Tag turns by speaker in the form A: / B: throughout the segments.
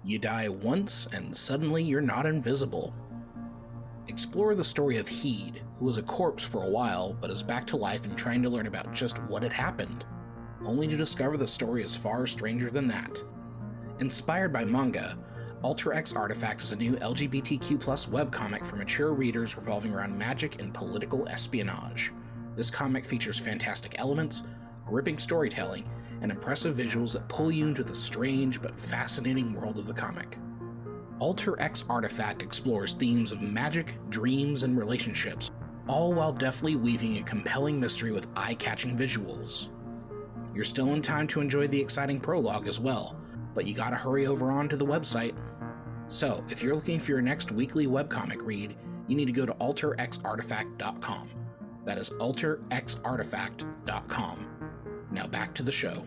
A: You die once, and suddenly you're not invisible. Explore the story of Heed, who was a corpse for a while, but is back to life and trying to learn about just what had happened, only to discover the story is far stranger than that. Inspired by manga, Alter X Artifact is a new LGBTQ+ webcomic for mature readers revolving around magic and political espionage. This comic features fantastic elements, gripping storytelling, and impressive visuals that pull you into the strange but fascinating world of the comic. Alter X Artifact explores themes of magic, dreams, and relationships, all while deftly weaving a compelling mystery with eye-catching visuals. You're still in time to enjoy the exciting prologue as well, but you gotta hurry over onto the website. So, if you're looking for your next weekly webcomic read, you need to go to alterxartifact.com. That is alterxartifact.com. Now back to the show.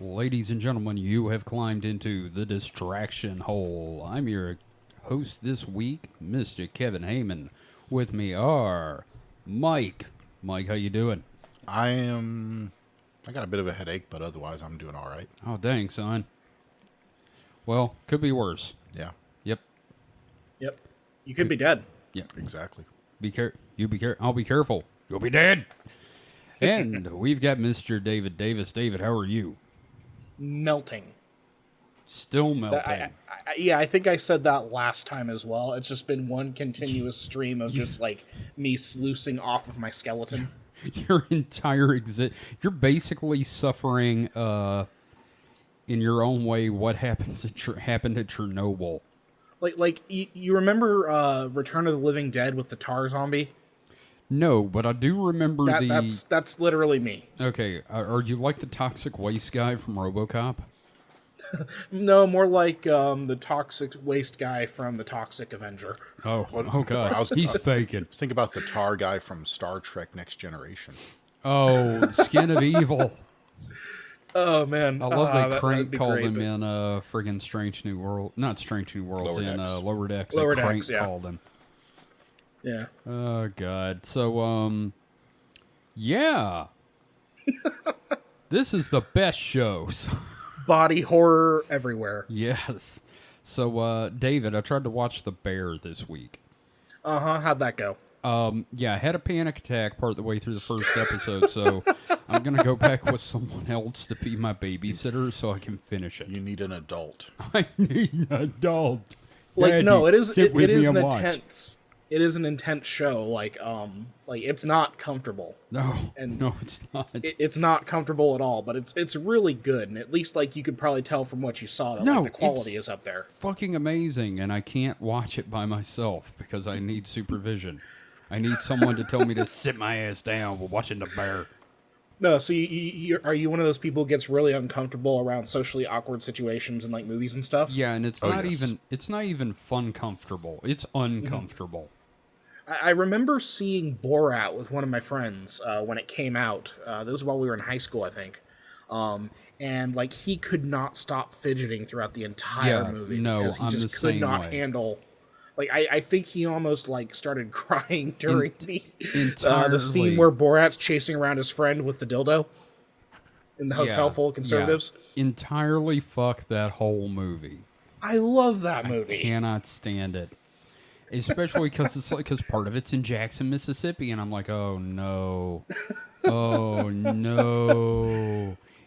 B: Ladies and gentlemen, you have climbed into the distraction hole. I'm your host this week, Mr. Kevin Heyman. With me are Mike. Mike, how you doing?
C: I got a bit of a headache, but otherwise I'm doing all right.
B: Oh, dang, son. Well, could be worse.
C: Yeah.
B: Yep.
A: You could be dead.
B: Yep.
C: Exactly.
B: You be careful. I'll be careful. You'll be dead. And we've got Mr. David Davis. David, how are you?
A: Melting.
B: Still melting.
A: I think I said that last time as well. It's just been one continuous stream of just like me sluicing off of my skeleton.
B: Your entire you're basically suffering in your own way what happened at Chernobyl.
A: Like you remember Return of the Living Dead with the tar zombie?
B: No, but I do remember
A: that's literally me.
B: Okay, are you like the toxic waste guy from RoboCop?
A: No, more like the toxic waste guy from the Toxic Avenger.
B: Oh God, he's faking.
C: Think about the tar guy from Star Trek Next Generation.
B: Oh, Skin of Evil.
A: Oh man,
B: I love that Crank called
A: great,
B: him in friggin' Strange New World. Not Strange New Worlds, in Lower Decks.
A: Lower
B: Crank
A: Decks, yeah.
B: called him.
A: Yeah.
B: Oh God. So yeah. This is the best shows.
A: Body horror everywhere.
B: Yes. So David, I tried to watch The Bear this week.
A: How'd that go?
B: Yeah, I had a panic attack part of the way through the first episode, so I'm gonna go back with someone else to be my babysitter so I can finish it.
C: You need an adult.
B: I need an adult.
A: Like
B: Daddy,
A: no, it is an
B: watch.
A: intense. It is an intense show. Like it's not comfortable.
B: No,
A: And
B: no, it's not.
A: It's not comfortable at all. But it's really good, and at least like you could probably tell from what you saw that like, the quality is up there.
B: Fucking amazing, and I can't watch it by myself because I need supervision. I need someone to tell me to sit my ass down while watching The Bear.
A: No, so are you one of those people who gets really uncomfortable around socially awkward situations in like movies and stuff?
B: Yeah, and it's not even fun comfortable. It's uncomfortable.
A: I remember seeing Borat with one of my friends when it came out. This was while we were in high school, I think. And like he could not stop fidgeting throughout the entire movie because he just could not handle. Like I think he almost like started crying during the scene where Borat's chasing around his friend with the dildo in the hotel full of conservatives.
B: Yeah. Entirely fuck that whole movie.
A: I love that movie.
B: I cannot stand it. Especially because part of it's in Jackson, Mississippi, and I'm like, oh no,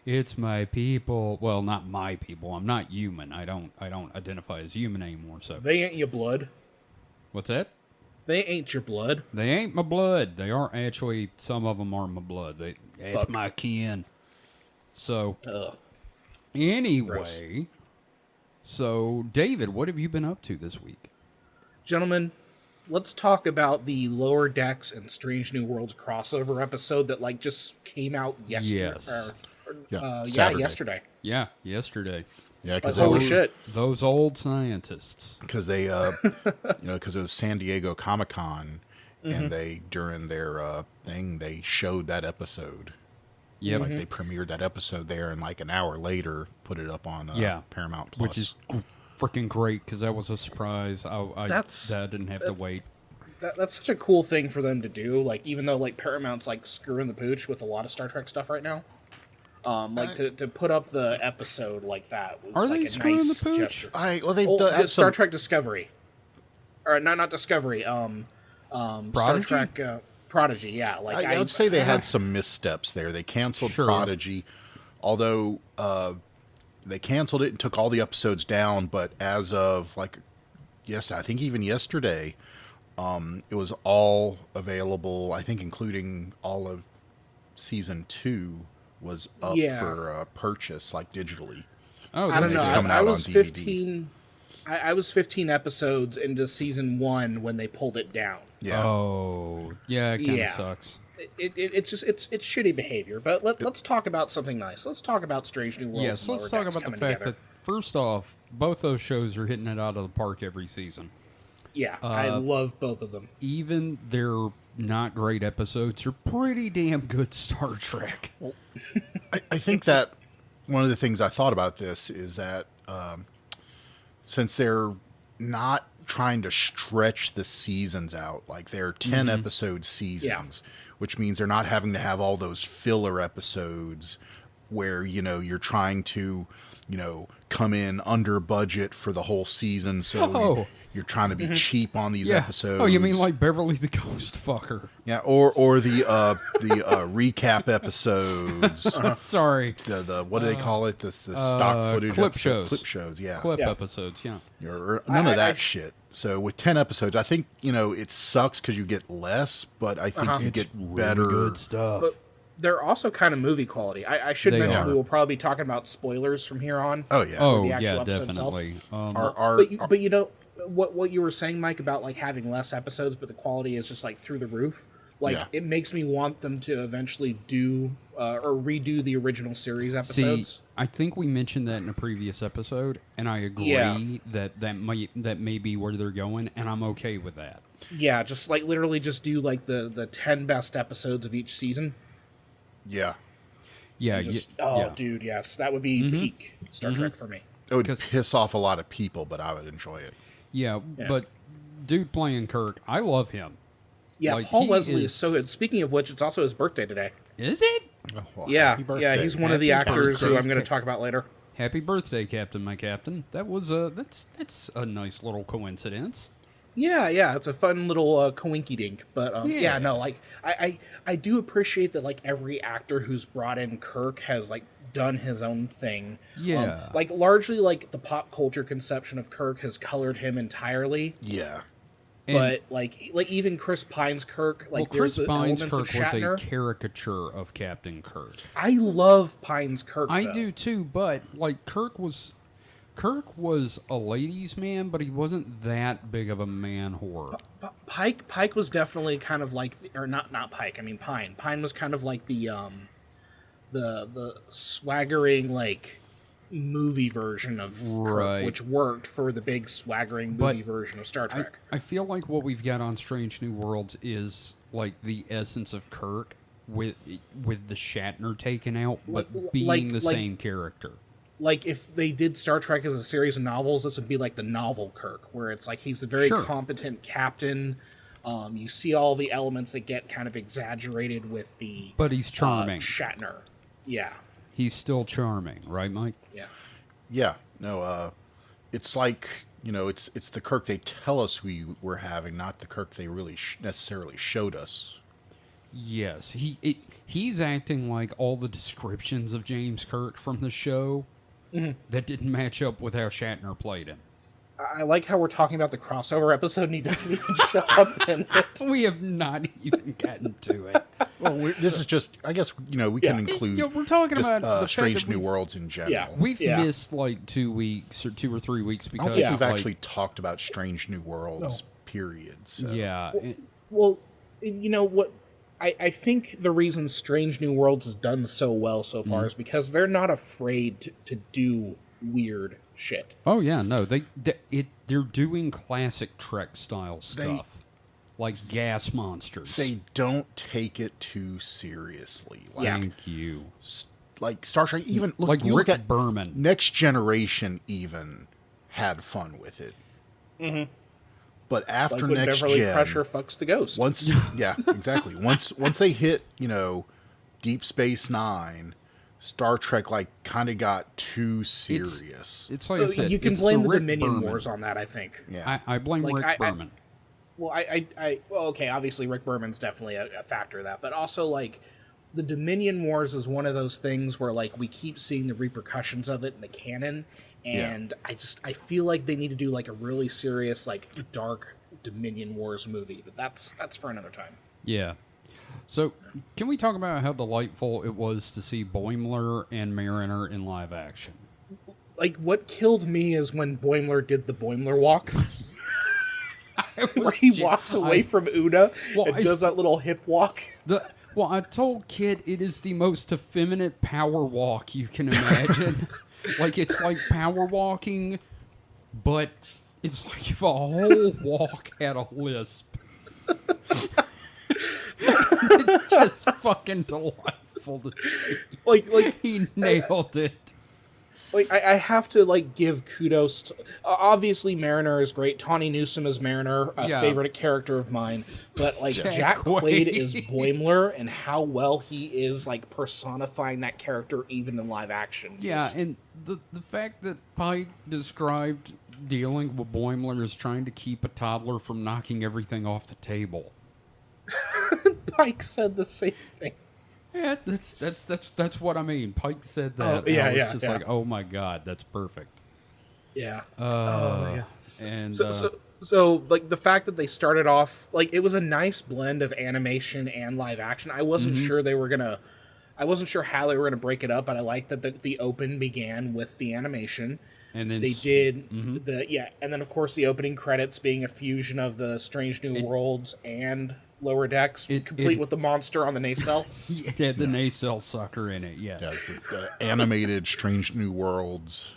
B: it's my people. Well, not my people. I'm not human. I don't identify as human anymore. So
A: they ain't your blood.
B: What's that?
A: They ain't your blood.
B: They ain't my blood. They aren't actually. Some of them are my blood. That's my kin. So anyway,
A: gross.
B: So David, what have you been up to this week?
A: Gentlemen, let's talk about the Lower Decks and Strange New Worlds crossover episode that like just came out yesterday.
B: Yes.
A: Yesterday.
B: Yeah, yesterday.
C: Yeah, because
D: Like, holy shit.
B: Those old scientists.
C: Because they, because it was San Diego Comic-Con, and they, during their thing, they showed that episode.
B: Yep.
C: Like, they premiered that episode there, and like an hour later, put it up on Paramount Plus.
B: Which is freaking great, because that was a surprise. I didn't have to wait.
D: That's such a cool thing for them to do. Like, even though like Paramount's like screwing the pooch with a lot of Star Trek stuff right now, to put up the episode like that was
B: Are
D: like
B: they
D: a
B: screwing
D: nice
B: the pooch?
D: gesture.
C: They've done
D: Star Trek Discovery, or not Discovery.
B: Prodigy?
D: Star Trek Prodigy. Yeah, like
C: I would say they had some missteps there. They canceled Prodigy, although they canceled it and took all the episodes down. But as of I think even yesterday, it was all available. I think including all of season 2 was up for purchase, like digitally.
B: Oh,
D: I don't know.
C: It's coming out
D: I was
C: on DVD.
D: 15. I was 15 episodes into season 1 when they pulled it down.
C: Yeah.
B: Oh, yeah, it kind of sucks.
D: It's just it's shitty behavior. But let's talk about something nice. Let's talk about Strange New Worlds.
B: Yes, let's talk about the fact that first off, both those shows are hitting it out of the park every season.
D: Yeah, I love both of them.
B: Even their not great episodes are pretty damn good Star Trek.
C: I think that one of the things I thought about this is that since they're not trying to stretch the seasons out, like they're 10 episode seasons, which means they're not having to have all those filler episodes where, you're trying to, come in under budget for the whole season. So you're trying to be cheap on these episodes.
B: Oh, you mean like Beverly the Ghost Fucker?
C: Yeah, or the recap episodes.
B: Sorry.
C: The what do they call it? The stock footage
B: clip
C: episode,
B: shows.
C: clip shows. Yeah,
B: Clip episodes. Yeah.
C: Or none of that shit. So with 10 episodes, I think it sucks because you get less, but I think you get better
B: good stuff.
D: But they're also kind of movie quality. I should mention we will probably be talking about spoilers from here on.
C: Oh yeah.
B: Oh
D: the actual
B: yeah,
D: episode
B: definitely.
D: But what you were saying, Mike, about like having less episodes, but the quality is just like through the roof. Like it makes me want them to eventually do or redo the original series episodes.
B: See, I think we mentioned that in a previous episode, and I agree that may be where they're going, and I'm okay with that.
D: Yeah, just like literally just do like the 10 best episodes of each season.
C: Yeah.
B: Yeah.
D: Dude, yes, that would be peak Star Trek for me.
C: It would piss off a lot of people, but I would enjoy it.
B: Yeah, but dude playing Kirk, I love him.
D: Yeah,
B: like,
D: Paul Wesley is so good. Speaking of which, it's also his birthday today.
B: Is it?
C: Oh, well,
D: Yeah,
C: happy birthday.
D: he's one of the
B: Happy
D: actors who
B: birthday.
D: I'm going to talk about later.
B: Happy birthday, Captain, my captain. That was that's a nice little coincidence.
D: Yeah, it's a fun little coinky dink. But like I do appreciate that like every actor who's brought in Kirk has like done his own thing.
B: Yeah.
D: Like largely like the pop culture conception of Kirk has colored him entirely.
C: Yeah.
B: And,
D: But like even Chris Pine's Kirk, like
B: Chris
D: there's the
B: Pine's
D: elements
B: Kirk
D: of Shatner.
B: was a caricature of Captain Kirk.
D: I love Pine's Kirk.
B: I
D: though.
B: do too, but like Kirk was a ladies' man, but he wasn't that big of a man whore.
D: Pike was definitely kind of like, or not Pike. I mean Pine. Pine was kind of like the swaggering like movie version of Kirk, which worked for the big swaggering movie version of Star Trek.
B: I feel like what we've got on Strange New Worlds is like the essence of Kirk with the Shatner taken out, but being the same character.
D: Like if they did Star Trek as a series of novels, this would be like the novel Kirk, where it's like he's a very competent captain. You see all the elements that get kind of exaggerated with the
B: But he's charming.
D: Shatner. Yeah.
B: He's still charming, right, Mike?
D: Yeah.
C: Yeah. No, it's like, it's the Kirk they tell us we were having, not the Kirk they really necessarily showed us.
B: Yes. He's acting like all the descriptions of James Kirk from the show that didn't match up with how Shatner played him.
D: I like how we're talking about the crossover episode and he doesn't even show up in it.
B: We have not even gotten to it.
C: Well, this is just, I guess, we can include
B: We're talking
C: just,
B: about the fact
C: Strange
B: that
C: New Worlds in general.
D: Yeah.
B: We've missed like 2 weeks or 2 or 3 weeks
C: I
B: because
C: don't think we've
B: like,
C: actually talked about Strange New Worlds, period. So.
B: Yeah.
D: Well, you know what? I think the reason Strange New Worlds has done so well so far is because they're not afraid to do weird shit.
B: Oh yeah, no, they're doing classic Trek style stuff, like gas monsters.
C: They don't take it too seriously. Like,
B: Thank you.
C: Like Star Trek, even look,
B: Like
C: you
B: Rick
C: look at
B: Berman.
C: Next Generation, even had fun with it. Mm-hmm. But after
D: Like when
C: Next
D: Beverly
C: Gen,
D: Crusher fucks the ghost.
C: once yeah, exactly. Once they hit, Deep Space Nine, Star Trek like kind of got too serious.
B: It's like I said,
D: you can
B: it's
D: blame the
B: Rick
D: Dominion
B: Berman.
D: Wars on that, I think.
C: Yeah.
B: I blame
D: Like,
B: Rick Berman.
D: Well, well, okay, obviously Rick Berman's definitely a factor of that, but also, like, the Dominion Wars is one of those things where, like, we keep seeing the repercussions of it in the canon, and I feel like they need to do, like, a really serious, like, dark Dominion Wars movie, but that's for another time.
B: Yeah. So, can we talk about how delightful it was to see Boimler and Mariner in live action?
D: Like, what killed me is when Boimler did the Boimler walk. Where he walks away from Una and does that little hip walk.
B: Well, I told Kid it is the most effeminate power walk you can imagine. Like, it's like power walking, but it's like if a whole walk had a lisp. It's just fucking delightful to see.
D: Like
B: He nailed it.
D: Like, I have to, like, give kudos to... obviously, Mariner is great. Tawny Newsome is Mariner, a favorite character of mine. But, like, Jack Quaid is Boimler, and how well he is, like, personifying that character even in live action.
B: Yeah, and the fact that Pike described dealing with Boimler as trying to keep a toddler from knocking everything off the table.
D: Pike said the same thing.
B: Yeah, that's what I mean. Pike said that.
D: Oh, yeah,
B: I was
D: yeah,
B: just
D: yeah.
B: like, oh my god, that's perfect.
D: Yeah.
B: And
D: So, like, the fact that they started off... Like, it was a nice blend of animation and live action. I wasn't sure they were gonna... I wasn't sure how they were gonna break it up, but I liked that the open began with the animation.
B: and then
D: They did and then, of course, the opening credits being a fusion of the Strange New Worlds and Lower Decks, complete with the monster on the nacelle.
B: It had the nacelle sucker in it. Yes.
C: Yeah, it's the animated Strange New Worlds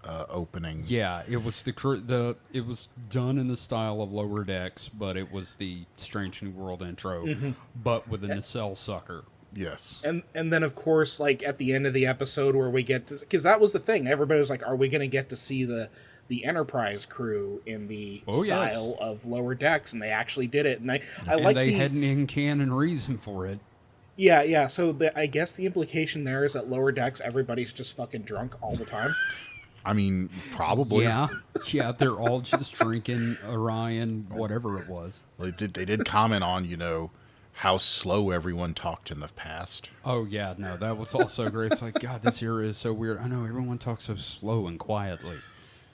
C: opening.
B: Yeah, it was it was done in the style of Lower Decks, but it was the Strange New World intro, but with a nacelle sucker.
C: Yes.
D: And then, of course, like, at the end of the episode where we get to... Because that was the thing. Everybody was like, are we going to get to see the Enterprise crew in the style of Lower Decks? And they actually did it. And
B: They had an in-canon reason for it.
D: Yeah. So I guess the implication there is that Lower Decks, everybody's just fucking drunk all the time.
C: I mean, probably.
B: Yeah, they're all just drinking Orion, whatever it was.
C: They did comment on, how slow everyone talked in the past.
B: Oh, yeah, no, that was also great. It's like, God, this era is so weird. I know, everyone talks so slow and quietly.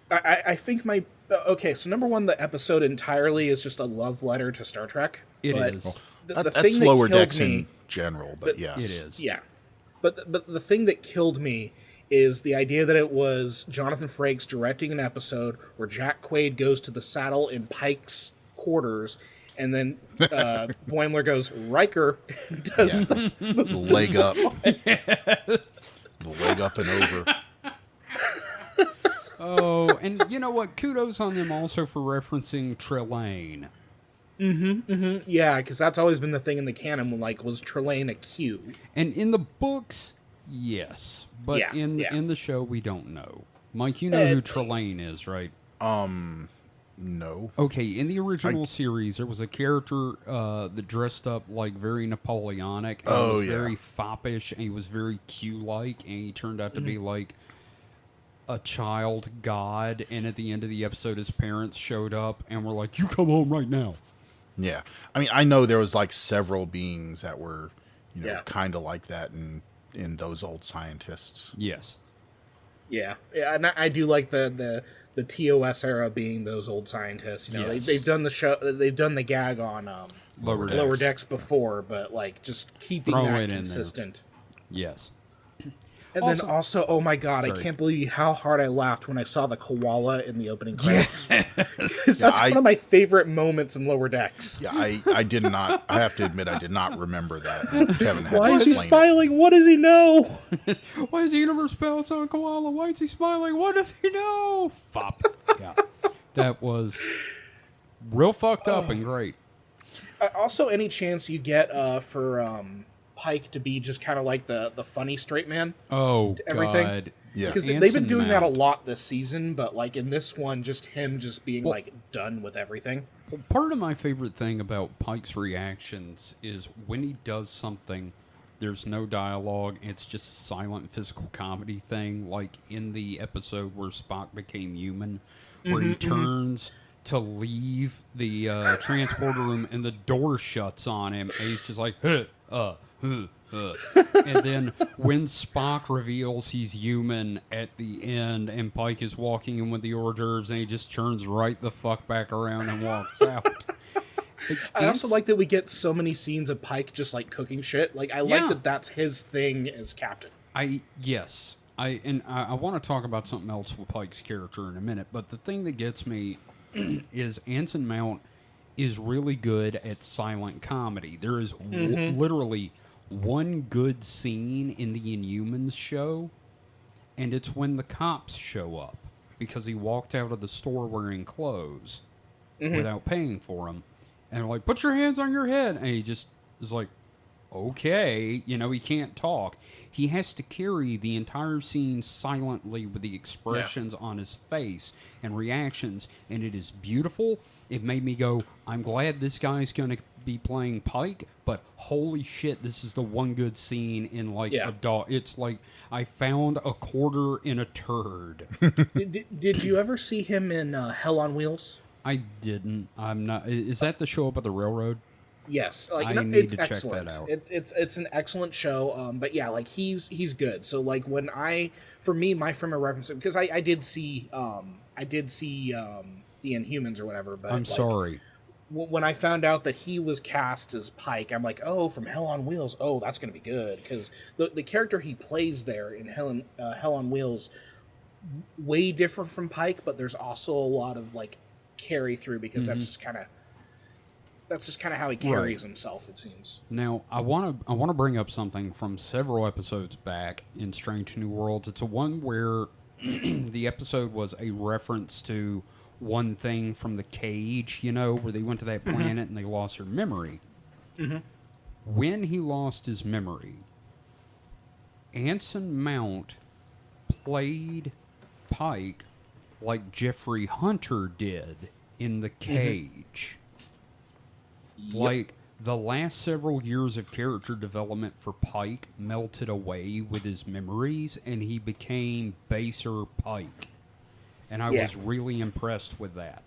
D: I think my... Okay, so number one, the episode entirely is just a love letter to Star Trek.
B: It is.
D: The
C: That's
D: thing that
C: Lower
D: killed
C: Decks
D: me,
C: in general, but yes.
B: It is.
D: Yeah. But the thing that killed me is the idea that it was Jonathan Frakes directing an episode where Jack Quaid goes to the saddle in Pike's quarters, and then Boimler goes, Riker, does the
C: leg up. Yes. The leg up and over.
B: Oh, and you know what? Kudos on them also for referencing Trelane.
D: Yeah, because that's always been the thing in the canon, like, was Trelane a Q?
B: And in the books, yes. But
D: Yeah,
B: in the show, we don't know. Mike, you know who Trelane is, right?
C: No.
B: Okay, in the original series, there was a character that dressed up like very Napoleonic. And he was very foppish, and he was very Q-like, and he turned out to be like a child god. And at the end of the episode, his parents showed up and were like, "You come home right now."
C: Yeah. I mean, I know there was like several beings that were, kind of like that in those old scientists.
B: Yes.
D: Yeah, and I do like the TOS era being those old scientists.
B: Yes.
D: They've done the show, they've done the gag on
B: Lower
D: Decks before, but like just keeping
B: Throw
D: that
B: it in there.
D: consistent.
B: Yes.
D: And
B: Also-
D: then also, oh my god, I
B: Sorry.
D: can't believe how hard I laughed when I saw the koala in the opening credits. Because
C: Yeah,
D: that's one of my favorite moments in Lower Decks.
C: Yeah, I did not. I have to admit, I did not remember that. Kevin had
D: Why
C: to
D: is he
C: explain it.
D: smiling? What does he know?
B: Why is the universe balanced on a koala? Why is he smiling? What does he know? Fop. Yeah. That was real fucked up and great.
D: Also, any chance you get for Pike to be just kind of like the funny straight man?
B: Oh,
D: everything.
B: God.
C: Yeah.
D: Because they've
B: Anson
D: been doing that a
B: Mount.
D: lot this season, but like in this one, just him just being like done with everything.
B: Part of my favorite thing about Pike's reactions is when he does something, there's no dialogue. It's just a silent physical comedy thing, like in the episode where Spock became human, where he turns to leave the transporter room and the door shuts on him, and he's just like, and then when Spock reveals he's human at the end and Pike is walking in with the hors d'oeuvres and he just turns right the fuck back around and walks out.
D: I also like that we get so many scenes of Pike just like cooking shit. Like I like
B: Yeah.
D: that that's his thing as captain.
B: I want to talk about something else with Pike's character in a minute, but the thing that gets me is Anson Mount is really good at silent comedy. There is literally one good scene in the Inhumans show, and it's when the cops show up because he walked out of the store wearing clothes without paying for them, and they're like, "Put your hands on your head," and he just is like, "Okay," he can't talk. He has to carry the entire scene silently with the expressions on his face and reactions, and it is beautiful. It made me go, I'm glad this guy's going to be playing Pike, but holy shit, this is the one good scene in a dog. It's like I found a quarter in a turd.
D: Did you ever see him in Hell on Wheels?
B: I didn't. I'm not. Is that the show up at the railroad?
D: Yes,
B: I
D: no,
B: need
D: it's
B: to check
D: excellent.
B: that out.
D: It's an excellent show. But yeah, like he's good. So like when for me, my frame of reference, because I did see the Inhumans or whatever. But
B: I'm
D: like,
B: sorry.
D: When I found out that he was cast as Pike, I'm like, oh, from Hell on Wheels. Oh, that's gonna be good because the character he plays there in Hell on Wheels, way different from Pike, but there's also a lot of like carry through because that's just kind of how he carries himself, it seems.
B: Now, I want to bring up something from several episodes back in Strange New Worlds. It's a one where the episode was a reference to one thing from the cage, where they went to that planet and they lost their memory. When he lost his memory, Anson Mount played Pike like Jeffrey Hunter did in the cage. Like, the last several years of character development for Pike melted away with his memories, and he became baser Pike. And I was really impressed with that.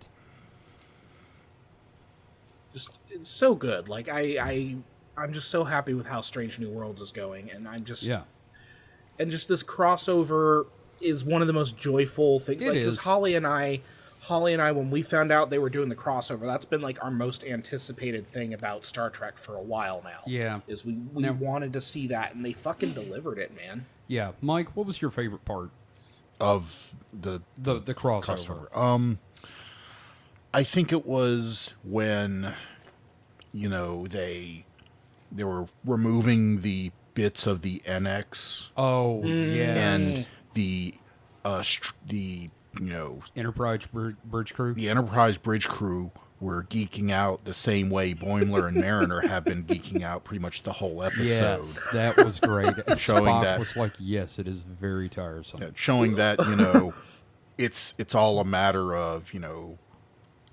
D: Just it's so good. Like I'm just so happy with how Strange New Worlds is going, and I'm just and just this crossover is one of the most joyful things.
B: It
D: Because
B: is.
D: Holly and I, when we found out they were doing the crossover, that's been like our most anticipated thing about Star Trek for a while now.
B: Yeah.
D: Is we
B: Now-
D: wanted to see that, and they fucking delivered it, man.
B: Yeah. Mike, what was your favorite part?
C: Of the
B: The crossover.
C: I think it was when, they were removing the bits of the NX
B: Oh, yes.
C: and the
B: Enterprise Bridge Crew.
C: the Enterprise bridge crew were geeking out the same way Boimler and Mariner have been geeking out pretty much the whole episode.
B: Yes, that was great. And
C: Showing
B: Spock
C: that-
B: was like, yes, it is very tiresome.
C: Showing that, it's all a matter of,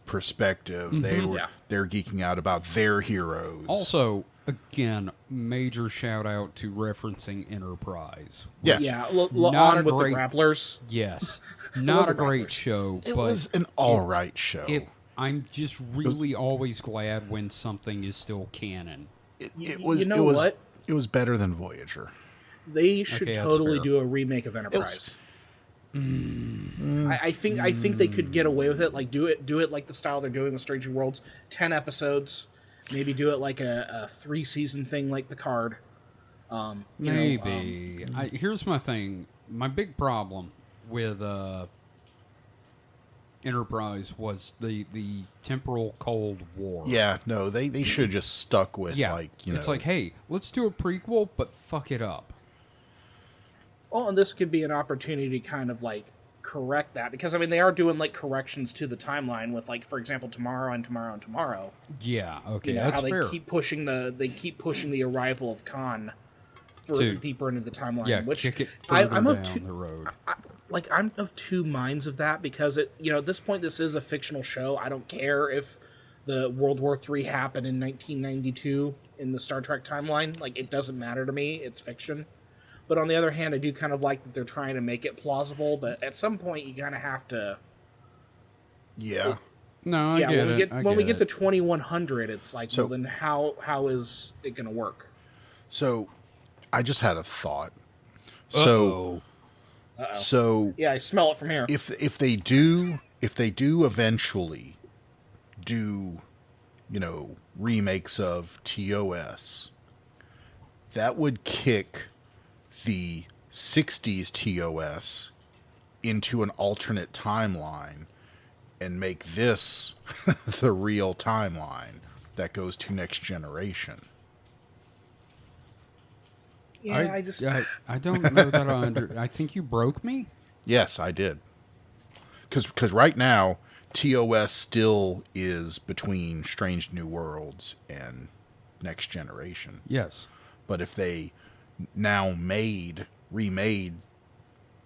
C: perspective. They're geeking out about their heroes.
B: Also, again, major shout out to referencing Enterprise.
C: Yes.
D: Yeah,
B: Not
D: on
B: a
D: with
B: great-
D: the grapplers.
B: Yes. Not
D: the
B: a great
D: Grapplers.
B: show,
C: It
B: but
C: was an all right show.
B: I'm just really always glad when something is still canon.
C: It
D: You know what?
C: It was better than Voyager.
D: They should
B: Okay, that's
D: totally
B: fair.
D: do a remake of Enterprise. I think they could get away with it. Like do it like the style they're doing with Strange New Worlds, 10 episodes. Maybe do it like a 3-season thing like Picard.
B: Maybe. Here's my thing. My big problem with Enterprise was the temporal Cold War.
C: Yeah, no, they should have just stuck with
B: It's like, hey, let's do a prequel, but fuck it up.
D: Well, and this could be an opportunity to kind of like correct that, because I mean they are doing like corrections to the timeline with, like, for example, tomorrow and tomorrow and tomorrow.
B: Yeah, okay,
D: You know,
B: that's
D: how they
B: fair.
D: keep pushing the arrival of Khan further deeper into the timeline.
B: Yeah,
D: which
B: kick it further
D: I'm
B: down
D: of
B: the road.
D: I'm of two minds of that, because at this point this is a fictional show. I don't care if the World War III happened in 1992 in the Star Trek timeline. Like, it doesn't matter to me. It's fiction. But on the other hand, I do kind of like that they're trying to make it plausible. But at some point, you kind of have to.
C: Yeah.
B: No, I get it.
D: When we get to 2100, it's like,
C: So-
D: well, then how is it going to work?
C: So, I just had a thought.
B: Uh-oh.
C: So
D: Yeah, I smell it from here.
C: if they do eventually do, remakes of TOS, that would kick the 60s TOS into an alternate timeline and make this the real timeline that goes to Next Generation.
D: Yeah,
B: I don't know that I think you broke me.
C: Yes, I did. Because right now, TOS still is between Strange New Worlds and Next Generation.
B: Yes.
C: But if they now remade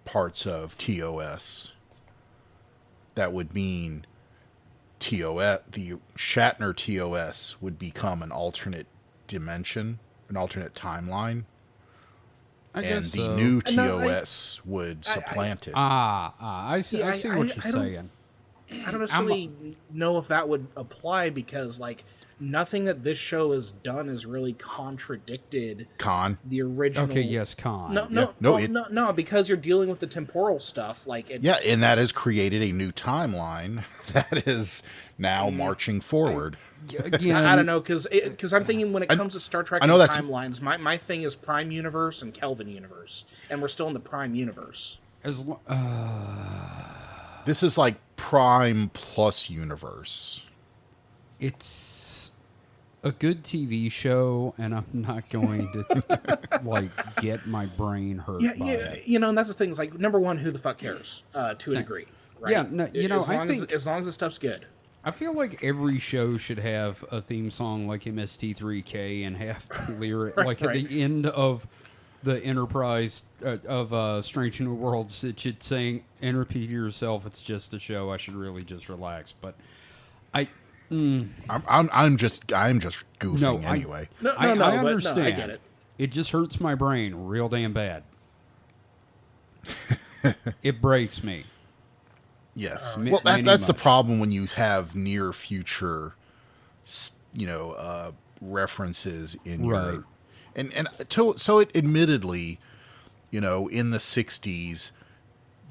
C: parts of TOS, that would mean TOS, the Shatner TOS would become an alternate dimension, an alternate timeline.
B: I
C: And
B: guess
C: the
B: so.
C: new
D: No,
C: TOS would supplant it.
B: I see. I see what you're saying.
D: I don't necessarily know if that would apply, because like nothing that this show has done has really contradicted
C: Con.
D: the original.
B: Okay, yes, Khan.
D: No, because you're dealing with the temporal stuff. Like,
C: Yeah, and that has created a new timeline that is now marching forward.
B: Again,
D: I don't know, because I'm thinking when it comes to Star Trek
C: I know
D: and
C: that's-
D: timelines, my thing is Prime Universe and Kelvin Universe, and we're still in the Prime Universe.
B: As lo-
C: This is like Prime plus universe.
B: it's a good TV show, and I'm not going to like get my brain hurt by it.
D: And that's the thing. Is like, number one, who the fuck cares? To a degree, right?
B: Yeah, no,
D: as long as the stuff's good.
B: I feel like every show should have a theme song like MST3K and have the lyric like at the end of the Enterprise of Strange New Worlds. It should saying, "And repeat to yourself, it's just a show. I should really just relax." But
C: I'm just goofing anyway.
B: I understand.
D: But no, I get it.
B: It just hurts my brain real damn bad. It breaks me.
C: Yes.
B: Ma-
C: Well,
B: many
C: that's the
B: much.
C: problem when you have near future, references in
B: Right.
C: your, so it admittedly, in the 60s,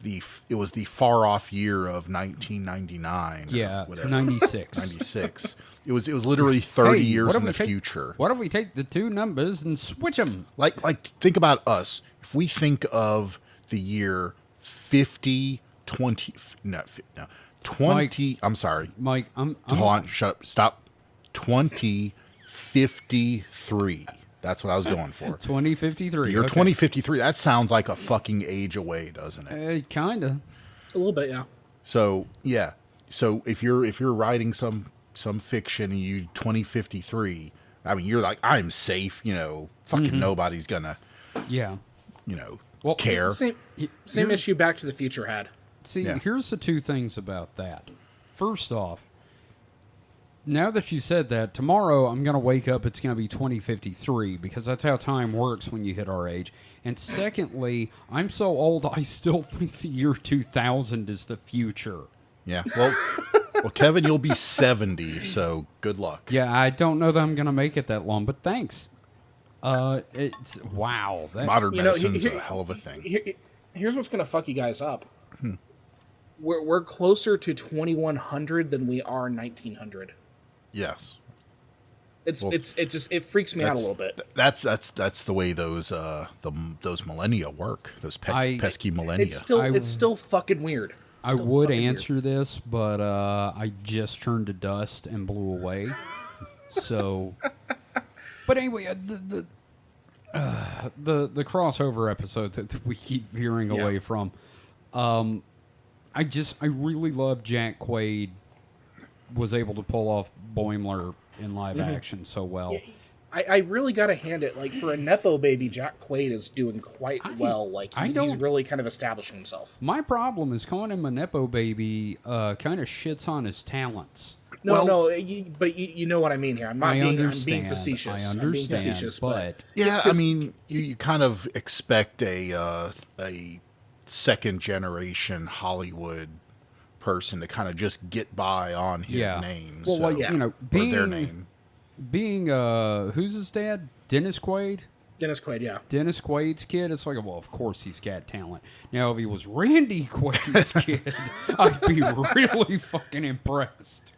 C: it was the far off year of 1999.
B: Yeah,
C: whatever.
B: 96.
C: 96. It was literally 30
B: Hey,
C: years
B: what if
C: in
B: we
C: the
B: take-
C: future.
B: What if we take the two numbers and switch them?
C: Like think about us. If we think of the year 50, 20, no, 20, I'm sorry.
B: Mike, I'm
C: Hold on, shut up, stop. 2053. That's what I was going for.
B: 2053.
C: The year
B: okay.
C: 2053. That sounds like a fucking age away, doesn't it?
B: Kinda.
D: A little bit, yeah.
C: So yeah. So if you're writing some fiction and you 2053, I mean you're like, I'm safe. Fucking nobody's gonna
B: Yeah. Well,
C: care.
D: Same
B: here's-
D: issue Back to the Future had.
B: See,
C: Yeah.
B: here's the two things about that. First off, now that you said that, tomorrow I'm going to wake up, it's going to be 2053, because that's how time works when you hit our age. And secondly, I'm so old, I still think the year 2000 is the future.
C: Yeah. Well, Kevin, you'll be 70, so good luck.
B: Yeah, I don't know that I'm going to make it that long, but thanks. It's wow.
C: Modern medicine's a hell of a thing.
D: Here's what's going to fuck you guys up. We're closer to 2100 than we are 1900.
C: Yes.
D: It freaks me out a little bit.
C: That's the way those millennia work. Those pesky millennia.
D: It's still fucking weird.
B: I would answer this, but I just turned to dust and blew away. So, but anyway, the crossover episode that we keep veering away from. I really love Jack Quaid was able to pull off Boimler in live action so well.
D: I really got to hand it, like, for a Nepo baby, Jack Quaid is doing quite well. Like, he's really kind of establishing himself.
B: My problem is calling him a Nepo baby kind of shits on his talents.
D: But you know what I mean here. I'm being facetious.
B: I understand,
D: I'm being facetious,
B: but...
C: Yeah, I mean, you kind of expect a second-generation Hollywood person to kind of just get by on his name.
B: Well, like, you know, being,
C: their name.
B: Being, who's his dad? Dennis Quaid?
D: Dennis Quaid, yeah.
B: Dennis Quaid's kid? It's like, well, of course he's got talent. Now, if he was Randy Quaid's kid, I'd be really fucking impressed.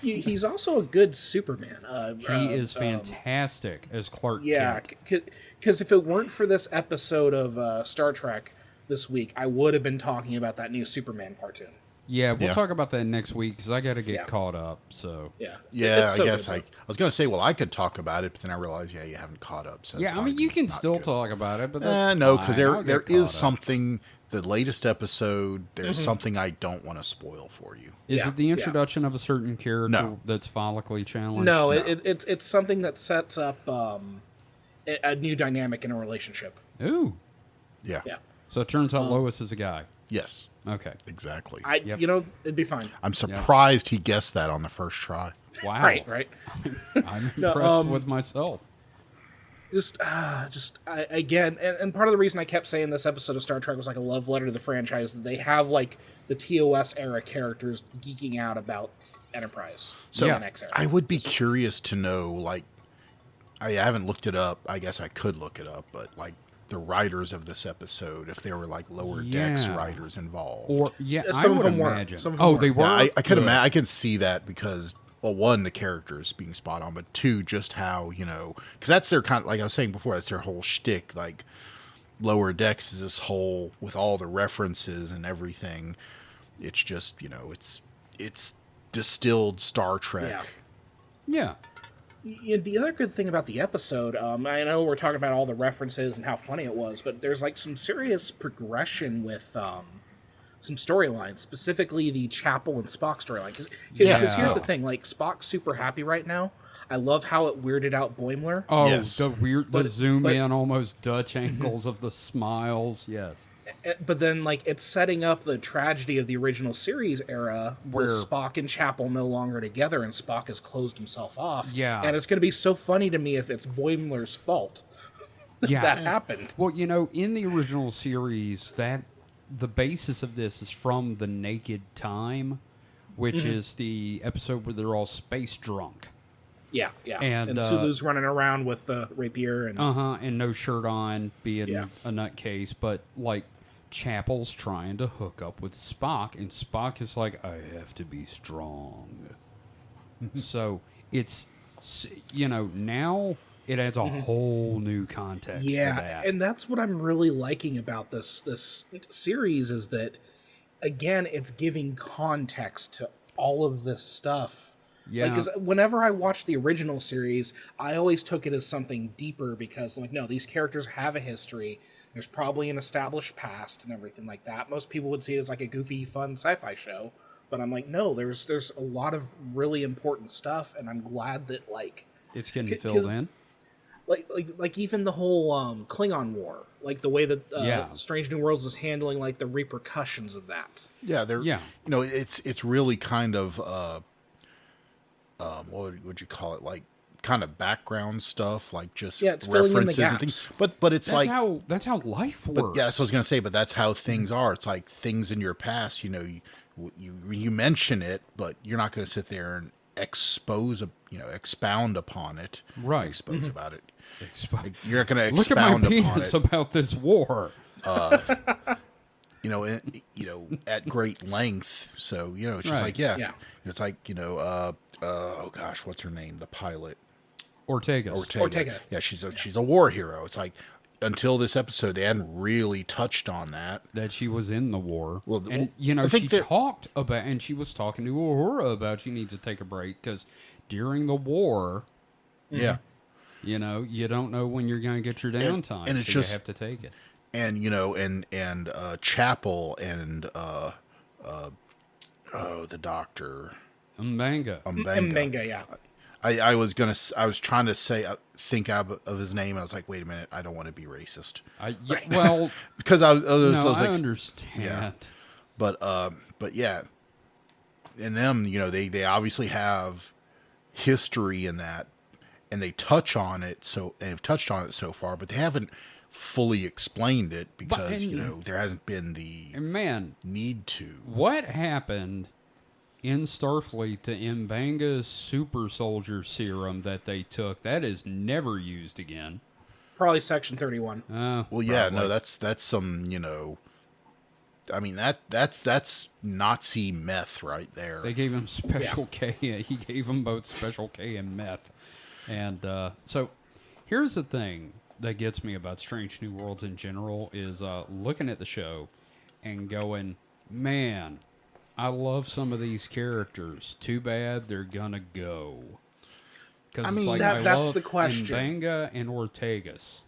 D: He's also a good Superman.
B: He is fantastic as Clark Kent.
D: Yeah, because if it weren't for this episode of Star Trek this week, I would have been talking about that new Superman cartoon.
B: Yeah, we'll talk about that next week because I got to get caught up. So
C: I guess I was going to say, well, I could talk about it, but then I realized, you haven't caught up. So
B: yeah, I mean, you can still talk about it, but that's
C: no, because there is
B: up.
C: something. The latest episode, there's something I don't want to spoil for you.
B: Is it the introduction of a certain character that's follically challenged?
D: No, it's something that sets up a new dynamic in a relationship.
B: Ooh.
C: Yeah.
B: So it turns out Lois is a guy.
C: Yes.
B: Okay.
C: Exactly.
D: You know, it'd be fine.
C: I'm surprised he guessed that on the first try.
B: Wow.
D: Right.
B: I'm impressed with myself.
D: Again, and part of the reason I kept saying this episode of Star Trek was like a love letter to the franchise, that they have like the TOS era characters geeking out about Enterprise.
C: So
D: NX era.
C: I would be curious to know, like, I haven't looked it up. I guess I could look it up, but like the writers of this episode, if there were like lower decks writers involved,
B: or
D: some
B: I would
D: of them
B: imagine.
C: They were. Yeah, I could imagine. I can see that because. Well, one, the characters being spot on, but two, just how, because that's their kind of, like I was saying before, that's their whole shtick. Like, Lower Decks is this whole, with all the references and everything, it's just, it's distilled Star Trek.
B: Yeah.
D: The other good thing about the episode, I know we're talking about all the references and how funny it was, but there's like some serious progression with some storylines, specifically the Chapel and Spock storyline. Because here's the thing, like, Spock's super happy right now. I love how it weirded out Boimler.
B: Oh, yes. The zoom in, almost Dutch angles of the smiles. Yes.
D: But then, like, it's setting up the tragedy of the original series era where Spock and Chapel no longer together and Spock has closed himself off.
B: Yeah.
D: And it's going to be so funny to me if it's Boimler's fault that happened.
B: Well, in the original series, the basis of this is from The Naked Time, which is the episode where they're all space drunk.
D: Yeah.
B: And
D: Sulu's running around with the rapier
B: and no shirt on, being a nutcase, but like Chapel's trying to hook up with Spock, and Spock is like, I have to be strong. So it's now it adds a whole new context to that.
D: And that's what I'm really liking about this series is that, again, it's giving context to all of this stuff. Yeah. Because whenever I watched the original series, I always took it as something deeper because, like, no, these characters have a history. There's probably an established past and everything like that. Most people would see it as like a goofy, fun sci-fi show. But I'm like, no, there's a lot of really important stuff, and I'm glad that, like...
B: It's getting filled in.
D: Like even the whole Klingon War, like the way that Strange New Worlds is handling like the repercussions of that.
C: Yeah, it's really kind of what would you call it? Like kind of background stuff, like just references and things. But it's
B: that's how life works.
C: That's what I was gonna say. But that's how things are. It's like things in your past. You mention it, but you're not gonna sit there and expound upon it.
B: Right.
C: Expose about it. You're not going to expound
B: upon it.
C: Look at my penis
B: about this war.
C: At great length. So, it's just like, it's like, oh gosh, what's her name? The pilot.
B: Ortegas.
C: Yeah, she's a war hero. It's like until this episode, they hadn't really touched on that.
B: That she was in the war.
C: Well,
B: and, she talked about, and she was talking to Uhura about she needs to take a break because during the war,
C: yeah,
B: you don't know when you're going to get your downtime,
C: and it's
B: so
C: just
B: you have to take it.
C: And and Chapel and the doctor
D: M'Benga, yeah.
C: I was trying to think of his name. I was like, wait a minute, I don't want to be racist.
B: Because
C: I was like,
B: understand.
C: Yeah. But yeah, and them, they obviously have history in that, and they touch on it. So they've touched on it so far, but they haven't fully explained it because there hasn't been the need to.
B: What happened in Starfleet to M'Benga's super soldier serum that they took? That is never used again.
D: Probably Section 31.
C: Well, yeah, no, that's some, I mean, that's Nazi meth right there.
B: They gave him Special K. He gave them both Special K and meth. And so here's the thing that gets me about Strange New Worlds in general is looking at the show and going, man, I love some of these characters. Too bad they're gonna go. Because
D: that's
B: love
D: the question.
B: M'Benga and Ortegas,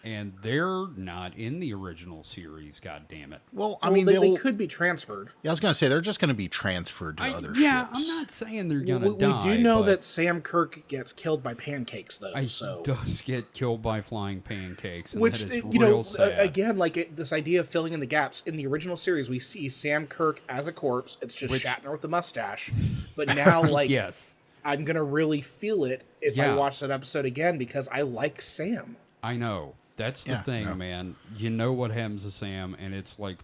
B: and they're not in the original series. God damn it!
C: Well,
D: they could be transferred.
C: Yeah, I was gonna say they're just gonna be transferred to other ships.
B: Yeah, I'm not saying they're gonna die.
D: We do know that Sam Kirk gets killed by pancakes, though.
B: He does get killed by flying pancakes, and
D: which
B: that is real sad.
D: Again, this idea of filling in the gaps in the original series, we see Sam Kirk as a corpse. It's just Shatner with a mustache, but now
B: yes.
D: I'm gonna really feel it if I watch that episode again because I like Sam.
B: I know. That's the thing, man. You know what happens to Sam, and it's like,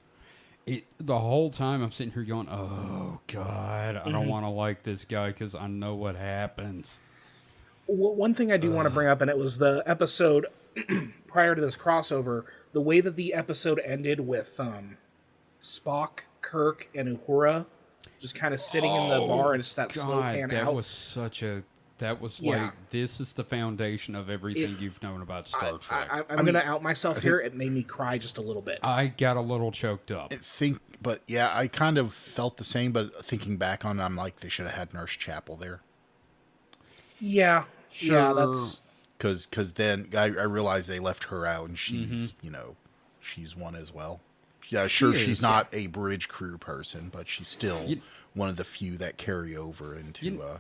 B: the whole time I'm sitting here going, oh, God, I don't want to like this guy because I know what happens.
D: Well, one thing I do want to bring up, and it was the episode prior to this crossover, the way that the episode ended with Spock, Kirk, and Uhura just kind of sitting in the bar, and it's that slow pan
B: that
D: out.
B: Was such a... That was this is the foundation of everything you've known about Star Trek.
D: I'm going to out myself here. It made me cry just a little bit.
B: I got a little choked up.
C: I kind of felt the same, but thinking back on it, I'm like, they should have had Nurse Chapel there.
D: Yeah.
B: Sure.
D: Yeah, that's...
C: Because then I realized they left her out, and she's, she's one as well. Yeah, sure, she's not a bridge crew person, but she's still one of the few that carry over into...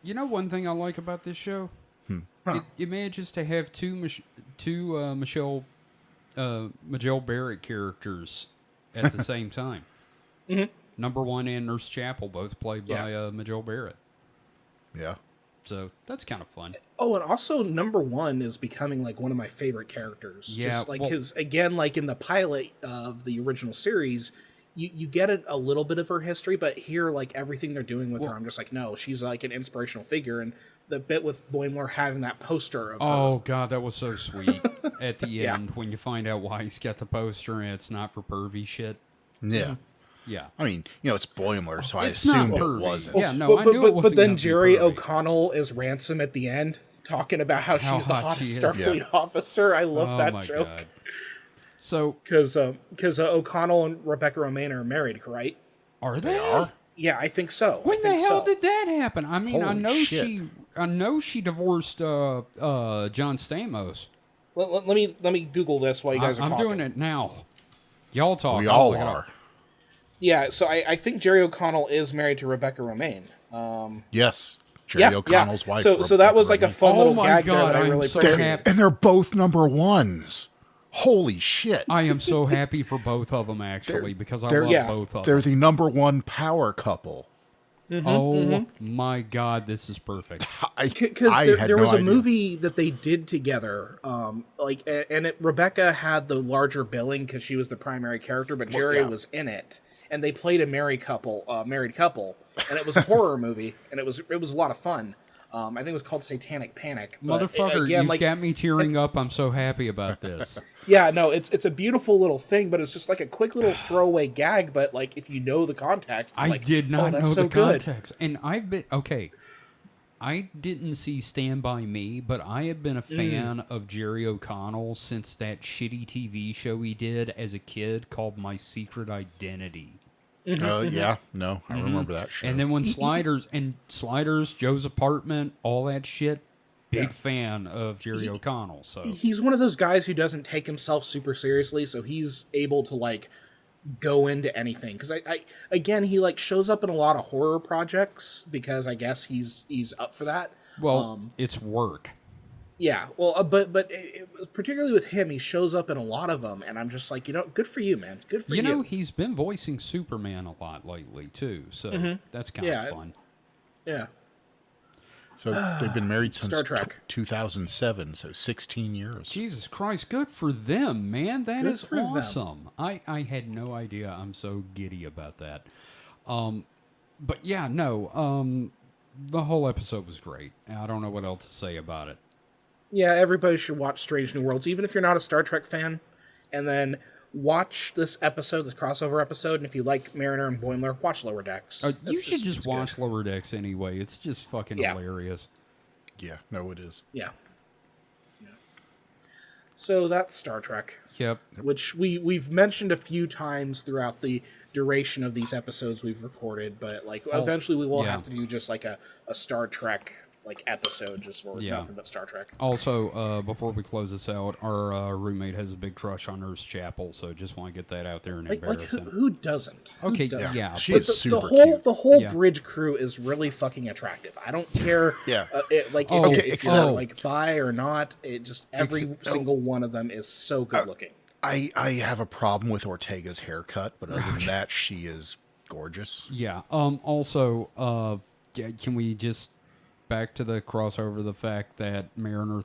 B: You know one thing I like about this show? It manages to have two Michelle Barrett characters at the same time. Mm-hmm. Number One and Nurse Chapel, both played by Michelle Barrett.
C: Yeah.
B: So that's kind of fun.
D: Oh, and also Number One is becoming one of my favorite characters.
B: Yeah.
D: Just because, again, in the pilot of the original series, you get a little bit of her history, but here, everything they're doing with her, I'm just no, she's an inspirational figure. And the bit with Boimler having that poster of her.
B: God, that was so sweet at the end when you find out why he's got the poster and it's not for pervy shit.
C: Yeah.
B: Yeah.
C: I mean, it's Boimler, so I
B: It's
C: assumed
B: not
C: it
B: pervy.
C: wasn't.
B: Yeah, no, I knew it wasn't.
D: But then
B: gonna be
D: Jerry
B: pervy.
D: O'Connell is Ransom at the end, talking about how she's the
B: hot she
D: hottest
B: is.
D: Starfleet officer. I love that joke.
B: God. So,
D: because O'Connell and Rebecca Romaine are married, right?
B: Are they?
D: Yeah, I think so.
B: When the hell did that happen? I mean,
C: Holy
B: I know she divorced John Stamos.
D: Let me Google this while you guys are talking.
B: I'm doing it now. Y'all talk.
C: We all are.
D: Yeah, so I think Jerry O'Connell is married to Rebecca Romaine.
C: Yes. Jerry O'Connell's wife.
D: So that was a fun little gag there that I really
B: happy.
C: And they're both number ones. Holy shit.
B: I am so happy for both of them, actually, because I love both of them.
C: They're the number one power couple.
B: My God, this is perfect.
D: Because there was a movie that they did together, Rebecca had the larger billing because she was the primary character, but Jerry was in it, and they played a married couple, and it was a horror movie, and it was a lot of fun. I think it was called Satanic Panic.
B: Motherfucker, you've got me tearing up. I'm so happy about this.
D: Yeah, no, it's a beautiful little thing, but it's just a quick little throwaway gag. But if you know the context, it's
B: I did not know
D: so
B: the context, and I've been okay. I didn't see Stand By Me, but I have been a fan of Jerry O'Connell since that shitty TV show he did as a kid called My Secret Identity.
C: Yeah, no, I remember that show.
B: And then when Sliders, Joe's Apartment, all that shit, big fan of Jerry O'Connell. So
D: he's one of those guys who doesn't take himself super seriously, so he's able to like go into anything. Because I again, he like shows up in a lot of horror projects because I guess he's up for that.
B: Well, it's work.
D: Yeah, well, but particularly with him, he shows up in a lot of them, and I'm just like, good for you, man. Good for you.
B: You know, he's been voicing Superman a lot lately too, so that's kind of fun.
D: Yeah.
C: So they've been married since
D: Star Trek.
C: 2007, so 16 years.
B: Jesus Christ, good for them, man. That
D: Good
B: is
D: for them.
B: awesome. I had no idea. I'm so giddy about that. But yeah, no, the whole episode was great. I don't know what else to say about it.
D: Yeah, everybody should watch Strange New Worlds, even if you're not a Star Trek fan, and then watch this episode, this crossover episode, and if you like Mariner and Boimler, watch Lower Decks.
B: You should just watch good. Lower Decks anyway. It's just fucking hilarious.
C: Yeah, no, it is.
D: Yeah. So that's Star Trek.
B: Yep.
D: Which we've mentioned a few times throughout the duration of these episodes we've recorded, but like eventually we will have to do just like a Star Trek like episode just with nothing but Star Trek.
B: Also, before we close this out, our roommate has a big crush on Nurse Chapel, so just want to get that out there and embarrass him.
D: Who doesn't?
B: Okay,
D: Who doesn't?
B: yeah.
C: She is super cute.
D: The whole bridge crew is really fucking attractive. I don't care if you're like bi or not, it just every single one of them is so good looking.
C: I have a problem with Ortega's haircut, but other than that, she is gorgeous.
B: Yeah. Also, can we just back to the crossover, the fact that Mariner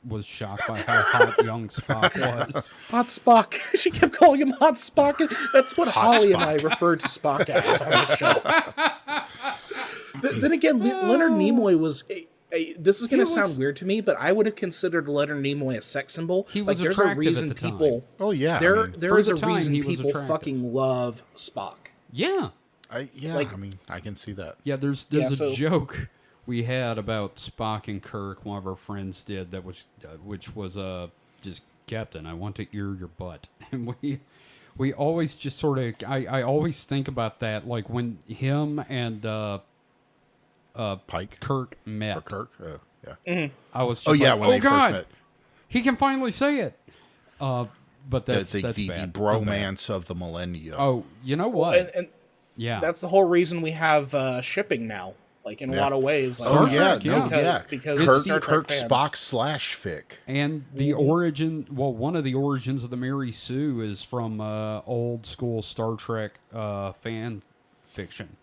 B: was shocked by how hot young Spock was.
D: Hot Spock. She kept calling him Hot Spock. That's what Holly and I referred to Spock as on the show. Then again, Leonard Nimoy was... this is going to sound weird to me, but I would have considered Leonard Nimoy a sex symbol.
B: He was
D: there's
B: attractive
D: a reason
B: at the time.
D: people.
C: Oh yeah,
D: There is a
B: time,
D: reason
B: he was
D: people
B: attractive.
D: fucking love Spock.
B: Yeah.
C: I can see that.
B: Yeah, there's a joke we had about Spock and Kirk. One of our friends did that, which was just Captain, I want to ear your butt, and we always just sort of I always think about that, like when him and
C: Pike
B: Kirk met.
C: Or Kirk, yeah.
D: Mm-hmm.
B: I was just
C: when they
B: God,
C: first met.
B: He can finally say it. But that's
C: the
B: bad.
C: bromance of the millennium.
B: Oh, you know what?
D: And
B: yeah,
D: that's the whole reason we have shipping now. Like in a lot of ways. Like,
C: Oh
B: Star
C: yeah,
B: Trek,
D: because
C: Kirk
D: fans.
C: Spock / Fic.
B: And the origin, one of the origins of the Mary Sue is from old school Star Trek fan fiction.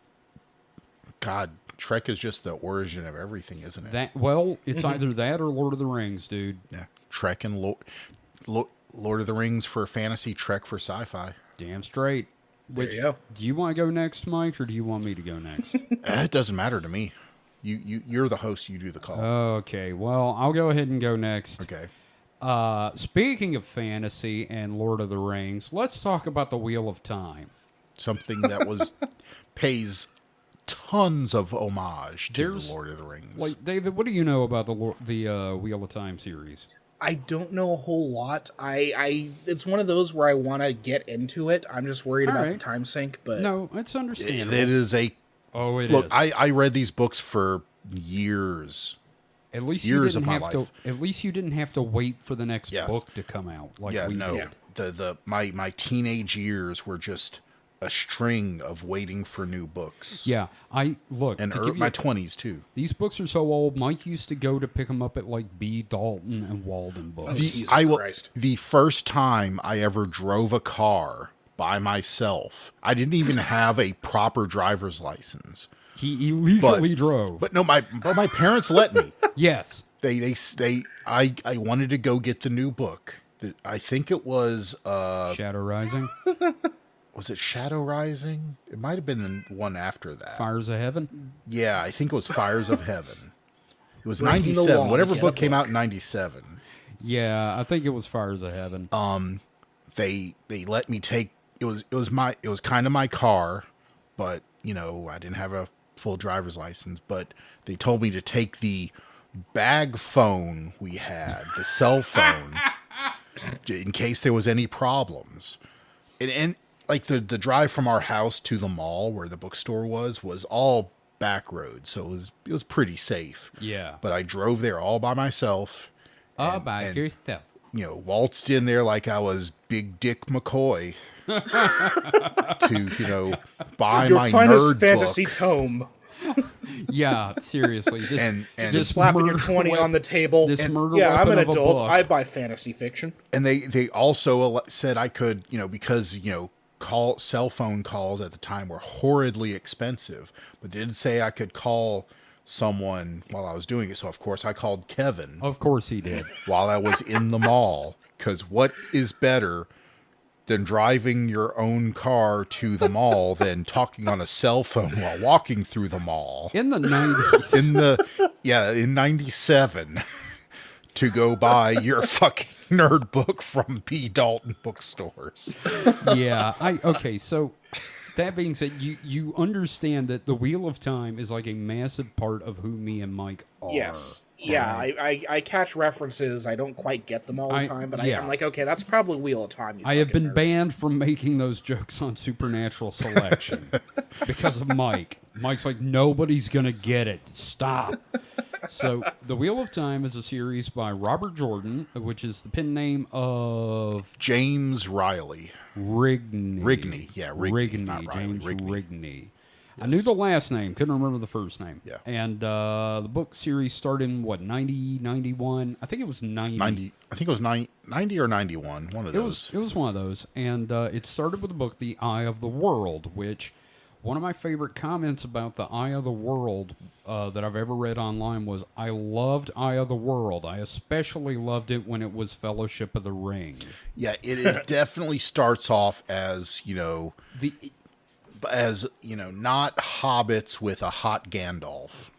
C: God, Trek is just the origin of everything, isn't it?
B: It's either that or Lord of the Rings, dude.
C: Yeah, Trek and Lord of the Rings for fantasy, Trek for sci-fi.
B: Damn straight.
D: There you go.
B: Do you want to go next, Mike, or do you want me to go next?
C: It doesn't matter to me. You're the host. You do the call.
B: Okay, well, I'll go ahead and go next.
C: Okay.
B: Speaking of fantasy and Lord of the Rings, let's talk about the Wheel of Time.
C: Something that pays tons of homage to the Lord of the Rings.
B: Like, David, what do you know about the Wheel of Time series?
D: I don't know a whole lot. It's one of those where I want to get into it. I'm just worried about the time sink. But
B: no, it's understandable.
C: It is a.
B: Oh, it
C: look,
B: is.
C: I read these books for years.
B: At least
C: years
B: you didn't
C: of my
B: have
C: life.
B: to. At least you didn't have to wait for the next book to come out. Like we did.
C: My teenage years were just a string of waiting for new books.
B: Yeah, my
C: 20s too.
B: These books are so old. Mike used to go to pick them up at like B. Dalton and Walden Books.
C: The first time I ever drove a car by myself, I didn't even have a proper driver's license.
B: He illegally drove.
C: But my parents let me.
B: Yes.
C: I wanted to go get the new book. I think it was
B: Shadow Rising.
C: Was it Shadow Rising? It might have been one after that.
B: Fires of Heaven?
C: Yeah, I think it was Fires of Heaven. It was 97. Whatever book came out in 97.
B: Yeah, I think it was Fires of Heaven.
C: They let me take it was kind of my car, but I didn't have a full driver's license, but they told me to take the bag phone we had, the cell phone, in case there was any problems. And like the drive from our house to the mall where the bookstore was all back roads, so it was pretty safe.
B: Yeah.
C: But I drove there all by myself.
B: All by yourself.
C: You know, waltzed in there like I was Big Dick McCoy to, you know, buy
D: Your
C: my
D: finest
C: nerd
D: fantasy
C: book.
D: tome.
B: Yeah, seriously. This,
C: And
B: this
D: Slapping your
B: murder
D: 20
B: weapon-
D: on the table.
B: This murder
D: yeah, I'm
B: weapon
D: an
B: of a
D: adult.
B: book.
D: I buy fantasy fiction.
C: And they also said I could, you know, because, you know, cell phone calls at the time were horridly expensive, but they did say I could call someone while I was doing it. So of course I called Kevin
B: Of course he did.
C: while I was in the mall, because what is better than driving your own car to the mall than talking on a cell phone while walking through the mall
B: In the 90s.
C: in 97 to go buy your fucking nerd book from B. Dalton bookstores.
B: Yeah. Okay, so that being said, you understand that the Wheel of Time is like a massive part of who me and Mike are.
D: Yes. Yeah, I catch references. I don't quite get them all the time, but I'm like, okay, that's probably Wheel of Time.
B: I have been
D: nerds.
B: banned from making those jokes on Supernatural Selection because of Mike. Mike's like, nobody's going to get it. Stop. So, The Wheel of Time is a series by Robert Jordan, which is the pen name of
C: James Riley.
B: Rigney.
C: Yeah, Rigney, not Riley,
B: James
C: Rigney.
B: Rigney. I knew the last name, couldn't remember the first name.
C: Yeah.
B: And the book series started in, 90, 91? I think it was 90.
C: 90, I think it was 90 or 91, one of those.
B: It was one of those. And it started with the book The Eye of the World, which one of my favorite comments about The Eye of the World that I've ever read online was, I loved Eye of the World. I especially loved it when it was Fellowship of the Ring.
C: Yeah, it definitely starts off as, you know, not hobbits with a hot Gandalf.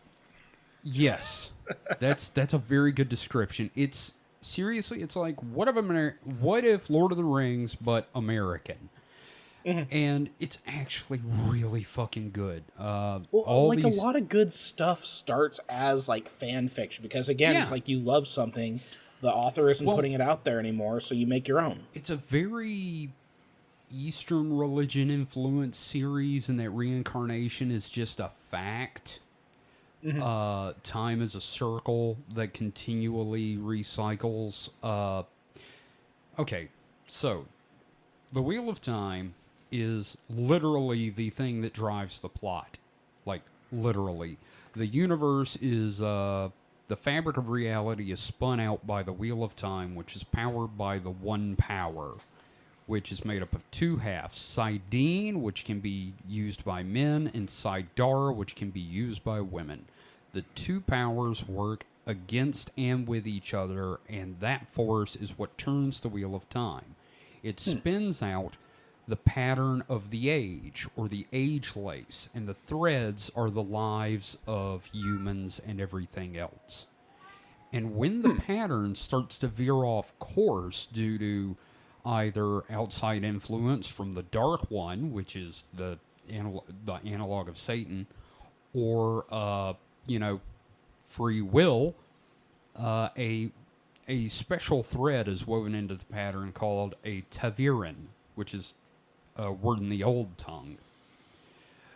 B: Yes, that's a very good description. It's seriously, it's like what if Lord of the Rings but American, and it's actually really fucking good.
D: Well, like a lot of good stuff starts as like fan fiction because again, it's like you love something, the author isn't putting it out there anymore, so you make your own.
B: It's a very Eastern religion influenced series, and that reincarnation is just a fact. Time is a circle that continually recycles. Okay, so the Wheel of Time is literally the thing that drives the plot. Like, literally. The universe is, the fabric of reality is spun out by the Wheel of Time, which is powered by the One Power, which is made up of two halves. Sidene, which can be used by men, and Sidar, which can be used by women. The two powers work against and with each other, and that force is what turns the Wheel of Time. It spins out the pattern of the age, or the age lace, and the threads are the lives of humans and everything else. And when the pattern starts to veer off course due to either outside influence from the Dark One, which is the analog of Satan, or free will, a special thread is woven into the pattern called a Taviran, which is a word in the Old Tongue.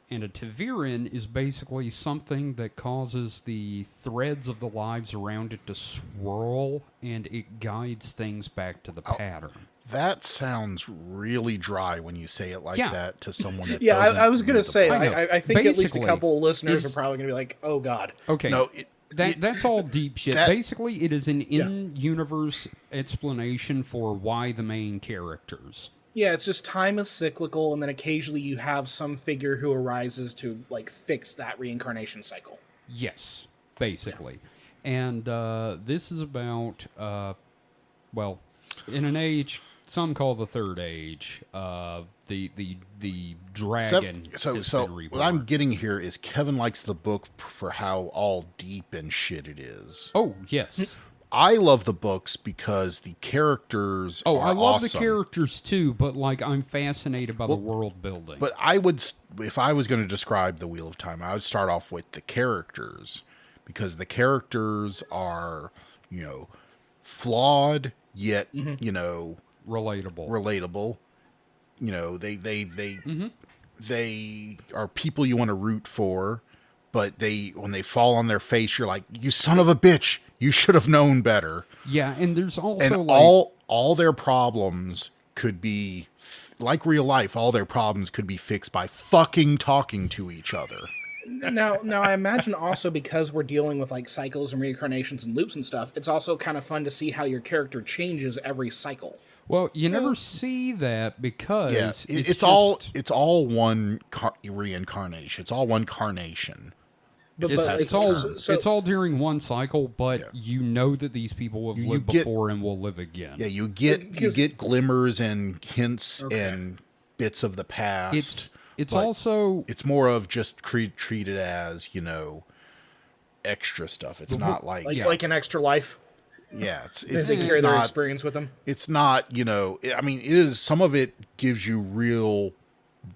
B: And a Taviran is basically something that causes the threads of the lives around it to swirl, and it guides things back to the pattern.
C: That sounds really dry when you say it like that to someone that
D: Yeah,
C: doesn't
D: I was going to
C: read the
D: say,
C: book.
D: I think at least a
B: Basically,
D: couple of listeners are
B: it's-
D: probably going to be like, oh, God.
B: Okay,
C: No,
B: that's all deep shit.
C: that-
B: Basically, it is an in-universe explanation for why the main characters.
D: Yeah, it's just time is cyclical, and then occasionally you have some figure who arises to, like, fix that reincarnation cycle.
B: Yes, basically. And this is about, in an age some call the Third Age, the dragon has
C: So
B: been reborn.
C: what I'm getting here is Kevin likes the book for how all deep and shit it is.
B: Oh, yes.
C: I love the books because the characters
B: Oh,
C: are
B: I love
C: awesome.
B: the characters too, but like I'm fascinated by the world building.
C: But I would, if I was going to describe the Wheel of Time, I would start off with the characters, because the characters are, flawed yet, relatable. They are people you want to root for, but when they fall on their face, you're like, you son of a bitch, you should have known better.
B: Yeah, and there's also
C: And all their problems could be, like real life, all their problems could be fixed by fucking talking to each other.
D: Now, I imagine also because we're dealing with like cycles and reincarnations and loops and stuff, it's also kind of fun to see how your character changes every cycle.
B: Well, you never see that because
C: it's all one reincarnation. It's all one carnation.
B: It's all during one cycle, but you know that these people have lived before and will live again.
C: Yeah, you get glimmers and hints and bits of the past.
B: It's also
C: it's more of just treated as extra stuff. It's not
D: like an extra life.
C: Yeah, it's
D: they carry their experience with them.
C: It's not I mean, it is, some of it gives you real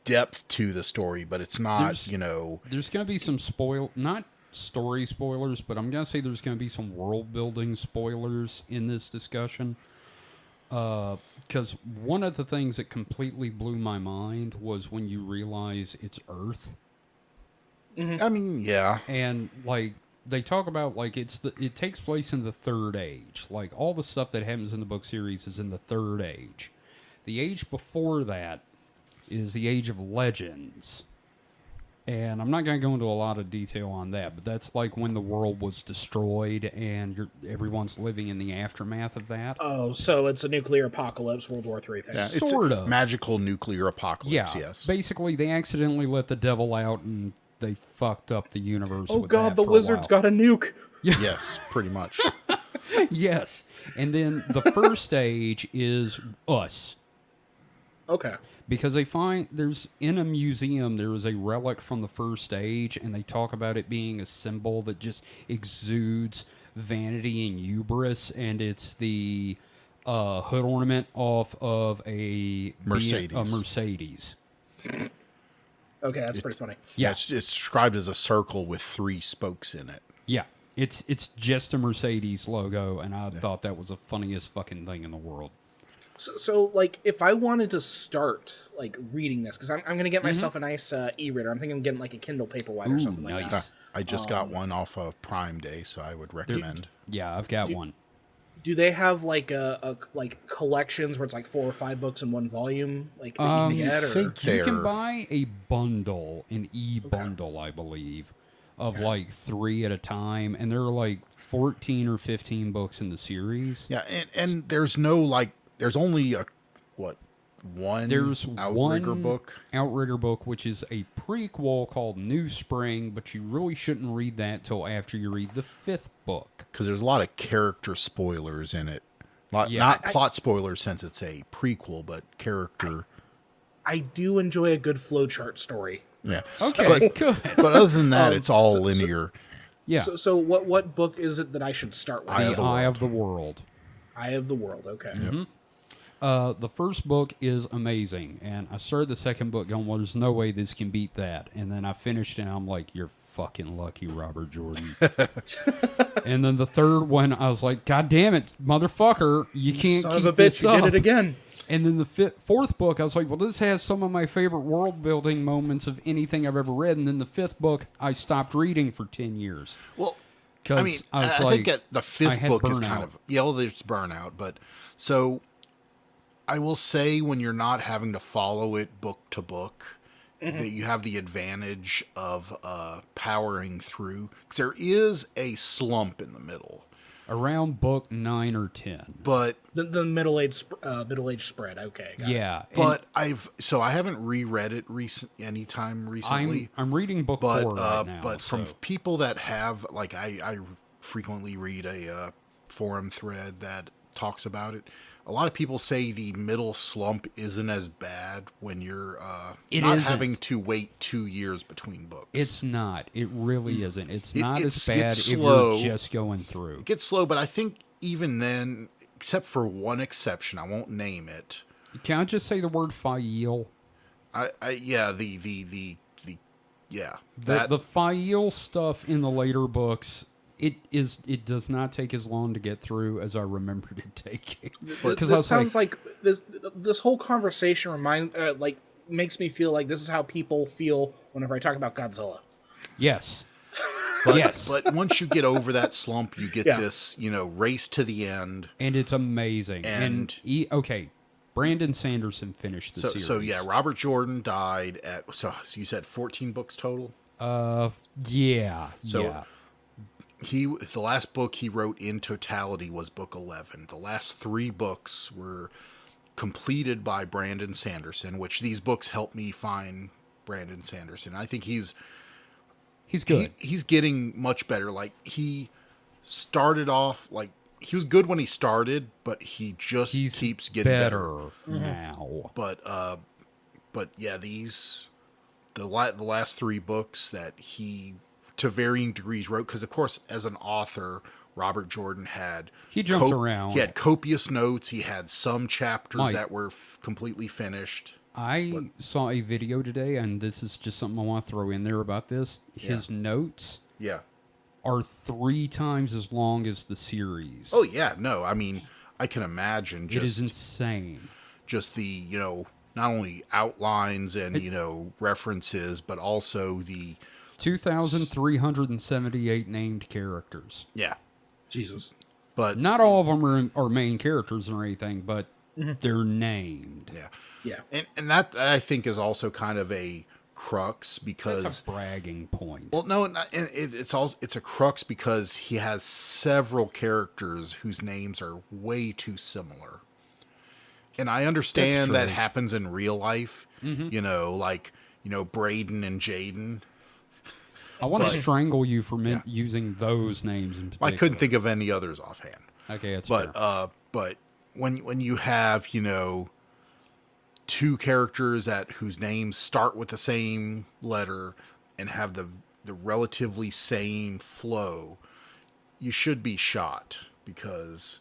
C: depth to the story, but it's not
B: there's going to be some not story spoilers, but I'm going to say there's going to be some world building spoilers in this discussion, because one of the things that completely blew my mind was when you realize it's Earth.
C: I mean, yeah,
B: and like they talk about like it takes place in the Third Age. Like all the stuff that happens in the book series is in the Third Age. The age before that is the Age of Legends. And I'm not going to go into a lot of detail on that, but that's like when the world was destroyed and everyone's living in the aftermath of that.
D: Oh, so it's a nuclear apocalypse, World War III thing.
C: Yeah,
B: sort
C: it's
B: of.
C: Magical nuclear apocalypse, yes.
B: Basically, they accidentally let the devil out and they fucked up the universe.
D: Oh,
B: with
D: God,
B: that
D: the
B: for a
D: wizard's
B: while.
D: got a nuke.
C: Yes, pretty much.
B: Yes. And then the first age is us.
D: Okay.
B: Because they find there's in a museum, there is a relic from the first age, and they talk about it being a symbol that just exudes vanity and hubris, and it's the hood ornament off of a Mercedes.
D: Okay, that's pretty funny.
C: Yeah, it's described as a circle with 3 spokes in it.
B: Yeah, it's just a Mercedes logo, and I thought that was the funniest fucking thing in the world.
D: So, like, if I wanted to start, like, reading this, because I'm going to get myself a nice e-reader. I'm thinking of getting, like, a Kindle Paperwhite or something like that.
C: I just got one off of Prime Day, so I would recommend.
B: Yeah, I've got one.
D: Do they have, like, like collections where it's, like, 4 or 5 books in one volume? Like, that you can get,
B: You can buy a bundle, an e-bundle, I believe, of, like, 3 at a time, and there are, like, 14 or 15 books in the series.
C: Yeah, and there's no, like, there's only one Outrigger book.
B: Outrigger book, which is a prequel called New Spring, but you really shouldn't read that till after you read the 5th book.
C: Because there's a lot of character spoilers in it. Not plot spoilers since it's a prequel, but character.
D: I do enjoy a good flowchart story.
C: Yeah.
B: Okay, good.
C: But other than that, it's all linear.
B: Yeah.
D: So what book is it that I should start with?
B: The Eye of the World.
D: Eye of the World, okay.
B: Mm-hmm. The first book is amazing, and I started the second book going, well, there's no way this can beat that. And then I finished it, and I'm like, you're fucking lucky, Robert Jordan. And then the third one, I was like, God damn it, motherfucker, you can't
D: Son
B: keep
D: of a
B: this
D: bitch,
B: up.
D: you did it again.
B: And then the fourth book, I was like, well, this has some of my favorite world-building moments of anything I've ever read. And then the 5th book, I stopped reading for 10 years.
C: Well, I mean, I think the 5th book is kind of, there's burnout, but so I will say when you're not having to follow it book to book, that you have the advantage of powering through, because there is a slump in the middle.
B: Around book 9 or 10.
C: But
D: the middle-aged spread, okay. Got it.
C: But I haven't reread it anytime recently.
B: I'm reading book 4 right now.
C: But from people that have, like, I frequently read a forum thread that talks about it. A lot of people say the middle slump isn't as bad when you're not having to wait 2 years between books.
B: It's not. It really isn't. It's not as bad if
C: slow.
B: you're just going through.
C: It gets slow, but I think even then, except for one exception, I won't name it.
B: Can I just say the word Fael?
C: Yeah, the
B: The Fael stuff in the later books, it does not take as long to get through as I remembered it taking.
D: This sounds like this whole conversation makes me feel like this is how people feel whenever I talk about Godzilla.
B: Yes.
C: But, but once you get over that slump, you get this, race to the end.
B: And it's amazing. And Brandon Sanderson finished the series.
C: So yeah, Robert Jordan died at, so you said 14 books total?
B: Yeah.
C: The last book he wrote in totality was book 11. The last 3 books were completed by Brandon Sanderson, which these books helped me find Brandon Sanderson. I think he's good. He's getting much better. Like, he started off, like, he was good when he started, but he just keeps getting better
B: now.
C: But yeah, the last 3 books that he, to varying degrees, wrote, because of course, as an author, Robert Jordan
B: he jumped around.
C: He had copious notes. He had some chapters that were completely finished.
B: I saw a video today, and this is just something I want to throw in there about this. His notes are 3 times as long as the series.
C: Oh, yeah. No, I mean, I can imagine.
B: It is insane.
C: Just the, not only outlines and, references, but also the
B: 2,378 named characters.
C: Yeah.
D: Jesus.
C: But
B: not all of them are main characters or anything, but they're named.
C: Yeah.
D: Yeah.
C: And that, I think, is also kind of a crux, because
B: it's a bragging point.
C: Well, no, it's a crux because he has several characters whose names are way too similar. And I understand that happens in real life, like Braden and Jaden.
B: I want to strangle you for using those names in particular.
C: I couldn't think of any others offhand.
B: Okay, that's fair.
C: But when you have, 2 characters whose names start with the same letter and have the relatively same flow, you should be shot, because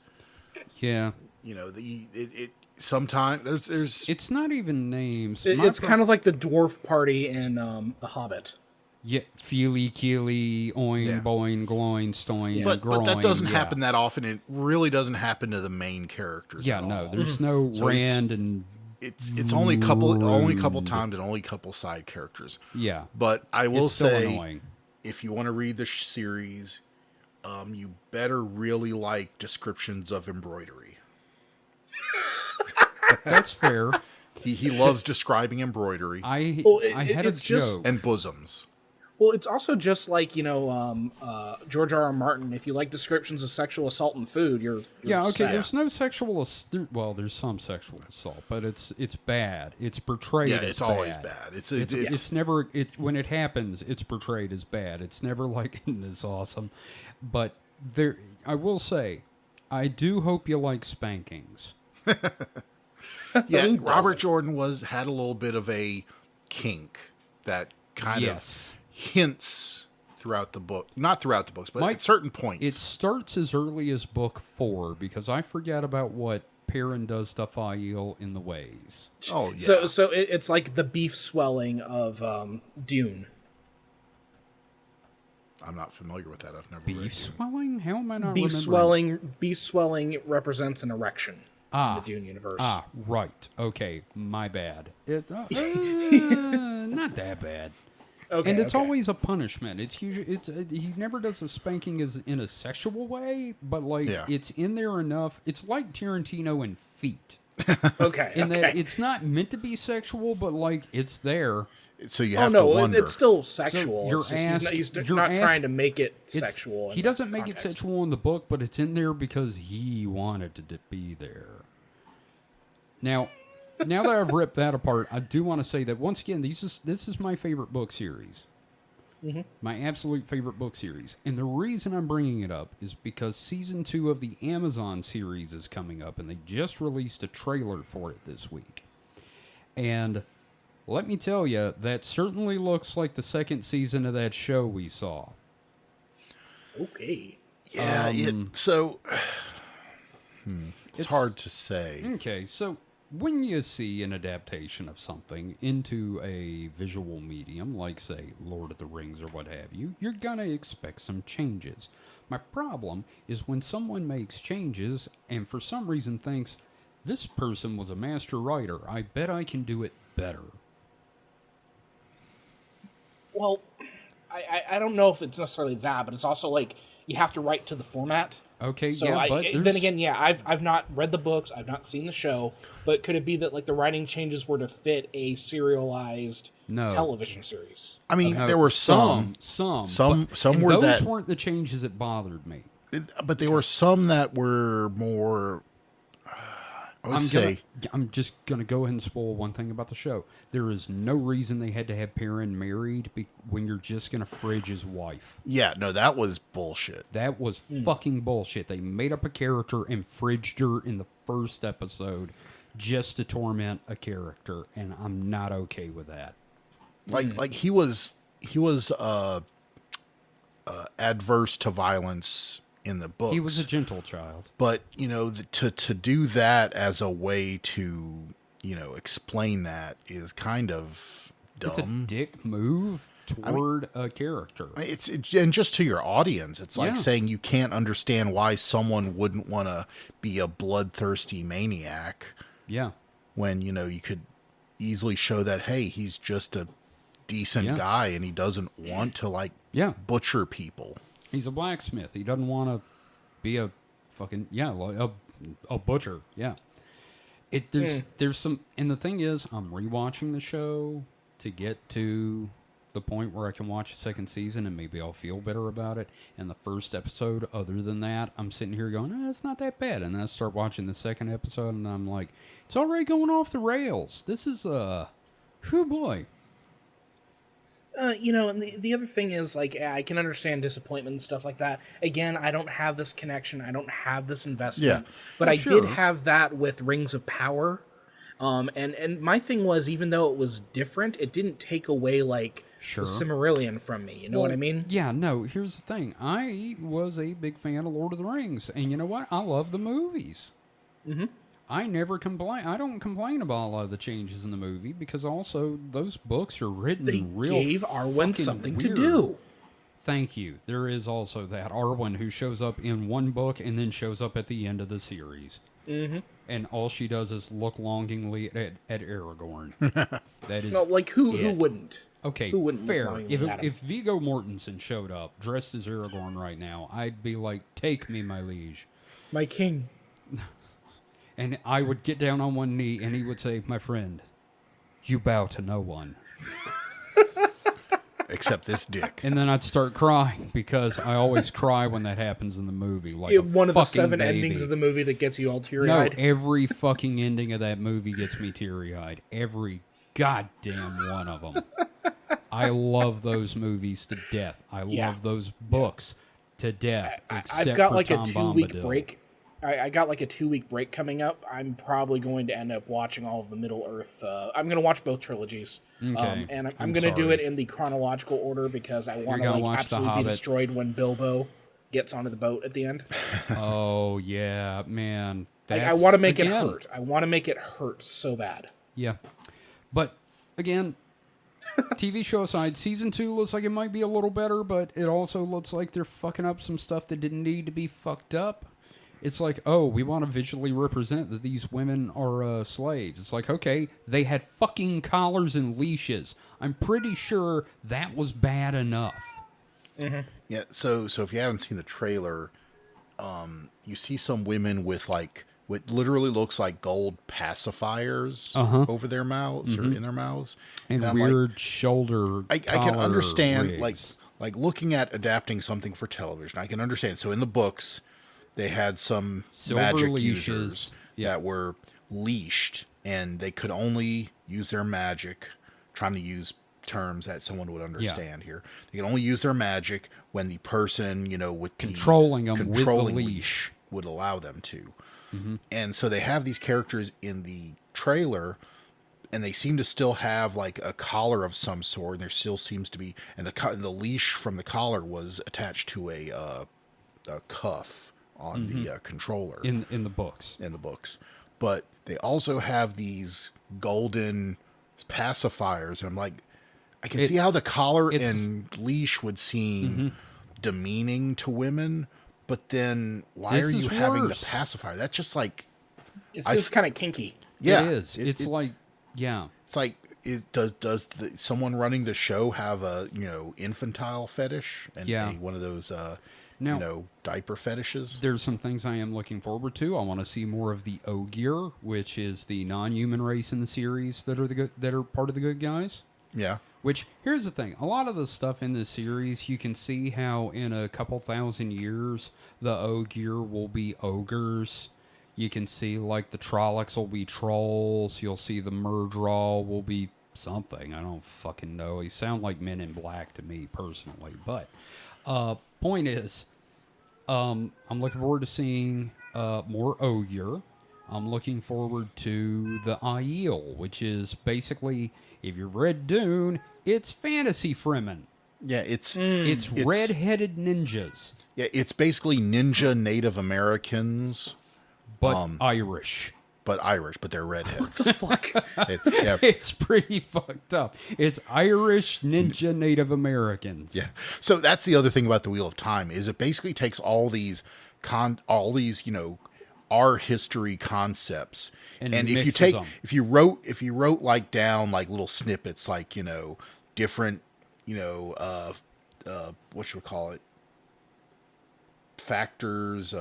C: sometimes there's
B: it's not even names.
D: It's kind of like the dwarf party in The Hobbit.
B: Yeah, feely, keely, oin, boing, gloin, stoin,
C: but
B: groin.
C: But that doesn't happen that often. It really doesn't happen to the main characters.
B: Yeah, no, there's no Rand and.
C: It's only a couple times and only a couple side characters.
B: Yeah,
C: but I will say,
B: annoying.
C: If you want to read the series, you better really like descriptions of embroidery.
B: That's fair.
C: He loves describing embroidery.
B: I had a joke.
C: And bosoms.
D: Well, it's also just like, George R.R. Martin. If you like descriptions of sexual assault and food, you're sad.
B: There's no sexual well, there's some sexual assault, but it's bad. It's portrayed as bad.
C: It's always bad.
B: It's never when it happens, it's portrayed as bad. It's never like, it's awesome. But I will say, I do hope you like spankings.
C: Yeah, Robert Jordan had a little bit of a kink that kind of hints throughout the book. Not throughout the books, but at certain points.
B: It starts as early as book 4, because I forget about what Perrin does to Fael in the ways.
C: Oh, yeah.
D: So it's like the beef swelling of Dune.
C: I'm not familiar with that. I've never read
B: Beef swelling? How am I not
D: beef
B: remembering?
D: Beef swelling represents an erection in the Dune universe.
B: Right. Okay, my bad. Not that bad.
D: Okay,
B: and it's always a punishment. It's usually he never does a spanking as in a sexual way, but it's in there enough. It's like Tarantino and Feet.
D: Okay.
B: That it's not meant to be sexual, but it's there.
C: So you have to wonder.
D: It's still sexual.
B: So
D: he's not trying to make it sexual.
B: He doesn't make it sexual in the book, but it's in there because he wanted it to be there. Now that I've ripped that apart, I do want to say that once again, this is my favorite book series. Mm-hmm. My absolute favorite book series. And the reason I'm bringing it up is because season 2 of the Amazon series is coming up, and they just released a trailer for it this week. And let me tell you, that certainly looks like the second season of that show we saw.
D: Okay.
C: Yeah, It's hard to say.
B: Okay, so when you see an adaptation of something into a visual medium, like, say, Lord of the Rings or what have you, you're going to expect some changes. My problem is when someone makes changes and for some reason thinks, this person was a master writer, I bet I can do it better.
D: Well, I don't know if it's necessarily that, but it's also like you have to write to the format.
B: Okay,
D: So
B: yeah, but
D: then again, yeah, I've not read the books, I've not seen the show, but could it be that like the writing changes were to fit a serialized television series?
C: I mean,
B: No,
C: there were some
B: were
C: were
B: those
C: that
B: weren't the changes that bothered me.
C: but there were some that were more.
B: I'm just gonna go ahead and spoil one thing about the show. There is no reason they had to have Perrin married when you're just gonna fridge his wife.
C: Yeah, no, that was bullshit.
B: That was fucking bullshit. They made up a character and fridged her in the first episode just to torment a character, and I'm not okay with that.
C: Like he was adverse to violence in the books.
B: He was a gentle child.
C: But, to do that as a way to, explain that is kind of dumb.
B: It's a dick move toward a character.
C: And just to your audience, it's like saying you can't understand why someone wouldn't want to be a bloodthirsty maniac.
B: Yeah.
C: When, you could easily show that, hey, he's just a decent guy and he doesn't want to, butcher people.
B: He's a blacksmith. He doesn't want to be a fucking a butcher. Yeah. There's some, and the thing is, I'm rewatching the show to get to the point where I can watch a second season and maybe I'll feel better about it. And the first episode, other than that, I'm sitting here going, it's not that bad. And then I start watching the second episode and I'm like, it's already going off the rails. This is whew boy.
D: And the other thing is, like, I can understand disappointment and stuff like that. Again, I don't have this connection. I don't have this investment. Yeah. But I did have that with Rings of Power. And my thing was, even though it was different, it didn't take away, like, the Silmarillion from me. You know what I mean?
B: Yeah, no, here's the thing. I was a big fan of Lord of the Rings. And you know what? I love the movies. Mm-hmm. I never complain. I don't complain about a lot of the changes in the movie because also those books are written real. They gave Arwen something weird. To do. Thank you. There is also that Arwen who shows up in one book and then shows up at the end of the series. Mm-hmm. And all she does is look longingly at Aragorn. That is
D: who wouldn't?
B: Okay, who wouldn't fair. If Viggo Mortensen showed up dressed as Aragorn right now, I'd be like, "Take me, my liege,
D: my king."
B: And I would get down on one knee, and he would say, "My friend, you bow to no one."
C: Except this dick.
B: And then I'd start crying, because I always cry when that happens in the movie. Like
D: one of the 7 endings of the movie that gets you all teary-eyed?
B: No, every fucking ending of that movie gets me teary-eyed. Every goddamn one of them. I love those movies to death. I love those books to death, except
D: I've got
B: for
D: like
B: Tom
D: a 2-week
B: Bombadil.
D: break. I got like a 2-week break coming up. I'm probably going to end up watching all of the Middle Earth. I'm going to watch both trilogies.
B: Okay.
D: And I'm going to do it in the chronological order because I want to absolutely be destroyed when Bilbo gets onto the boat at the end.
B: Oh, yeah, man.
D: I want to make it hurt. I want to make it hurt so bad.
B: Yeah. But, again, TV show aside, season 2 looks like it might be a little better, but it also looks like they're fucking up some stuff that didn't need to be fucked up. It's like, oh, we want to visually represent that these women are slaves. It's like, okay, they had fucking collars and leashes. I'm pretty sure that was bad enough.
C: Mm-hmm. Yeah, so if you haven't seen the trailer, you see some women with like what literally looks like gold pacifiers over their mouths or in their mouths,
B: and weird shoulder.
C: I can understand
B: rigs.
C: like looking at adapting something for television. I can understand. So in the books, they had some
B: silver
C: magic
B: leashes
C: users that were leashed, and they could only use their magic. Trying to use terms that someone would understand here. They can only use their magic when the person, with
B: controlling them with the leash
C: would allow them to. Mm-hmm. And so they have these characters in the trailer, and they seem to still have like a collar of some sort. And there still seems to be, and the leash from the collar was attached to a cuff on the controller
B: in the books.
C: in the books. But they also have these golden pacifiers, and I'm like, I can see how the collar and leash would seem demeaning to women, but then why are you having the pacifier? That's just like
D: it's just kind of kinky.
C: Yeah,
B: it is. It's like
C: it's like. Does someone running the show have a infantile fetish and one of those diaper fetishes?
B: There's some things I am looking forward to. I want to see more of the Ogier, which is the non-human race in the series that are part of the good guys.
C: Yeah.
B: Which, here's the thing. A lot of the stuff in this series, you can see how in a couple thousand years, the Ogier will be ogres. You can see, like, the Trollocs will be trolls. You'll see the Murdral will be something. I don't fucking know. They sound like Men in Black to me, personally. But, point is, I'm looking forward to seeing more Ogier. I'm looking forward to the Aiel, which is basically, if you've read Dune, it's fantasy Fremen.
C: Yeah, it's
B: red-headed ninjas.
C: Yeah, it's basically ninja Native Americans.
B: But Irish.
C: But they're redheads.
D: What the fuck?
B: It's pretty fucked up. It's Irish ninja Native Americans.
C: Yeah. So that's the other thing about the Wheel of Time is it basically takes all these our history concepts
B: and
C: if you wrote like down like little snippets like different what should we call it, factors,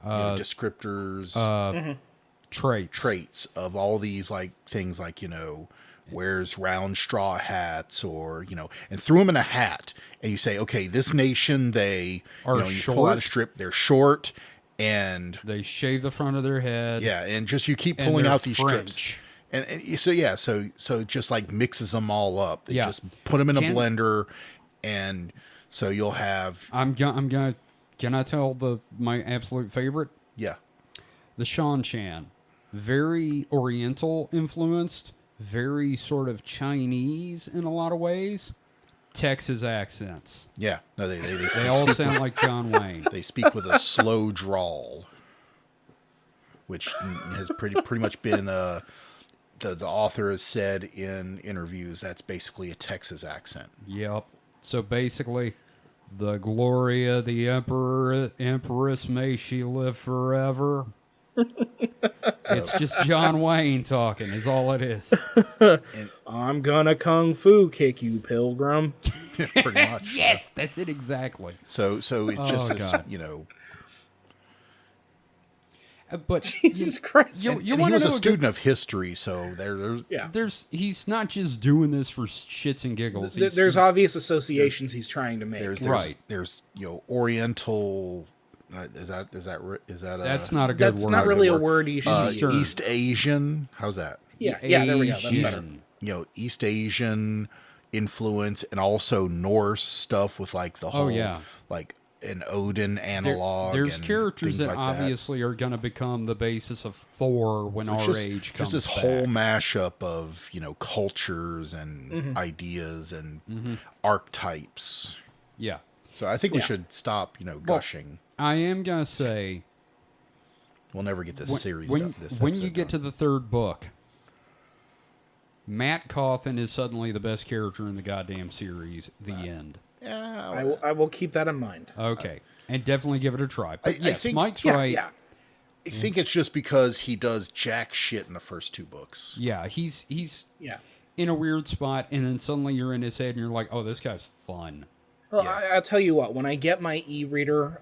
C: descriptors,
B: traits
C: of all these like things like wears round straw hats or and threw them in a hat and you say, okay, this nation, they
B: are
C: you
B: short.
C: Pull out a strip, they're short and
B: they shave the front of their head.
C: Yeah, and just you keep pulling out these
B: French.
C: strips. And so just like mixes them all up. They just put them in a blender, and so you'll have.
B: I'm gonna. Can I tell my absolute favorite?
C: Yeah,
B: the Shan-Chan, very Oriental influenced, very sort of Chinese in a lot of ways. Texas accents.
C: Yeah, no,
B: they all sound like John Wayne.
C: They speak with a slow drawl, which has pretty much been the author has said in interviews that's basically a Texas accent.
B: Yep. So basically, the Gloria, the Empress, may she live forever. It's just John Wayne talking is all it is.
D: I'm gonna kung fu kick you, pilgrim.
C: Pretty much.
B: Yes, that's it exactly.
C: So it just is,
B: But
D: Jesus Christ,
C: he was a student of history, so
B: he's not just doing this for shits and giggles.
D: There's obvious associations he's trying to make.
C: There's Oriental. Is that
B: that's not a good word.
D: That's not really a word you should use.
C: East Asian. How's that?
D: Yeah, there we go. That's
C: better. East Asian influence and also Norse stuff with like the whole like an Odin analog.
B: There's
C: and
B: characters that
C: like
B: obviously are going to become the basis of Thor when our age comes
C: just this
B: back.
C: whole mashup of cultures and ideas and archetypes.
B: Yeah.
C: So I think we should stop gushing.
B: I am going to say
C: we'll never get this series
B: done. When you get
C: done.
B: to the third book, Matt Cawthon is suddenly the best character in the goddamn series. The end.
C: Yeah,
D: I will keep that in mind.
B: Okay, and definitely give it a try. But
C: I think
B: Mike's right.
D: Yeah.
C: I think it's just because he does jack shit in the first two books.
B: Yeah, he's in a weird spot, and then suddenly you're in his head, and you're like, "Oh, this guy's fun."
D: Well, I'll tell you what. When I get my e-reader,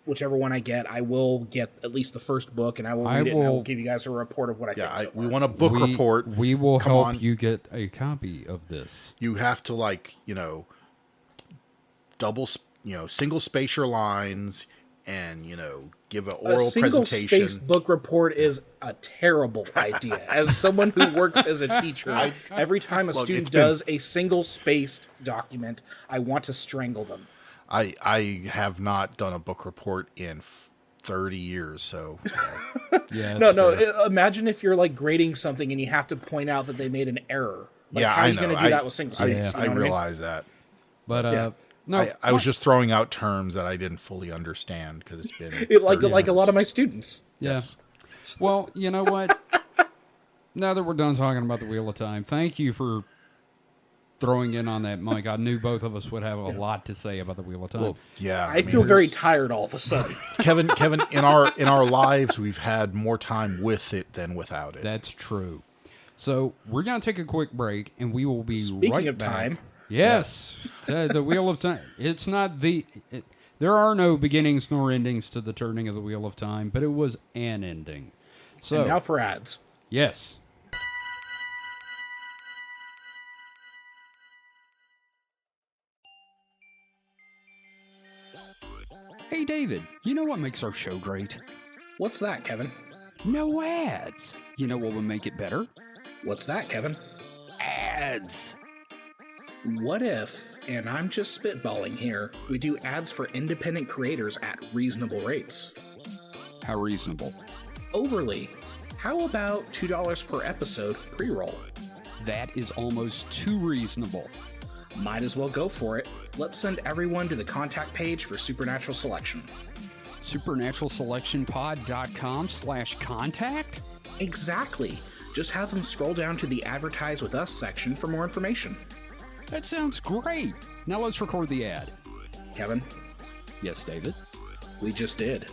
D: whichever one I get, I will get at least the first book, and I will read it, and I will give you guys a report of what I think. So
C: we want a book report.
B: We will help you get a copy of this.
C: You have to double, single space your lines, and give an oral presentation.
D: A single-spaced book report is a terrible idea. As someone who works as a teacher, every time a student does a single-spaced document, I want to strangle them.
C: I have not done a book report in 30 years, so...
B: Yeah.
D: No. Imagine if you're grading something and you have to point out that they made an error. How are you going to do that with single space?
C: I realize that.
B: But No,
C: I was just throwing out terms that I didn't fully understand because it's been
D: like
C: 30
D: a lot
C: years.
D: of my students.
B: yeah.
C: Yes.
B: Well, you know what? Now that we're done talking about the Wheel of Time, thank you for throwing in on that, Mike. I knew both of us would have a lot to say about the Wheel of Time.
C: Well, yeah.
D: I feel very
C: it's-
D: tired all of a sudden.
C: Kevin, in our lives, we've had more time with it than without it.
B: That's true. So we're going to take a quick break, and we will be
D: Speaking
B: right
D: of
B: back.
D: time.
B: Yes, the Wheel of Time. It's not there are no beginnings nor endings to the turning of the Wheel of Time, but it was an ending. So
D: And now for ads.
B: yes. Hey, David, you know what makes our show great?
D: What's that, Kevin?
B: No ads. You know what would make it better?
D: What's that, Kevin?
B: Ads.
D: What if, and I'm just spitballing here, we do ads for independent creators at reasonable rates?
B: How reasonable?
D: Overly. How about $2 per episode pre-roll?
B: That is almost too reasonable.
D: Might as well go for it. Let's send everyone to the contact page for Supernatural Selection.
B: SupernaturalSelectionPod.com/contact?
D: Exactly. Just have them scroll down to the Advertise with Us section for more information.
B: That sounds great. Now let's record the ad.
D: Kevin,
B: Yes, David?
D: we just did.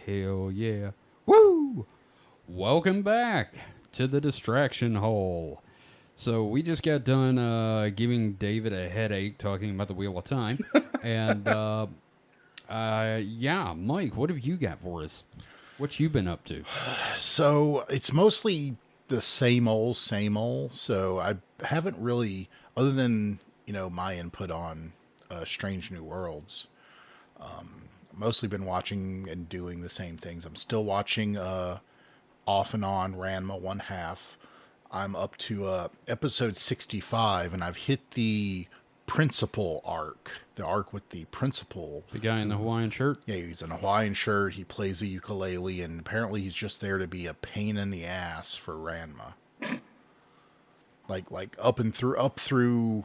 B: Hell yeah. Woo! Welcome back to the distraction hole. So we just got done giving David a headache talking about the Wheel of Time. And yeah, Mike, what have you got for us? What you been up to?
C: So it's mostly the same old, same old. So I haven't really, other than my input on Strange New Worlds, mostly been watching and doing the same things. I'm still watching off and on Ranma 1/2. I'm up to episode 65, and I've hit the principal arc, the arc with the principal.
B: The guy in the Hawaiian shirt?
C: Yeah, he's in a Hawaiian shirt. He plays a ukulele, and apparently he's just there to be a pain in the ass for Ranma. Like up until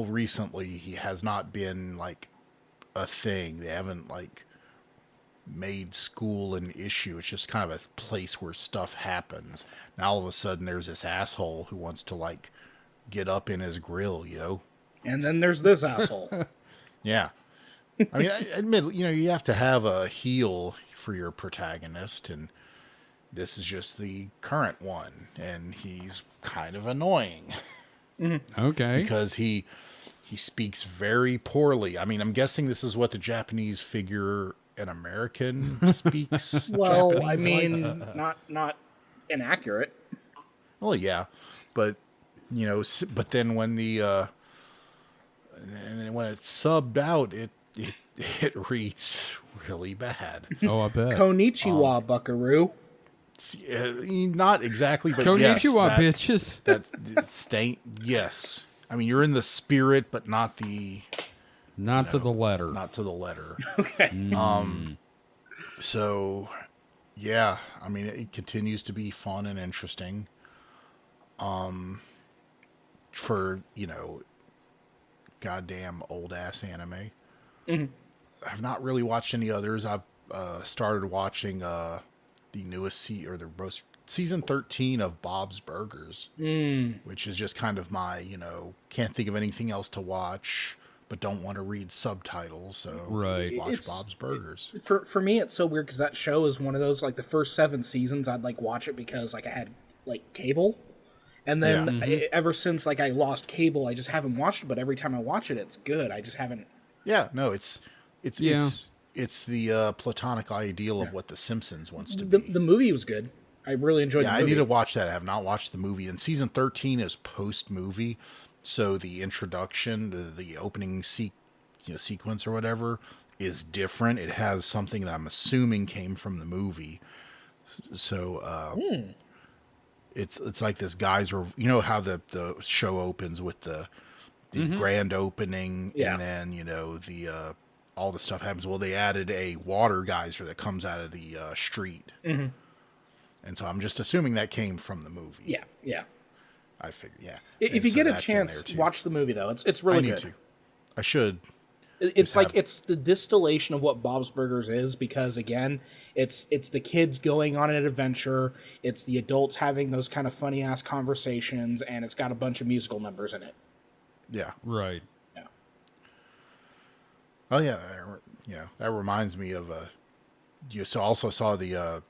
C: recently, he has not been like a thing. They haven't like made school an issue. It's just kind of a place where stuff happens. Now all of a sudden, there's this asshole who wants to like get up in his grill,
D: And then there's this asshole.
C: Yeah. I mean, I admit, you have to have a heel for your protagonist, and this is just the current one, and he's kind of annoying
B: Okay.
C: because he speaks very poorly. I mean, I'm guessing this is what the Japanese figure an American speaks.
D: Well,
C: Japanese
D: I
C: like.
D: mean, not inaccurate.
C: Well, yeah, but but then when and then when it's subbed out, it reads really bad.
B: Oh, I bet.
D: Konnichiwa, buckaroo.
C: Not exactly, but
B: Konnichiwa,
C: yes,
B: bitches.
C: that's stain. Yes, I mean you're in the spirit, but not the
B: Not to the letter.
C: not to the letter.
D: Okay.
C: So, yeah, I mean it continues to be fun and interesting. For goddamn old ass anime. I've not really watched any others. I've started watching the newest season 13 of Bob's Burgers, which is just kind of my can't think of anything else to watch, but don't want to read subtitles, so
B: Right.
C: watch Bob's Burgers.
D: For me, it's so weird because that show is one of those, like, the first 7 seasons, I'd, like, watch it because, like, I had, like, cable. And then ever since, like, I lost cable, I just haven't watched it, but every time I watch it, it's good. I just haven't...
C: Yeah, no, it's
B: Yeah.
C: the platonic ideal of what The Simpsons wants to
D: The
C: be.
D: movie was good. I really enjoyed
C: Yeah,
D: the
C: I
D: movie.
C: need to watch that. I have not watched the movie. And season 13 is post-movie, so the introduction, the opening sequence or whatever, is different. It has something that I'm assuming came from the movie. So it's like this guy's, how the show opens with the grand opening,
D: Yeah.
C: and then the all the stuff happens. Well, they added a water geyser that comes out of the street. Mm-hmm. And so I'm just assuming that came from the movie.
D: Yeah, yeah.
C: I figured, yeah.
D: If you get a chance, watch the movie, though. It's really good.
C: To. I should.
D: It's like it's the distillation of what Bob's Burgers is, because again, it's the kids going on an adventure, it's the adults having those kind of funny ass conversations, and it's got a bunch of musical numbers in it.
C: Yeah.
B: Right.
D: Yeah.
C: Oh yeah, that reminds me of you also saw the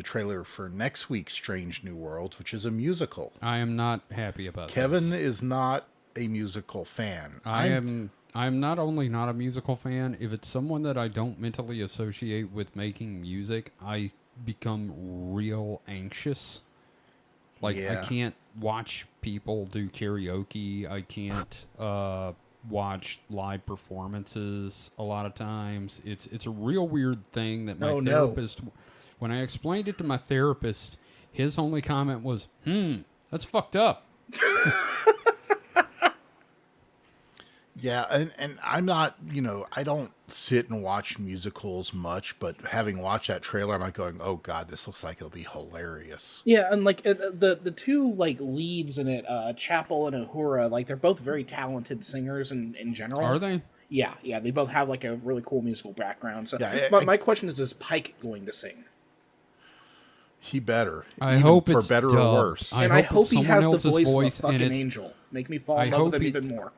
C: trailer for next week's Strange New Worlds, which is a musical.
B: I am not happy about
C: Kevin
B: this.
C: is not a musical fan.
B: I'm not only not a musical fan, if it's someone that I don't mentally associate with making music, I become real anxious. Like, I can't watch people do karaoke. I can't watch live performances a lot of times. It's a real weird thing that my therapist... When I explained it to my therapist, his only comment was, that's fucked up.
C: Yeah, and I'm not, I don't sit and watch musicals much, but having watched that trailer, I'm like going, oh God, this looks like it'll be hilarious.
D: Yeah, and like the two like leads in it, Chapel and Uhura, like they're both very talented singers in general.
B: Are they?
D: Yeah, they both have like a really cool musical background. So
C: yeah,
D: my question is Pike going to sing?
C: He better.
B: I hope
C: for
B: it's
C: better
B: dubbed.
C: or worse.
D: I hope he has the voice of a
B: and
D: fucking angel. Make me fall in love with him even more.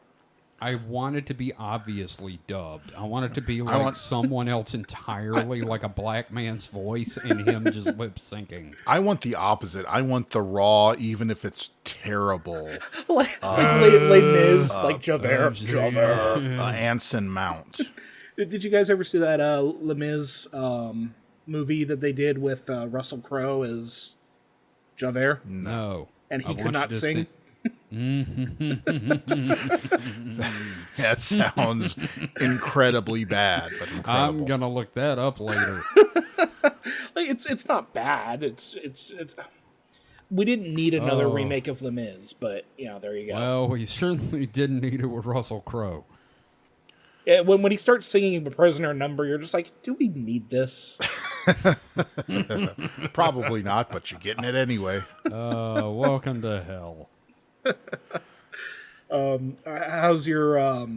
B: I want it to be obviously dubbed. I want it to be like someone else entirely, like a black man's voice, and him just lip syncing.
C: I want the opposite. I want the raw, even if it's terrible.
D: like Les Mis, like Javert.
C: Anson Mount.
D: Did you guys ever see that Les Mis movie that they did with Russell Crowe as Javert?
B: No.
D: And he could not sing?
C: That sounds incredibly bad, but incredible.
B: I'm gonna look that up later.
D: It's not bad. It's we didn't need another remake of Les Mis, but there you go.
B: Well, we certainly didn't need it with Russell Crowe.
D: Yeah, when he starts singing the prisoner number, you're just like, do we need this?
C: Probably not, but you're getting it anyway.
B: Welcome to hell.
C: How's your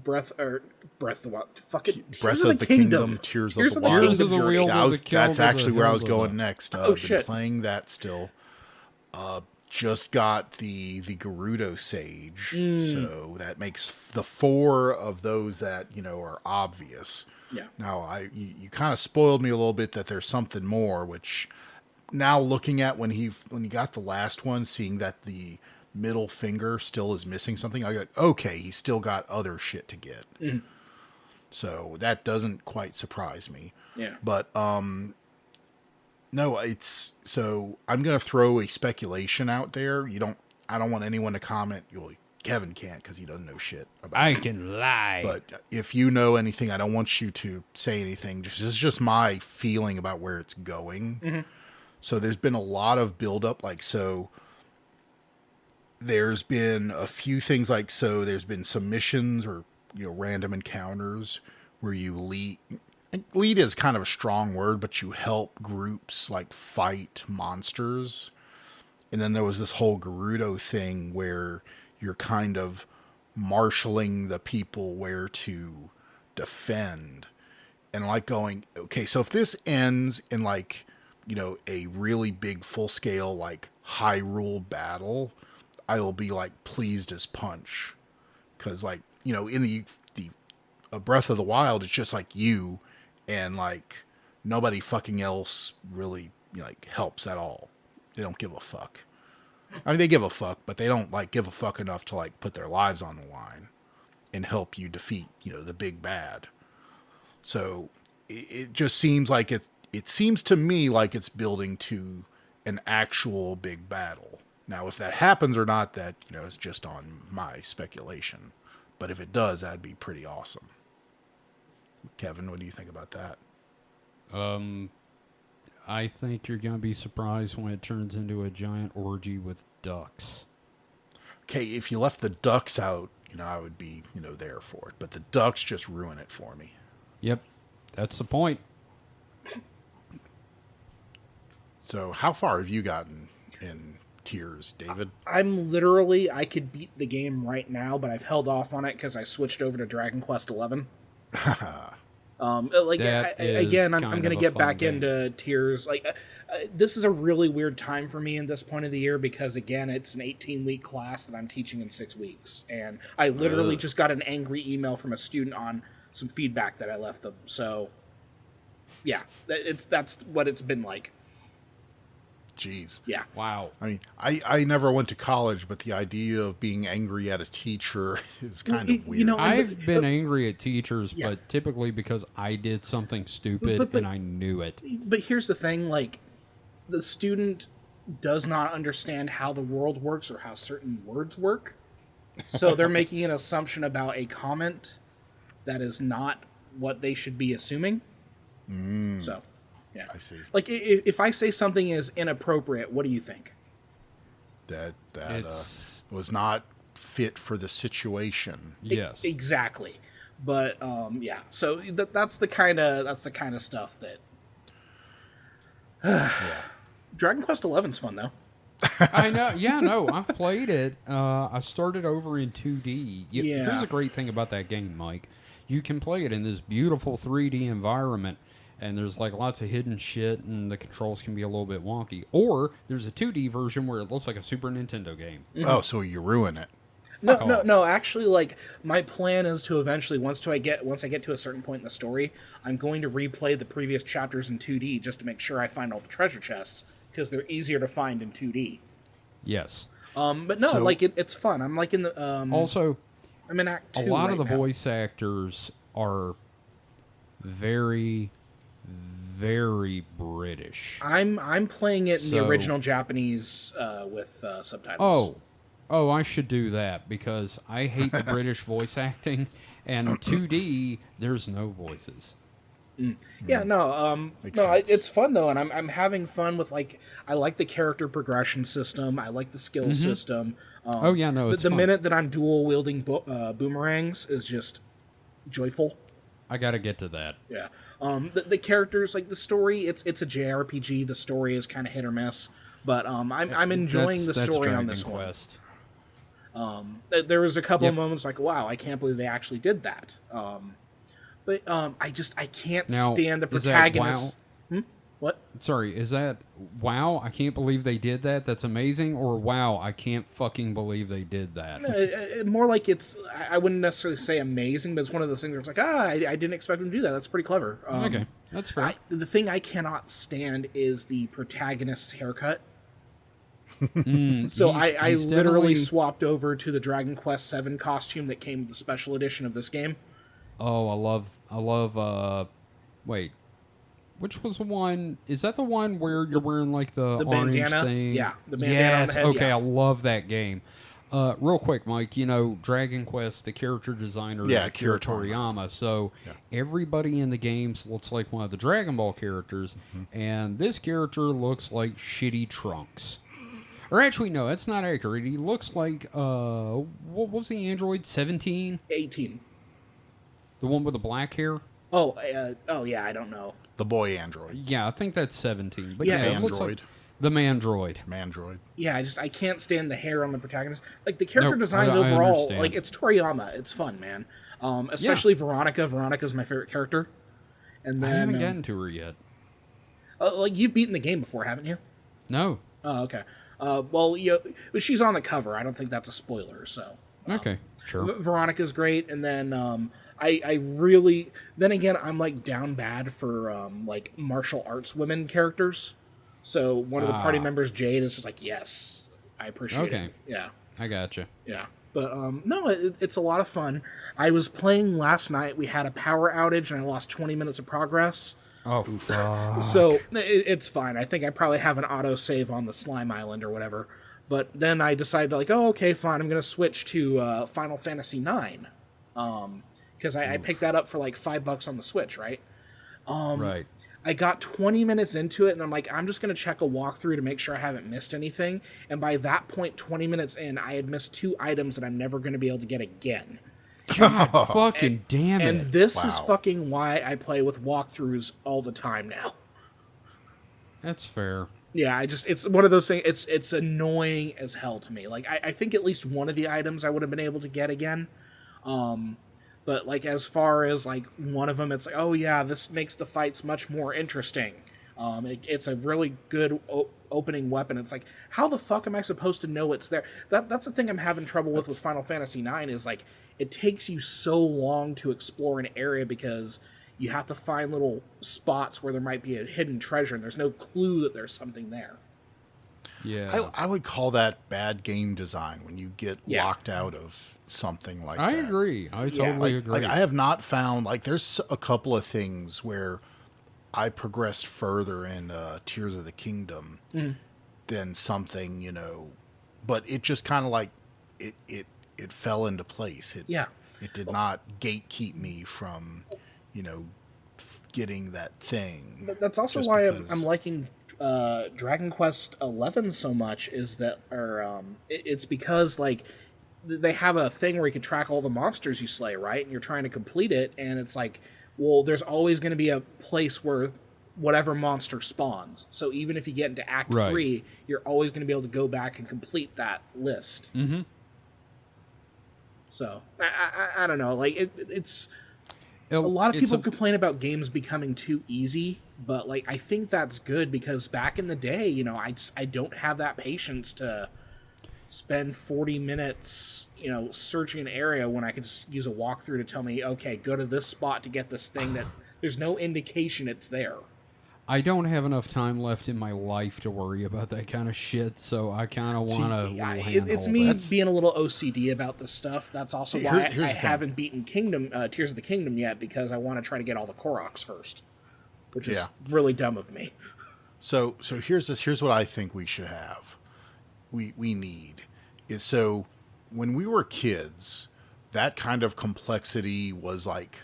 C: Breath of the Kingdom, Tears of the Wild?
B: Tears of the Wild.
C: That's actually where I was going next.
D: Shit.
C: Been playing that still. Just got the Gerudo Sage, so that makes the 4 of those that are obvious.
D: Yeah.
C: Now you kind of spoiled me a little bit that there's something more, which now looking at when he got the last one, seeing that the middle finger still is missing something, I go, okay, he's still got other shit to get. Mm. So that doesn't quite surprise me.
D: Yeah.
C: But no, so I'm going to throw a speculation out there. I don't want anyone to comment. Kevin can't because he doesn't know shit about it.
B: I can lie.
C: But if you know anything, I don't want you to say anything. This is just my feeling about where it's going. Mm-hmm. So there's been a lot of buildup. There's been a few things there's been some missions or, random encounters where you lead. Lead is kind of a strong word, but you help groups fight monsters. And then there was this whole Gerudo thing where you're kind of marshaling the people where to defend. And going, okay, so if this ends in a really big full scale, Hyrule battle, I will be pleased as punch. Cause in the Breath of the Wild, it's just you and nobody fucking else really helps at all. They don't give a fuck. I mean, they give a fuck, but they don't give a fuck enough to put their lives on the line and help you defeat, the big bad. So it just seems it seems to me like it's building to an actual big battle. Now, if that happens or not, that, is just on my speculation. But if it does, that'd be pretty awesome. Kevin, what do you think about that?
B: I think you're going to be surprised when it turns into a giant orgy with ducks.
C: Okay, if you left the ducks out, I would be, there for it. But the ducks just ruin it for me.
B: Yep, that's the point.
C: So how far have you gotten in Tiers, David?
D: I could beat the game right now, but I've held off on it because I switched over to Dragon Quest 11. I'm going to get back into Tiers. This is a really weird time for me in this point of the year because, again, it's an 18-week class that I'm teaching in 6 weeks. And I literally just got an angry email from a student on some feedback that I left them. So, yeah, that's what it's been like.
C: Jeez.
D: Yeah.
B: Wow.
C: I mean, I never went to college, but the idea of being angry at a teacher is kind of weird.
B: I've been angry at teachers, but typically because I did something stupid and I knew it.
D: But here's the thing, the student does not understand how the world works or how certain words work. So they're making an assumption about a comment that is not what they should be assuming. So... yeah,
C: I see.
D: If I say something is inappropriate, what do you think?
C: That was not fit for the situation.
B: Yes,
D: exactly. But yeah, so that's the kind of stuff that. Dragon Quest XI's fun though.
B: I know. Yeah, no, I've played it. I started over in 2D. Here's a great thing about that game, Mike. You can play it in this beautiful 3D environment. And there's lots of hidden shit, and the controls can be a little bit wonky. Or there's a 2D version where it looks like a Super Nintendo game.
C: Mm-hmm. Oh, so you ruin it?
D: No. Actually, my plan is to eventually, once I get to a certain point in the story, I'm going to replay the previous chapters in 2D just to make sure I find all the treasure chests because they're easier to find in 2D.
B: Yes.
D: But no, it's fun. I'm in the.
B: Also,
D: I'm in Act 2.
B: A lot of the voice actors are very, very British.
D: I'm playing it in the original Japanese with subtitles.
B: Oh, I should do that because I hate the British voice acting, and 2D there's no voices.
D: Yeah, no, it's fun though, and I'm having fun with I like the character progression system. I like the skill system.
B: It's
D: the
B: fun.
D: minute that I'm dual wielding boomerangs is just joyful.
B: I gotta get to that.
D: Yeah. The characters, the story, it's a JRPG. The story is kind of hit or miss, but I'm enjoying the story on this
B: Quest.
D: one. There was a couple of moments wow, I can't believe they actually did that. But I can't stand the protagonist. What?
B: Sorry, is that wow? I can't believe they did that. That's amazing. Or wow, I can't fucking believe they did that.
D: More like I wouldn't necessarily say amazing, but it's one of those things where it's I didn't expect them to do that. That's pretty clever.
B: Okay, that's fair.
D: The thing I cannot stand is the protagonist's haircut. So I literally swapped over to the Dragon Quest VII costume that came with the special edition of this game.
B: Oh, I love. Wait. Which was the one? Is that the one where you're wearing the orange
D: bandana
B: thing?
D: Yeah, the bandana on the head.
B: Okay,
D: yeah.
B: I love that game. Real quick, Mike, Dragon Quest, the character designer is Akira Toriyama, so everybody in the games looks like one of the Dragon Ball characters, and this character looks like shitty Trunks. Or actually, no, that's not accurate. He looks like, what was the android, 17?
D: 18.
B: The one with the black hair?
D: Oh, yeah, I don't know.
C: The boy android.
B: Yeah, I think that's 17. But
D: yeah,
B: it looks like the Mandroid.
C: Mandroid.
D: Yeah, I can't stand the hair on the protagonist. The character designs overall, it's Toriyama. It's fun, man. Especially Veronica. Veronica's my favorite character. And then
B: I haven't gotten to her yet.
D: You've beaten the game before, haven't you?
B: No.
D: Oh, okay. She's on the cover. I don't think that's a spoiler, so.
B: Okay, sure.
D: Veronica's great, and then I really... Then again, I'm down bad for martial arts women characters. So one of the party members, Jade, is just yes, I appreciate it. Yeah.
B: I gotcha.
D: Yeah. But no, it's a lot of fun. I was playing last night. We had a power outage, and I lost 20 minutes of progress.
B: Oh, fuck.
D: So it's fine. I think I probably have an autosave on the Slime Island or whatever. But then I decided, okay, fine, I'm going to switch to Final Fantasy IX. Because I picked that up for $5 on the Switch, right?
B: Right.
D: I got 20 minutes into it, and I'm like, I'm just going to check a walkthrough to make sure I haven't missed anything. And by that point, 20 minutes in, I had missed 2 items that I'm never going to be able to get again.
B: God fucking damn it.
D: And this is fucking why I play with walkthroughs all the time now.
B: That's fair.
D: Yeah, it's one of those things, it's annoying as hell to me. Like, I think at least one of the items I would have been able to get again. But, like, as far as, like, one of them, it's like, oh, yeah, this makes the fights much more interesting. It's a really good opening weapon. It's like, how the fuck am I supposed to know it's there? That's the thing I'm having trouble with Final Fantasy IX is, like, it takes you so long to explore an area because you have to find little spots where there might be a hidden treasure, and there's no clue that there's something there.
B: Yeah.
C: I would call that bad game design when you get locked out of something like that.
B: I agree. I totally agree.
C: Like, I have not found, like, there's a couple of things where I progressed further in Tears of the Kingdom than something, you know, but it just kind of like, it fell into place. It did not gatekeep me from, you know, getting that thing.
D: That's also why I'm liking Dragon Quest XI so much, is that, it's because, like, they have a thing where you can track all the monsters you slay, right? And you're trying to complete it, and it's like, well, there's always going to be a place where whatever monster spawns. So even if you get into Act 3, you're always going to be able to go back and complete that list.
B: Mm-hmm.
D: So, I don't know. Like, it's... A lot of people complain about games becoming too easy, but, like, I think that's good because back in the day, you know, I don't have that patience to spend 40 minutes, you know, searching an area when I could just use a walkthrough to tell me, okay, go to this spot to get this thing that there's no indication it's there.
B: I don't have enough time left in my life to worry about that kind of shit, so I kind of want to.
D: It's me being a little OCD about this stuff. That's also why I haven't beaten Tears of the Kingdom yet, because I want to try to get all the Koroks first, which is really dumb of me.
C: So here's what I think we should have. We need is, so when we were kids, that kind of complexity was like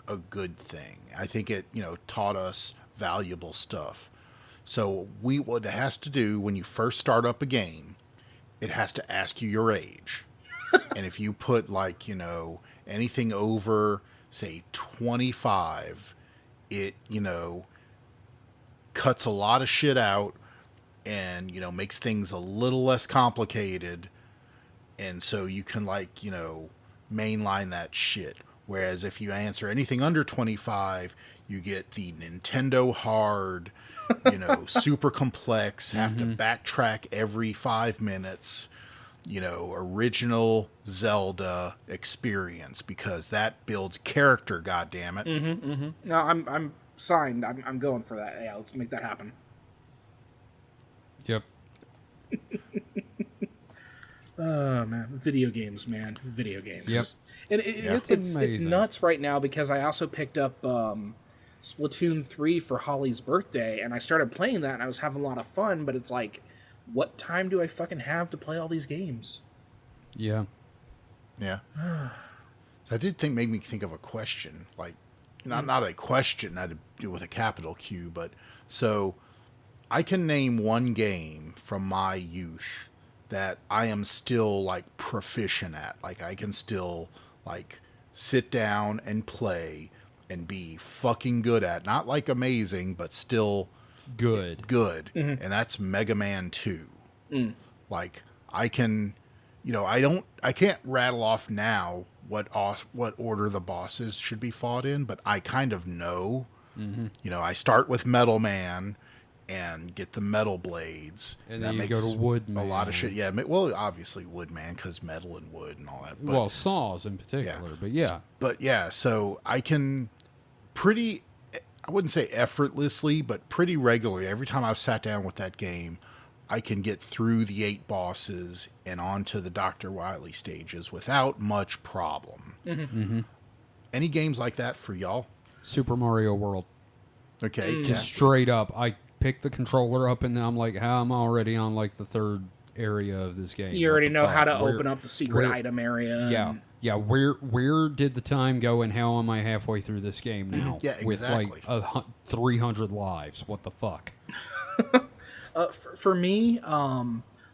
C: a good thing. I think it, you know, taught us valuable stuff. So what it has to do when you first start up a game, it has to ask you your age. And if you put, like, you know, anything over, say, 25, it, you know, cuts a lot of shit out and, you know, makes things a little less complicated. And so you can, like, you know, mainline that shit. Whereas if you answer anything under 25, you get the Nintendo hard, you know, super complex, have to backtrack every 5 minutes, you know, original Zelda experience, because that builds character, goddammit.
D: Mm-hmm, mm-hmm. No, I'm signed. I'm going for that. Yeah, let's make that happen.
B: Yep.
D: Oh, man. Video games, man. Video games.
B: Yep.
D: And it's nuts right now because I also picked up Splatoon 3 for Holly's birthday, and I started playing that, and I was having a lot of fun, but it's like, what time do I fucking have to play all these games?
B: Yeah.
C: Yeah. That did make me think of a question, like, not a question, not with a capital Q, but so I can name one game from my youth that I am still, like, proficient at. Like, I can still, like, sit down and play and be fucking good at. Not, like, amazing, but still good. Mm-hmm. And that's Mega Man 2. Like, I can, you know, I can't rattle off now what order the bosses should be fought in, but I kind of know. You know, I start with Metal Man and get the metal blades,
B: and then you go to Wood Man.
C: A lot of shit. Yeah, well, obviously Wood Man, because metal and wood and all that. But,
B: well, saws in particular, but yeah.
C: But yeah, so I can I wouldn't say effortlessly, but pretty regularly, every time I've sat down with that game, I can get through the 8 bosses and onto the Dr. Wily stages without much problem. Any games like that for y'all?
B: Super Mario World.
C: Okay.
B: Just straight up, I pick the controller up and I'm like, I'm already on, like, the 3rd area of this game.
D: You already know how to open up the secret item area.
B: Yeah. Yeah, where did the time go, and how am I halfway through this game now?
C: Yeah, exactly.
B: With like 300 lives. What the fuck?
D: For me,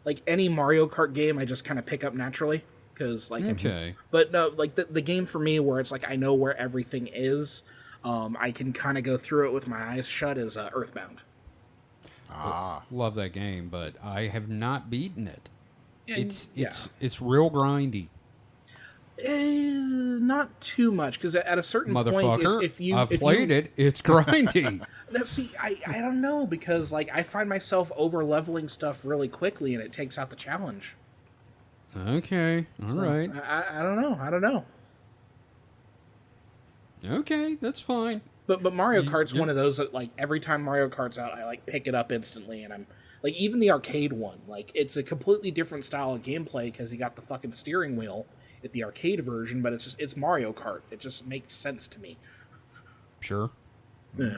D: like any Mario Kart game, I just kind of pick up naturally because like.
B: Okay.
D: But no, like the game for me, where it's like I know where everything is, I can kind of go through it with my eyes shut. Is Earthbound.
B: Love that game, but I have not beaten it.
D: Yeah,
B: It's real grindy.
D: Not too much, because at a certain point,
B: Motherfucker, I've played it. It's grindy.
D: Now, see, I don't know, because like I find myself over leveling stuff really quickly, and it takes out the challenge.
B: Okay, all right.
D: I don't know.
B: Okay, that's fine.
D: But Mario Kart's one of those that like every time Mario Kart's out, I like pick it up instantly, and I'm like even the arcade one, like it's a completely different style of gameplay because you got the fucking steering wheel at the arcade version, but it's Mario Kart. It just makes sense to me.
B: Sure.
D: Yeah.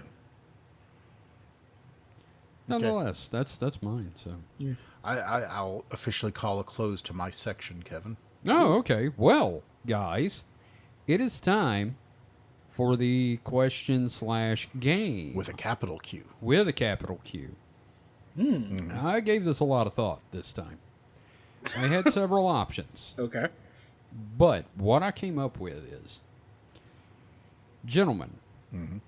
B: Nonetheless, that's mine. So
C: I'll officially call a close to my section, Kevin.
B: Oh, okay. Well, guys, it is time for the question/game
C: With a capital Q.
B: with a capital Q. I gave this a lot of thought this time. I had several options,
D: Okay.
B: but what I came up with is, gentlemen, I'm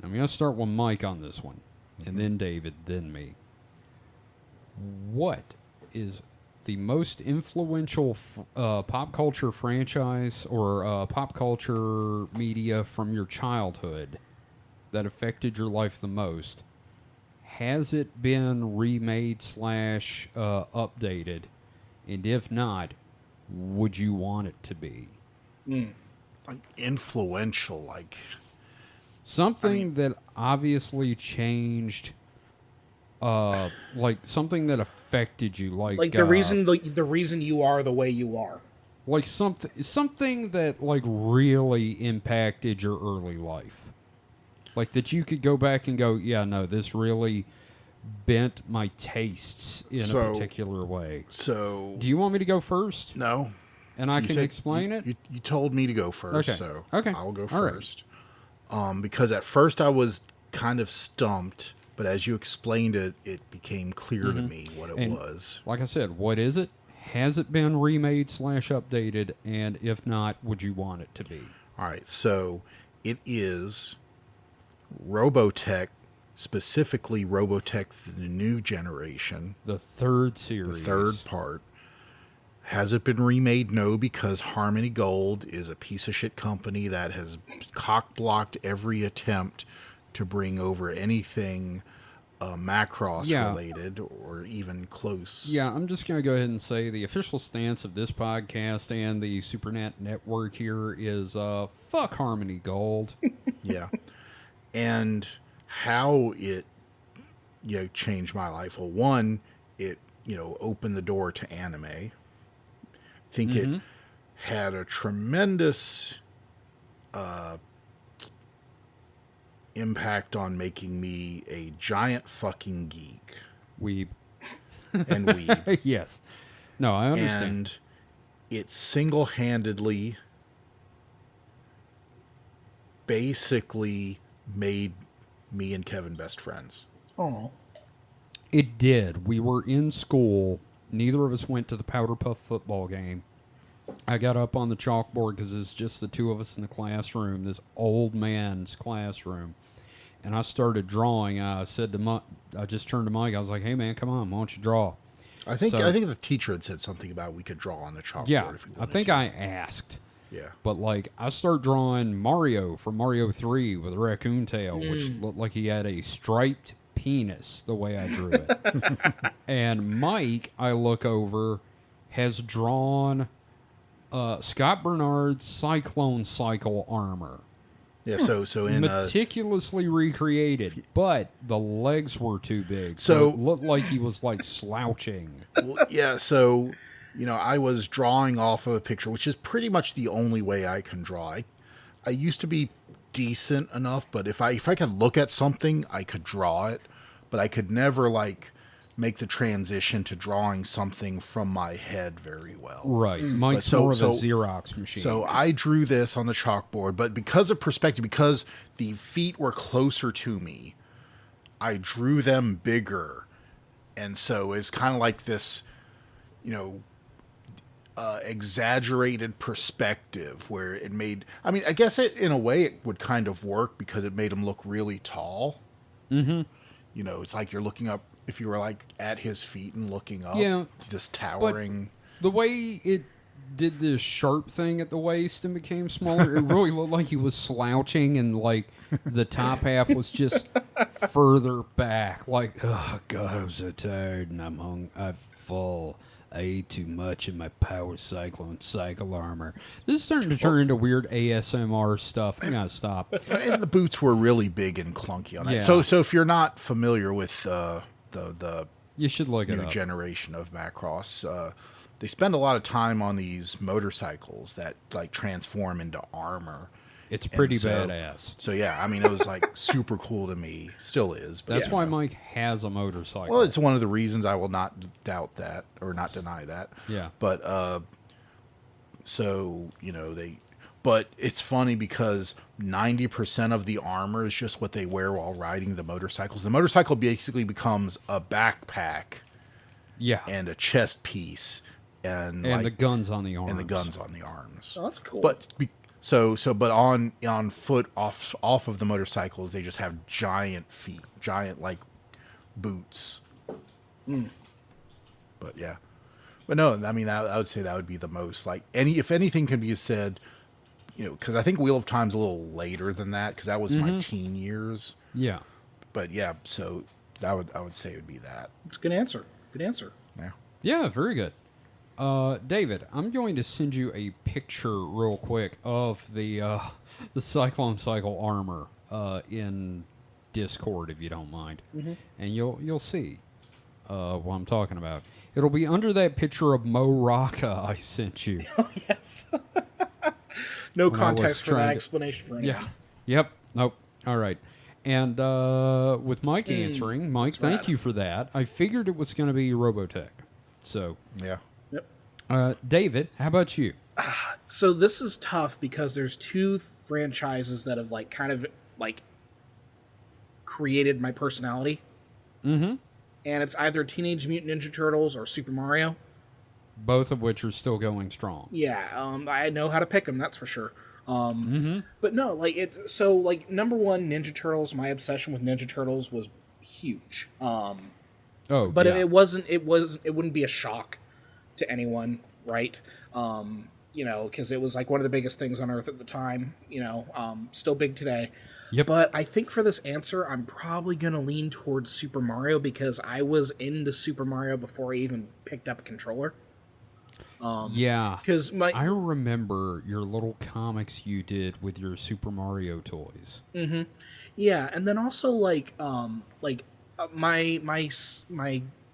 B: going to start with Mike on this one, and then David, then me. What is the most influential pop culture franchise or pop culture media from your childhood that affected your life the most? Has it been remade / updated? And if not, would you want it to be?
C: Like influential, like
B: Something that obviously changed, like something that affected you, like
D: the reason you are the way you are.
B: like something that like really impacted your early life, like that you could go back and go, yeah, no, this really bent my tastes in a particular way.
C: So,
B: do you want me to go first?
C: No.
B: And
C: So
B: I
C: you
B: can
C: said
B: explain it?
C: You told me to go first,
B: Okay.
C: so
B: Okay.
C: I'll go
B: All right.
C: first. Because at first I was kind of stumped, but as you explained it, it became clear to me what it was.
B: Like I said, what is it? Has it been remade / updated? And if not, would you want it to be?
C: All right, so it is Robotech, specifically Robotech the New Generation.
B: The third series.
C: The third part. Has it been remade? No, because Harmony Gold is a piece of shit company that has cock-blocked every attempt to bring over anything Macross related or even close.
B: Yeah, I'm just going to go ahead and say the official stance of this podcast and the SuperNet network here is fuck Harmony Gold.
C: Yeah. And how it changed my life. Well, one, it opened the door to anime. I think it had a tremendous impact on making me a giant fucking geek.
B: Weeb.
C: And weeb.
B: Yes. No, I understand.
C: And it single-handedly basically made me and Kevin best friends.
D: Oh.
B: It did. We were in school. Neither of us went to the Powder Puff football game. I got up on the chalkboard because it's just the two of us in the classroom, this old man's classroom. And I started drawing. I said to Mike, I just turned to Mike. I was like, hey, man, come on. Why don't you draw?
C: I think the teacher had said something about we could draw on the chalkboard.
B: Yeah,
C: if you
B: I
C: wanted
B: think
C: to.
B: I asked.
C: Yeah.
B: But, like, I start drawing Mario from Mario 3 with a raccoon tail, which looked like he had a striped penis the way I drew it. And Mike, I look over, has drawn Scott Bernard's Cyclone Cycle armor.
C: Yeah, so in
B: meticulously recreated, but the legs were too big.
C: So
B: it looked like he was, like, slouching.
C: Well, yeah, so I was drawing off of a picture, which is pretty much the only way I can draw. I used to be decent enough, but if I could look at something, I could draw it, but I could never make the transition to drawing something from my head very well.
B: Right. Mike's more of a Xerox machine.
C: So I drew this on the chalkboard, but because of perspective, because the feet were closer to me, I drew them bigger. And so it's kind of like this, exaggerated perspective where it made, I mean, I guess in a way it would kind of work because it made him look really tall. Mm-hmm. It's like you're looking up, if you were like at his feet and looking up, this towering.
B: But the way it did this sharp thing at the waist and became smaller, it really looked like he was slouching and like the top half was just further back. Like, oh God, I'm so tired and I'm full. I ate too much in my power cyclone cycle armor. This is starting to turn into weird ASMR stuff. I gotta stop.
C: And the boots were really big and clunky on that.
B: Yeah.
C: So if you're not familiar with the
B: you should look
C: new
B: it up.
C: generation of Macross, they spend a lot of time on these motorcycles that like transform into armor.
B: It's pretty badass.
C: So yeah, I mean, it was like super cool to me. Still is. But
B: That's why Mike has a motorcycle.
C: Well, it's one of the reasons I will not doubt that or not deny that.
B: Yeah.
C: But but it's funny because 90% of the armor is just what they wear while riding the motorcycles. The motorcycle basically becomes a backpack.
B: Yeah.
C: And a chest piece. And
B: the guns on the arms.
C: And the guns on the arms.
D: Oh, that's cool.
C: But but on foot off of the motorcycles, they just have giant feet, giant like boots. But yeah, but no, I mean, I would say that would be the most like if anything can be said, because I think Wheel of Time's a little later than that because that was my teen years.
B: Yeah.
C: But yeah, so I would say it would be that.
D: It's a good answer. Good answer.
C: Yeah.
B: Yeah, very good. David, I'm going to send you a picture real quick of the Cyclone Cycle armor in Discord, if you don't mind, and you'll see what I'm talking about. It'll be under that picture of Mo Rocca I sent you.
D: Oh yes. No context for that explanation for anyone.
B: Yeah. Yep. Nope. All right. And with Mike answering, Mike, thank you for that. I figured it was going to be Robotech. So
C: yeah.
B: David, how about you?
D: So this is tough because there's two franchises that have like kind of like created my personality. Mm-hmm. And it's either Teenage Mutant Ninja Turtles or Super Mario.
B: Both of which are still going strong.
D: Yeah, I know how to pick them, that's for sure. But no, like number one, Ninja Turtles. My obsession with Ninja Turtles was huge. But
B: yeah.
D: it wouldn't be a shock to anyone, right? Because it was like one of the biggest things on Earth at the time. Still big today.
B: Yep.
D: But I think for this answer, I'm probably going to lean towards Super Mario because I was into Super Mario before I even picked up a controller.
B: Yeah,
D: because
B: I remember your little comics you did with your Super Mario toys.
D: Mm-hmm. Yeah, and then also my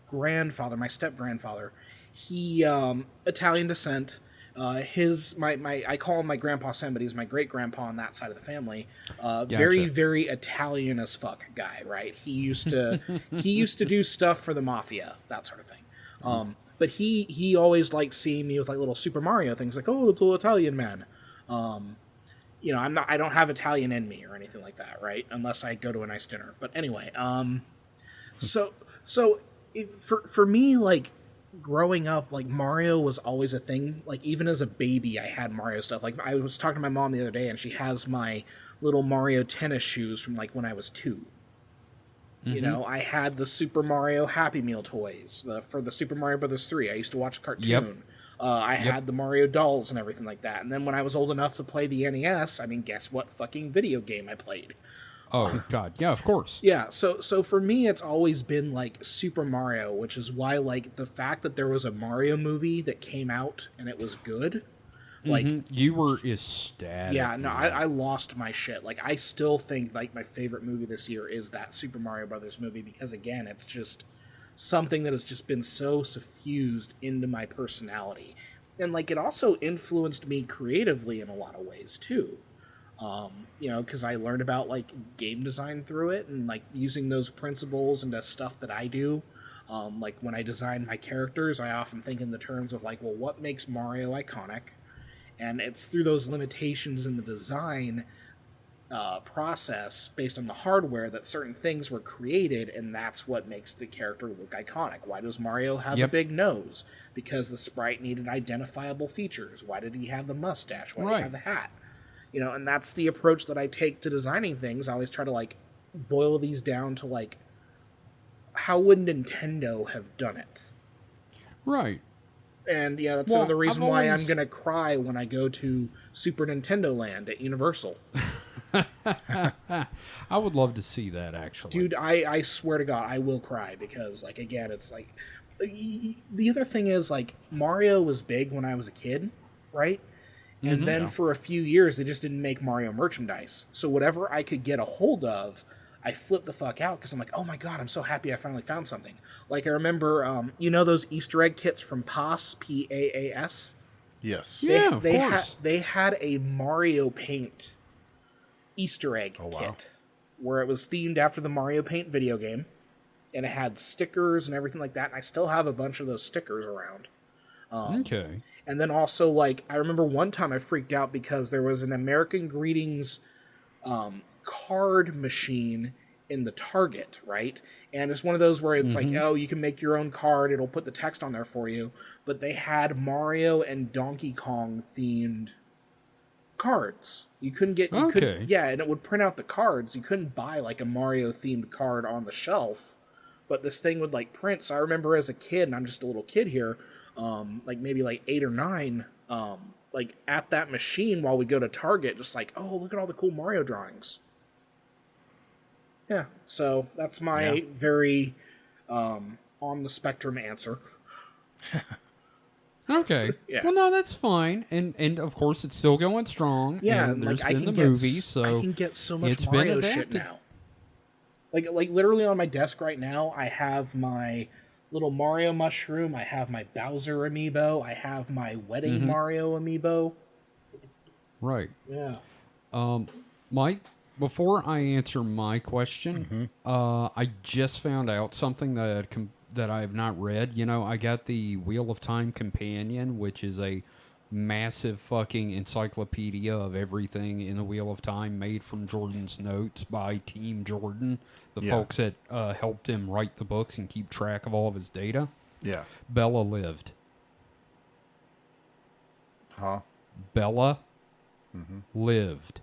D: grandfather, my step grandfather, he Italian descent. I call him my grandpa Sam, but he's my great grandpa on that side of the family.
B: Gotcha.
D: Very, very Italian as fuck guy, right? He used to do stuff for the mafia, that sort of thing. But he always liked seeing me with like little Super Mario things, like, oh, it's a little Italian man. I don't have Italian in me or anything like that, right? Unless I go to a nice dinner. But anyway, for me, like, growing up, like, Mario was always a thing. Like, even as a baby, I had Mario stuff. Like, I was talking to my mom the other day, and she has my little Mario tennis shoes from, like, when I was 2. Mm-hmm. I had the Super Mario Happy Meal toys for the Super Mario Brothers 3. I used to watch a cartoon.
B: Yep.
D: I had the Mario dolls and everything like that. And then when I was old enough to play the NES, I mean, guess what fucking video game I played?
B: Oh, God. Yeah, of course.
D: Yeah, so for me, it's always been, like, Super Mario, which is why, like, the fact that there was a Mario movie that came out and it was good, like...
B: Mm-hmm. You were ecstatic.
D: Yeah, no, I lost my shit. Like, I still think, like, my favorite movie this year is that Super Mario Brothers movie because, again, it's just something that has just been so suffused into my personality. And, like, it also influenced me creatively in a lot of ways, too. Because I learned about, like, game design through it and, like, using those principles into stuff that I do. Like when I design my characters, I often think in the terms of like, well, what makes Mario iconic? And it's through those limitations in the design process based on the hardware that certain things were created, and that's what makes the character look iconic. Why does Mario have a big nose? Because the sprite needed identifiable features. Why did he have the mustache? Why did he have the hat? You know, and that's the approach that I take to designing things. I always try to like boil these down to like, how would Nintendo have done it?
B: Right.
D: And yeah, that's another reason why I'm going to cry when I go to Super Nintendo Land at Universal.
B: I would love to see that, actually.
D: Dude, I swear to God, I will cry because, like, again, it's like... The other thing is, like, Mario was big when I was a kid, right? And then for a few years, they just didn't make Mario merchandise. So whatever I could get a hold of, I flipped the fuck out because I'm like, oh my God, I'm so happy I finally found something. Like, I remember, you know those Easter egg kits from PAS, P-A-A-S?
C: Yes.
B: Yeah, of course.
D: They had a Mario Paint Easter egg kit where it was themed after the Mario Paint video game, and it had stickers and everything like that, and I still have a bunch of those stickers around.
B: Okay.
D: And then also, like, I remember one time I freaked out because there was an American Greetings card machine in the Target, right? And it's one of those where it's like, oh, you can make your own card, it'll put the text on there for you, but they had Mario and Donkey Kong themed cards. You couldn't get and it would print out the cards. You couldn't buy like a Mario themed card on the shelf, but this thing would like print. So I remember as a kid, and I'm just a little kid here, like maybe like 8 or 9, like at that machine while we go to Target, just like, oh, look at all the cool Mario drawings. Yeah, so that's my very on the spectrum answer.
B: Okay.
D: Yeah.
B: Well, no, that's fine, and of course it's still going strong.
D: Yeah,
B: and there's
D: like
B: been the movie, so
D: I can get so much
B: it's
D: Mario
B: been
D: shit
B: adapted.
D: now. Like literally on my desk right now, I have my little Mario mushroom. I have my Bowser amiibo. I have my wedding Mario amiibo.
B: Right.
D: Yeah.
B: Mike, before I answer my question, I just found out something that I have not read. You know, I got the Wheel of Time Companion, which is a massive fucking encyclopedia of everything in the Wheel of Time, made from Jordan's notes by Team Jordan, the folks that helped him write the books and keep track of all of his data.
C: Yeah.
B: Bella lived.
C: Huh?
B: Bella lived.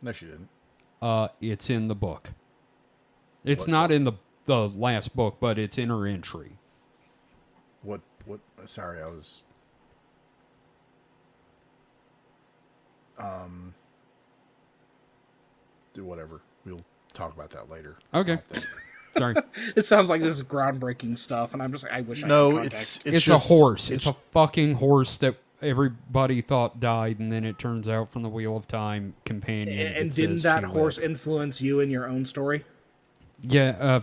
C: No, she didn't.
B: It's in the book. It's not in the last book, but it's in her entry.
C: What? Sorry, I was... do whatever. We'll talk about that later.
B: Okay. Sorry.
D: It sounds like this is groundbreaking stuff, and I'm just like, I wish I
C: No,
D: had context.
B: It's
C: just,
B: a horse. It's a fucking horse that everybody thought died, and then it turns out from the Wheel of Time companion.
D: And didn't that horse influence you in your own story?
B: Yeah,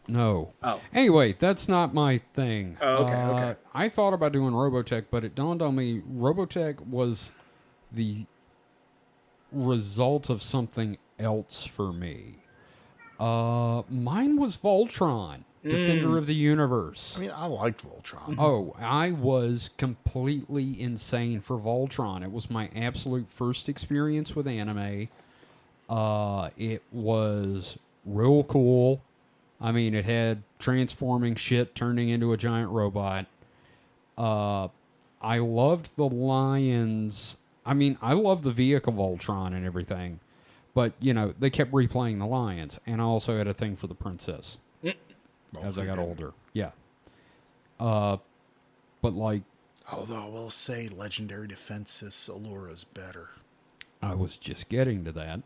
B: no.
D: Oh.
B: Anyway, that's not my thing.
D: Oh, okay.
B: I thought about doing Robotech, but it dawned on me Robotech was the result of something else for me. Mine was Voltron, Defender of the Universe.
C: I mean, I liked Voltron.
B: Oh, I was completely insane for Voltron. It was my absolute first experience with anime. It was real cool. I mean, it had transforming shit turning into a giant robot. I loved the lions. I mean, I loved the vehicle Voltron and everything. But, you know, they kept replaying the lions. And I also had a thing for the princess as I got older. Yeah. But, like...
C: Although I will say Legendary Defense's Allura's better.
B: I was just getting to that.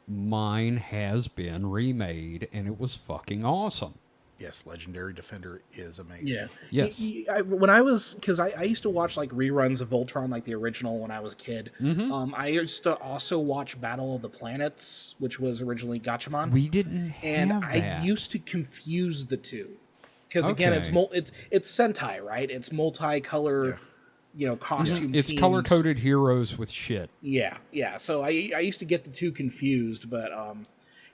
B: Mine has been remade, and it was fucking awesome.
C: Yes, Legendary Defender is amazing.
D: Yeah.
B: Yes.
D: When I was, because I used to watch like reruns of Voltron, like the original when I was a kid. I used to also watch Battle of the Planets, which was originally Gatchaman.
B: We didn't have that.
D: I used to confuse the two. Because again, it's Sentai, right? It's multicolor, costume
B: It's
D: teams.
B: color-coded heroes with shit.
D: Yeah. So I used to get the two confused, but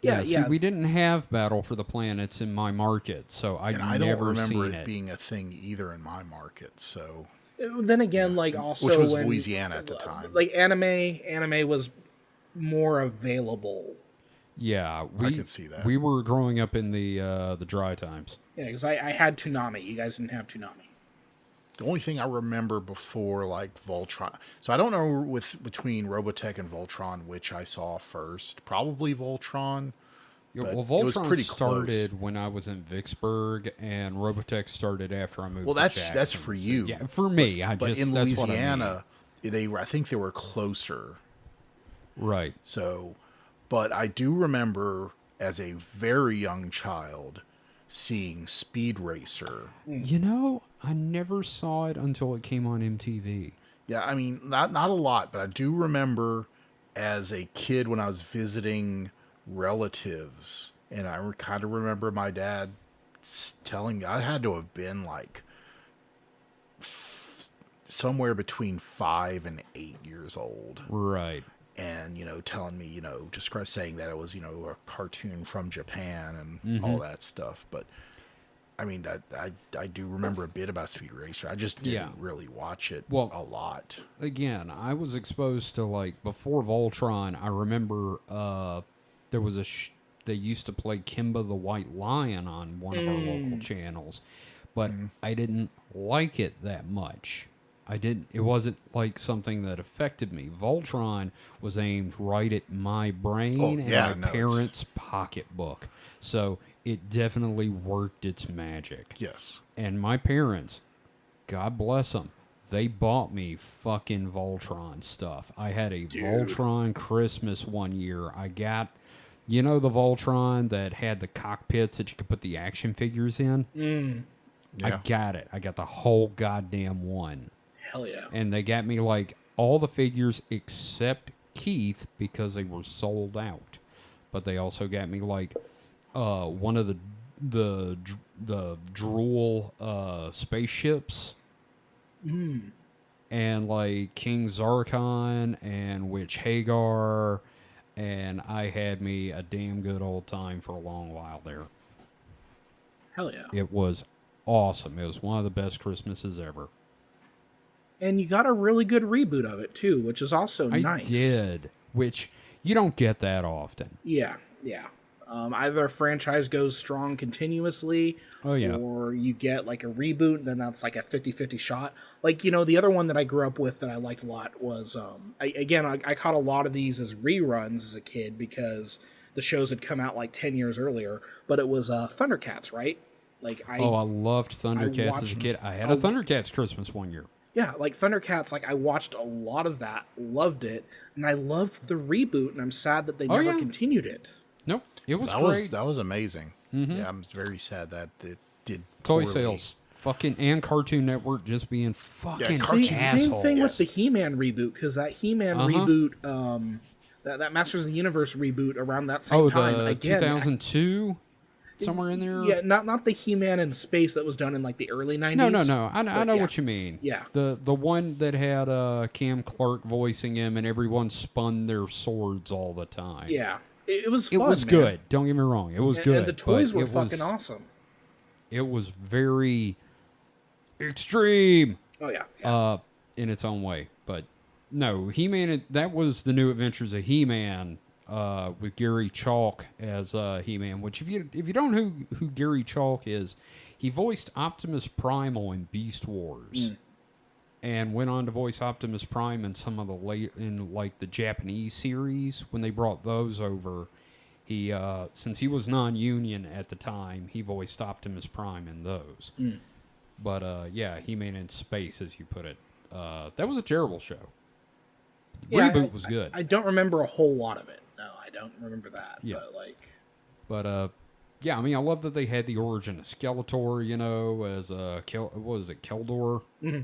D: Yeah,
B: See, we didn't have Battle for the Planets in my market, so
C: And
B: I've
C: I don't
B: never
C: remember
B: seen
C: it
B: it.
C: being a thing either in my market. So,
D: Then again, like also
C: which was
D: when,
C: Louisiana at the time.
D: like anime was more available.
B: Yeah,
C: I could see that.
B: We were growing up in the dry times.
D: Yeah, because I had Toonami. You guys didn't have Toonami.
C: The only thing I remember before, like Voltron. So I don't know between Robotech and Voltron which I saw first. Probably Voltron.
B: Yeah,
C: But
B: well,
C: it was
B: Voltron
C: pretty
B: started
C: close.
B: when I was in Vicksburg, and Robotech started after I moved.
C: Well,
B: to
C: that's
B: Jackson.
C: for
B: So,
C: you.
B: yeah, for me.
C: But in
B: that's what I mean.
C: Louisiana, I think they were closer.
B: Right.
C: So, but I do remember as a very young child seeing Speed Racer.
B: You know, I never saw it until it came on MTV.
C: Yeah, I mean, not a lot, but I do remember as a kid when I was visiting relatives, and I kind of remember my dad telling me I had to have been like somewhere between 5 and 8 years old.
B: Right.
C: And, telling me, just saying that it was, a cartoon from Japan and all that stuff. But, I mean, I do remember a bit about Speed Racer. I just didn't really watch it a lot.
B: Again, I was exposed to, before Voltron, I remember there was they used to play Kimba the White Lion on one of our local channels. But I didn't like it that much. It wasn't like something that affected me. Voltron was aimed right at my brain and my parents' pocketbook. So it definitely worked its magic.
C: Yes.
B: And my parents, God bless them, they bought me fucking Voltron stuff. I had a Voltron Christmas one year. I got, the Voltron that had the cockpits that you could put the action figures in?
C: Yeah.
B: I got it. I got the whole goddamn one.
D: Hell yeah.
B: And they got me all the figures except Keith because they were sold out. But they also got me one of the drool spaceships. And King Zarkon and Witch Hagar, and I had me a damn good old time for a long while there.
D: Hell yeah.
B: It was awesome. It was one of the best Christmases ever.
D: And you got a really good reboot of it, too, which is also nice.
B: I did, which you don't get that often.
D: Yeah. Either a franchise goes strong continuously, or you get a reboot, and then that's a 50-50 shot. The other one that I grew up with that I liked a lot was, I caught a lot of these as reruns as a kid because the shows had come out 10 years earlier, but it was Thundercats, right? I
B: loved Thundercats as a kid. I had a Thundercats Christmas one year.
D: Yeah, Thundercats, I watched a lot of that, loved it, and I loved the reboot, and I'm sad that they never continued it.
B: Nope, it was great.
C: That was amazing. Yeah, I'm very sad that it did
B: Toy
C: poorly.
B: sales, and Cartoon Network just being fucking
C: Cartoon-
B: assholes.
D: Same thing with the He-Man reboot, because that He-Man reboot, that Masters of the Universe reboot around that same time,
B: the
D: again,
B: 2002? Somewhere in there?
D: Yeah, not the He-Man in space that was done in the early 90s.
B: No. I know what you mean.
D: Yeah.
B: The one that had Cam Clark voicing him and everyone spun their swords all the time.
D: Yeah. It was fun,
B: It was
D: man.
B: good. Don't get me wrong. It was good.
D: And the toys
B: but
D: were
B: it
D: fucking
B: was,
D: awesome.
B: It was very extreme.
D: Oh, yeah.
B: In its own way. But no, He-Man, that was the New Adventures of He-Man. With Gary Chalk as He-Man, which if you don't know who Gary Chalk is, he voiced Optimus Primal in Beast Wars, and went on to voice Optimus Prime in some of the Japanese series when they brought those over. He since he was non-union at the time, he voiced Optimus Prime in those. But He-Man in space, as you put it, that was a terrible show. The reboot was good.
D: I don't remember a whole lot of it. No, I don't remember that.
B: Yeah.
D: But
B: I mean, I love that they had the origin of Skeletor, as what is it, Keldor? Mm-hmm.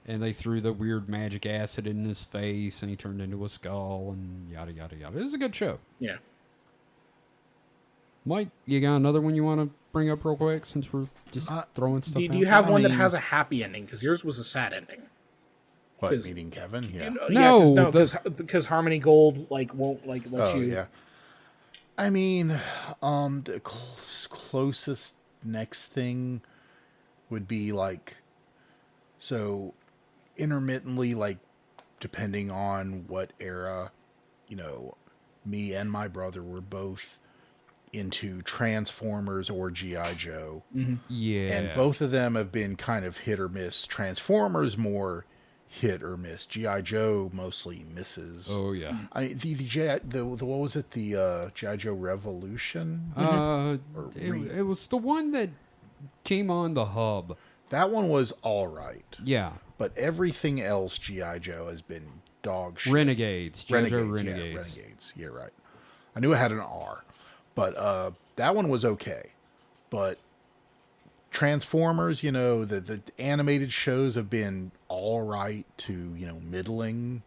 B: And they threw the weird magic acid in his face, and he turned into a skull, and yada, yada, yada. It was a good show.
D: Yeah.
B: Mike, you got another one you want to bring up real quick, since we're just throwing stuff out?
D: Do you have one that has a happy ending? Because yours was a sad ending.
C: What, meeting Kevin? Yeah.
B: No,
D: because Harmony Gold won't let you.
C: Yeah. I mean, the closest next thing would be like, so intermittently, like, depending on what era, you know, me and my brother were both into Transformers or G.I. Joe.
B: Yeah.
C: And both of them have been kind of hit or miss. Transformers more hit or miss. G.I. Joe mostly misses.
B: Oh yeah.
C: The what was it? The G.I. Joe Revolution?
B: It was the one that came on the hub.
C: That one was all right.
B: Yeah.
C: But everything else G.I. Joe has been dog shit.
B: Renegades. G.I. Joe
C: Renegades.
B: Renegades.
C: Yeah, Renegades. Yeah, right. I knew it had an R. But that one was okay. But Transformers, you know, the animated shows have been all right to, you know, middling.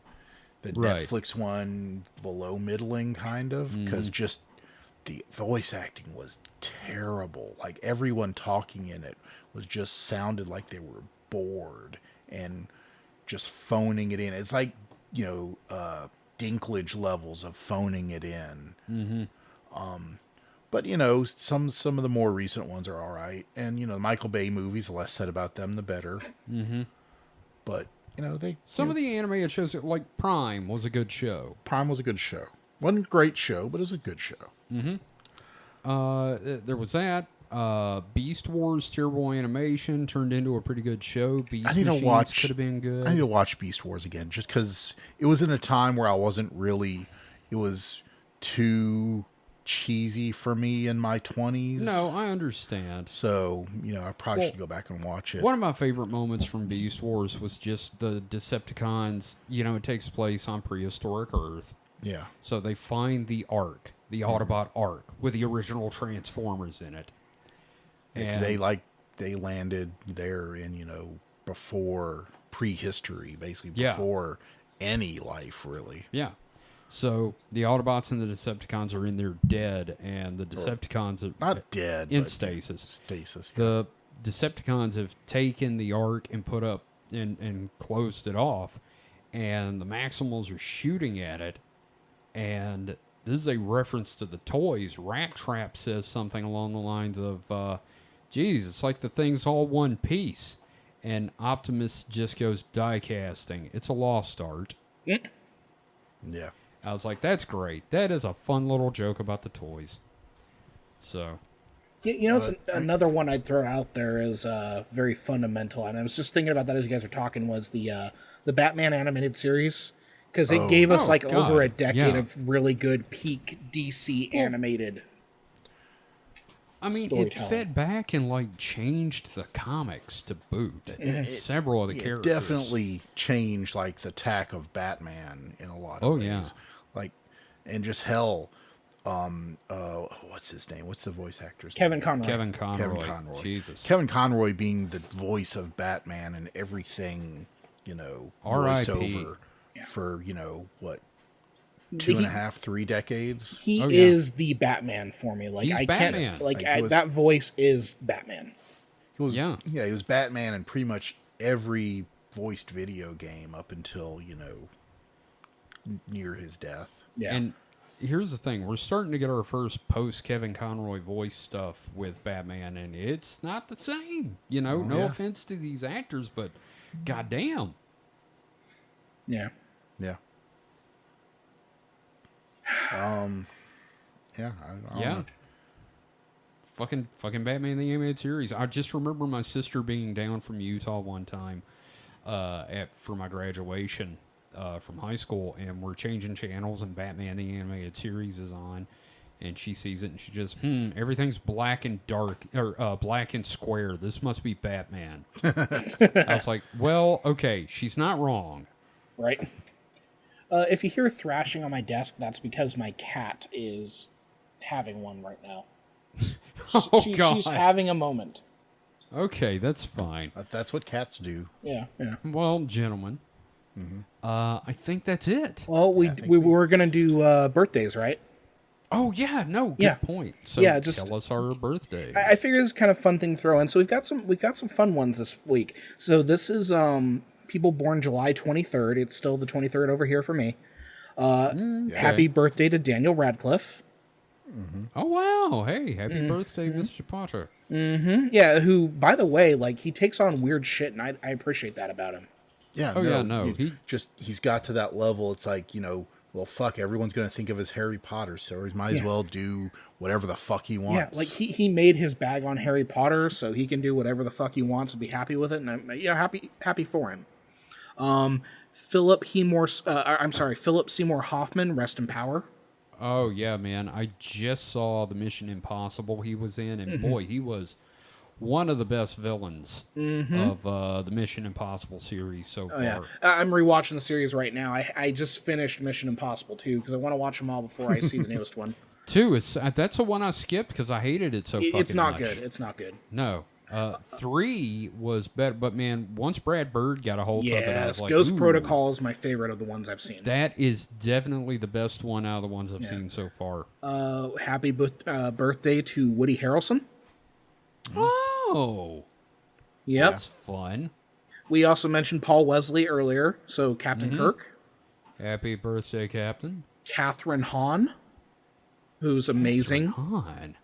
C: The
B: Right.
C: Netflix one below middling, kind of. Because just the voice acting was terrible. Like, everyone talking in it was just sounded like they were bored and just phoning it in. It's like, you know, Dinklage levels of phoning it in. But, you know, some of the more recent ones are all right. And, you know, the Michael Bay movies, the less said about them, the better. But, you know,
B: Some of the animated shows, like Prime, was a good show.
C: Prime was a good show. Wasn't a great show, but it was a good show.
B: There was that. Beast Wars, terrible animation, turned into a pretty good show. Beast
C: I need to
B: Machines
C: watch.
B: could have been good.
C: I need to watch Beast Wars again, just because it was in a time where I wasn't really. It was too cheesy for me in my 20s.
B: No, I understand.
C: So, you know, I probably should go back and watch it.
B: One of my favorite moments from Beast Wars was just the Decepticons. You know, it takes place on prehistoric Earth.
C: Yeah.
B: So they find the Ark, the Autobot Ark, with the original Transformers in it.
C: Because they landed there in, you know, before prehistory, basically before any life, really.
B: Yeah. So the Autobots and the Decepticons are in there dead, and the Decepticons are
C: Not dead,
B: in
C: but
B: stasis.
C: Stasis.
B: The Decepticons have taken the Ark and put up and closed it off, and the Maximals are shooting at it. And this is a reference to the toys. Rat Trap says something along the lines of, geez, it's like the thing's all one piece. And Optimus just goes die casting. It's a lost art.
C: Yeah.
B: I was like, that's great. That is a fun little joke about the toys. So,
D: You know, it's another one I'd throw out there is very fundamental, and I was just thinking about that as you guys were talking, was the Batman animated series, because it gave us over a decade of really good peak DC animated.
B: I mean, it fed back and like changed the comics to boot. Several of the characters
C: Definitely changed like the tack of Batman in a lot of ways.
B: Yeah.
C: Like, and just hell, what's his name? What's the voice actor's
D: Kevin
C: name?
D: Conroy.
B: Kevin Conroy.
C: Kevin Conroy.
B: Jesus.
C: Kevin Conroy being the voice of Batman and everything, you know, voiceover for, you know, what, 2.5, 3 decades?
D: He is the Batman for me. Like,
B: He's
D: I
B: Batman.
D: can't, that voice is Batman.
C: He was, he was Batman in pretty much every voiced video game up until, you know, near his death.
D: Yeah.
B: And here's the thing. We're starting to get our first post-Kevin Conroy voice stuff with Batman, and it's not the same. You know, no offense to these actors, but goddamn.
D: Yeah.
C: Yeah. I don't know.
B: Fucking Batman the Animated Series. I just remember my sister being down from Utah one time for my graduation from high school, and we're changing channels, and Batman the Animated Series is on, and she sees it, and she just, everything's black and dark, or black and square. This must be Batman. I was like, well, okay, she's not wrong.
D: Right. If you hear thrashing on my desk, that's because my cat is having one right now.
B: God.
D: She's having a moment.
B: Okay, that's fine.
C: That's what cats do.
D: Yeah.
B: Well, gentlemen, I think that's it.
D: Well, we were going to do birthdays, right?
B: Oh, yeah, no, good point. So
D: just
B: tell us our birthday.
D: I figured it's kind of fun thing to throw in. So we've got some fun ones this week. So this is people born July 23rd. It's still the 23rd over here for me. Happy birthday to Daniel Radcliffe.
B: Oh, wow. Hey, happy birthday, Mr. Potter.
D: Yeah, who, by the way, like, he takes on weird shit, and I appreciate that about him.
C: Yeah.
B: Oh, yeah, no.
C: He's got to that level. It's like, well, fuck, everyone's going to think of as Harry Potter, so he might as well do whatever the fuck he wants.
D: Yeah, like, he made his bag on Harry Potter, so he can do whatever the fuck he wants and be happy with it, and I'm happy for him. Philip Seymour Hoffman, rest in power.
B: Oh, yeah, man. I just saw the Mission Impossible he was in, and boy, he was one of the best villains of the Mission Impossible series so far.
D: Yeah. I'm rewatching the series right now. I just finished Mission Impossible 2 because I want to watch them all before I see the newest one.
B: 2, that's the one I skipped because I hated it so fucking much.
D: It's not good. It's not good.
B: No. 3 was better, but man, once Brad Bird got a hold of it, I was like,
D: Ghost
B: ooh,
D: Protocol is my favorite of the ones I've seen.
B: that is definitely the best one out of the ones I've seen so far.
D: Happy birthday to Woody Harrelson.
B: Oh,
D: Yep.
B: that's fun.
D: We also mentioned Paul Wesley earlier, so Captain Kirk.
B: Happy birthday, Captain.
D: Catherine Hahn, who's amazing.
B: Han.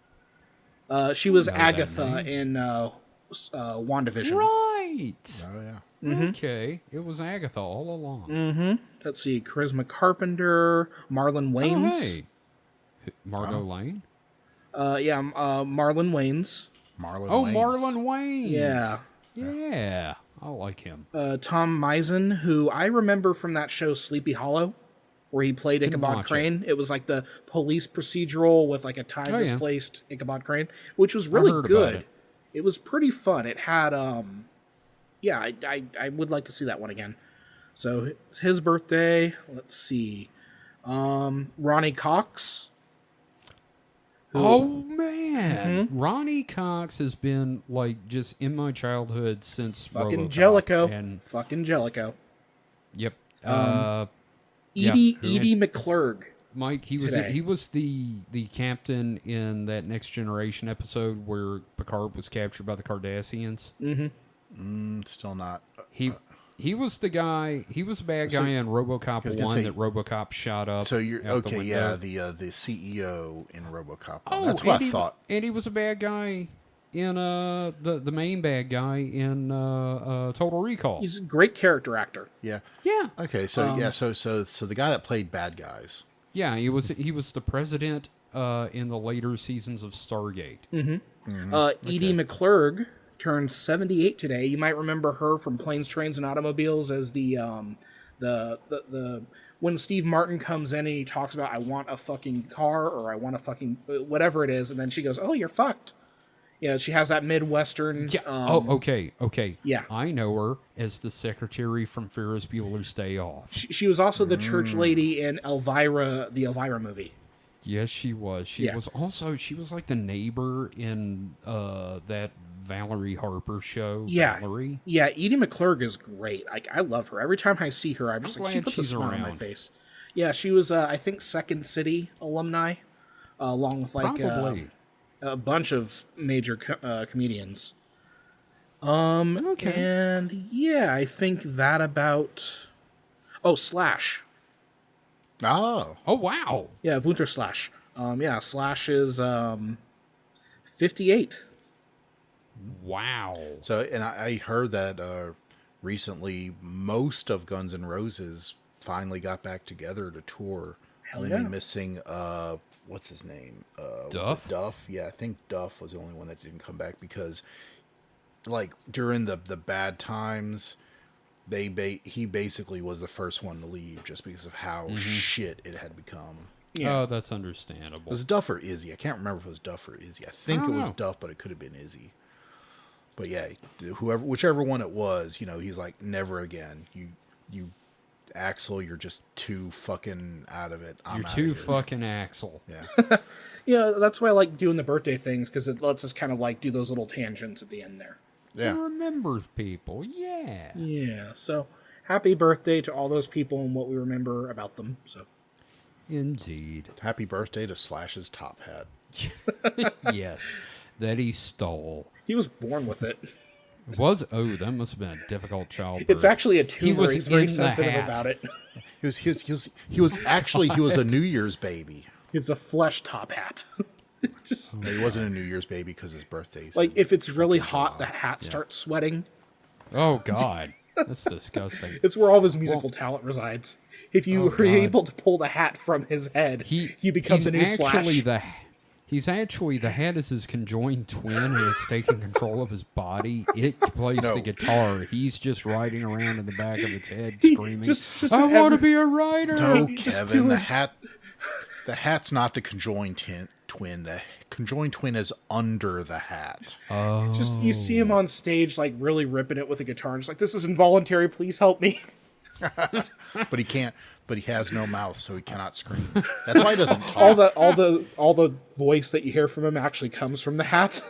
D: She was
B: Know that
D: Agatha in WandaVision.
B: Right.
C: Oh, yeah.
B: Okay. It was Agatha all along.
D: Let's see, Charisma Carpenter, Marlon
B: Oh,
D: Wayans.
B: hey. Margot Lane?
D: Marlon Wayans.
C: Marlon
B: Oh,
C: Wayans.
B: Marlon Wayans.
D: Yeah.
B: Yeah. I like him.
D: Tom Misen, who I remember from that show Sleepy Hollow, where he played
B: Didn't
D: Ichabod
B: watch
D: Crane. It was like the police procedural with like a time
B: yeah.
D: displaced Ichabod Crane, which was
B: I
D: really
B: heard about
D: good.
B: it.
D: It was pretty fun. It had I would like to see that one again. So it's his birthday. Let's see. Ronnie Cox.
B: Oh man, Ronnie Cox has been like just in my childhood since
D: Fucking
B: RoboCop.
D: Jellicoe.
B: And
D: Fucking Jellicoe.
B: yep,
D: Edie McClurg.
B: Mike. He was the captain in that Next Generation episode where Picard was captured by the Cardassians.
C: Still not.
B: He was the guy. He was the bad guy in RoboCop 1 that RoboCop shot up.
C: So you're
B: out the
C: okay,
B: window.
C: the CEO in RoboCop.
B: Oh,
C: That's what I thought.
B: And he was a bad guy in the main bad guy in Total Recall.
D: He's a great character actor.
C: Yeah.
B: Yeah.
C: Okay, so so the guy that played bad guys.
B: Yeah, he was the president in the later seasons of Stargate.
D: Edie McClurg turned 78 today. You might remember her from Planes, Trains, and Automobiles as the when Steve Martin comes in and he talks about I want a fucking car or I want a fucking whatever it is, and then she goes, "Oh, you're fucked." Yeah, she has that Midwestern.
B: Yeah. Okay.
D: Yeah.
B: I know her as the secretary from Ferris Bueller's Day Off.
D: She was also the church lady in Elvira, the Elvira movie.
B: Yes, she was. She was like the neighbor in that Valerie Harper show.
D: Yeah.
B: Valerie.
D: Yeah, Edie McClurg is great. I love her. Every time I see her, I'm just like, she
B: glad
D: puts a
B: she's
D: smile on my
B: around.
D: face. Yeah, she was, I think, Second City alumni, along with like
B: Probably.
D: a bunch of major comedians.
B: Okay.
D: And yeah, I think that about. Oh, Slash.
C: Oh.
B: Oh wow.
D: Yeah, Wunter Slash. Yeah, Slash is 58.
B: Wow.
C: So, and I heard that recently most of Guns N' Roses finally got back together to tour.
D: Hell
C: Only
D: yeah.
C: missing what's his name? Was
B: Duff?
C: it Duff? Yeah, I think Duff was the only one that didn't come back because, like, during the bad times, he basically was the first one to leave just because of how shit it had become.
B: Oh, that's understandable.
C: It was Duff or Izzy. I can't remember if it was Duff or Izzy. I think
B: don't
C: it was
B: know.
C: Duff, but it could have been Izzy. But yeah, whichever one it was, he's like, never again. You, Axel, you're just too fucking out of it.
B: You're too fucking Axel.
C: Yeah.
D: Yeah, that's why I like doing the birthday things, because it lets us kind of like do those little tangents at the end there.
C: Yeah.
B: He remembers people. Yeah.
D: Yeah, so happy birthday to all those people and what we remember about them. So
B: Indeed.
C: Happy birthday to Slash's top hat.
B: Yes. That he stole.
D: he was born with it.
B: That must have been a difficult childbirth.
D: It's actually a tumor.
B: was
D: He's very
B: in the
D: sensitive
B: hat.
D: about it.
C: He was a New Year's baby.
D: It's a flesh top hat.
C: He wasn't a New Year's baby because his birthday's
D: Like, if it's really
C: fucking
D: hot, the
C: July.
D: hat starts sweating.
B: Oh, God. That's disgusting.
D: It's where all of his musical talent resides. If you were
B: God.
D: able to pull the hat from his head, he becomes a new Slash.
B: He's actually, the hat is his conjoined twin, and it's taking control of his body. It plays the guitar. He's just riding around in the back of its head, screaming,
D: just
B: I want to be a writer!
C: No,
D: Just
C: Kevin,
D: do
C: the
D: it.
C: hat's not the conjoined twin. The conjoined twin is under the hat.
D: Just you see him on stage, like really ripping it with a guitar, and just like, this is involuntary. Please help me.
C: But he can't. But he has no mouth, so he cannot scream. That's why he doesn't talk.
D: all the voice that you hear from him actually comes from the hat.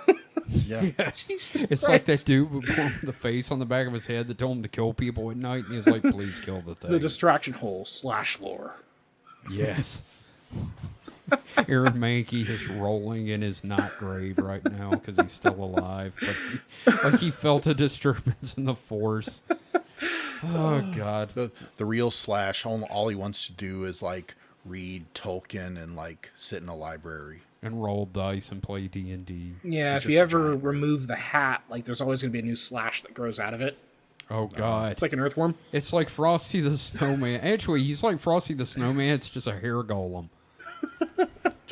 C: Yeah.
B: It's like that dude with the face on the back of his head that told him to kill people at night, and he's like, please kill the thing.
D: The distraction hole / lore.
B: Yes. Aaron Mankey is rolling in his not grave right now because he's still alive. But he felt a disturbance in the force. Oh, God.
C: The real Slash, all he wants to do is like read Tolkien and like sit in a library.
B: And roll dice and play D&D.
D: Yeah,
C: He's
D: if you
C: just a
D: ever
C: giant
D: remove the hat, like there's always going to be a new Slash that grows out of it.
B: Oh, God.
D: It's like an earthworm.
B: It's like Frosty the Snowman. Actually, he's like Frosty the Snowman. It's just a hair golem.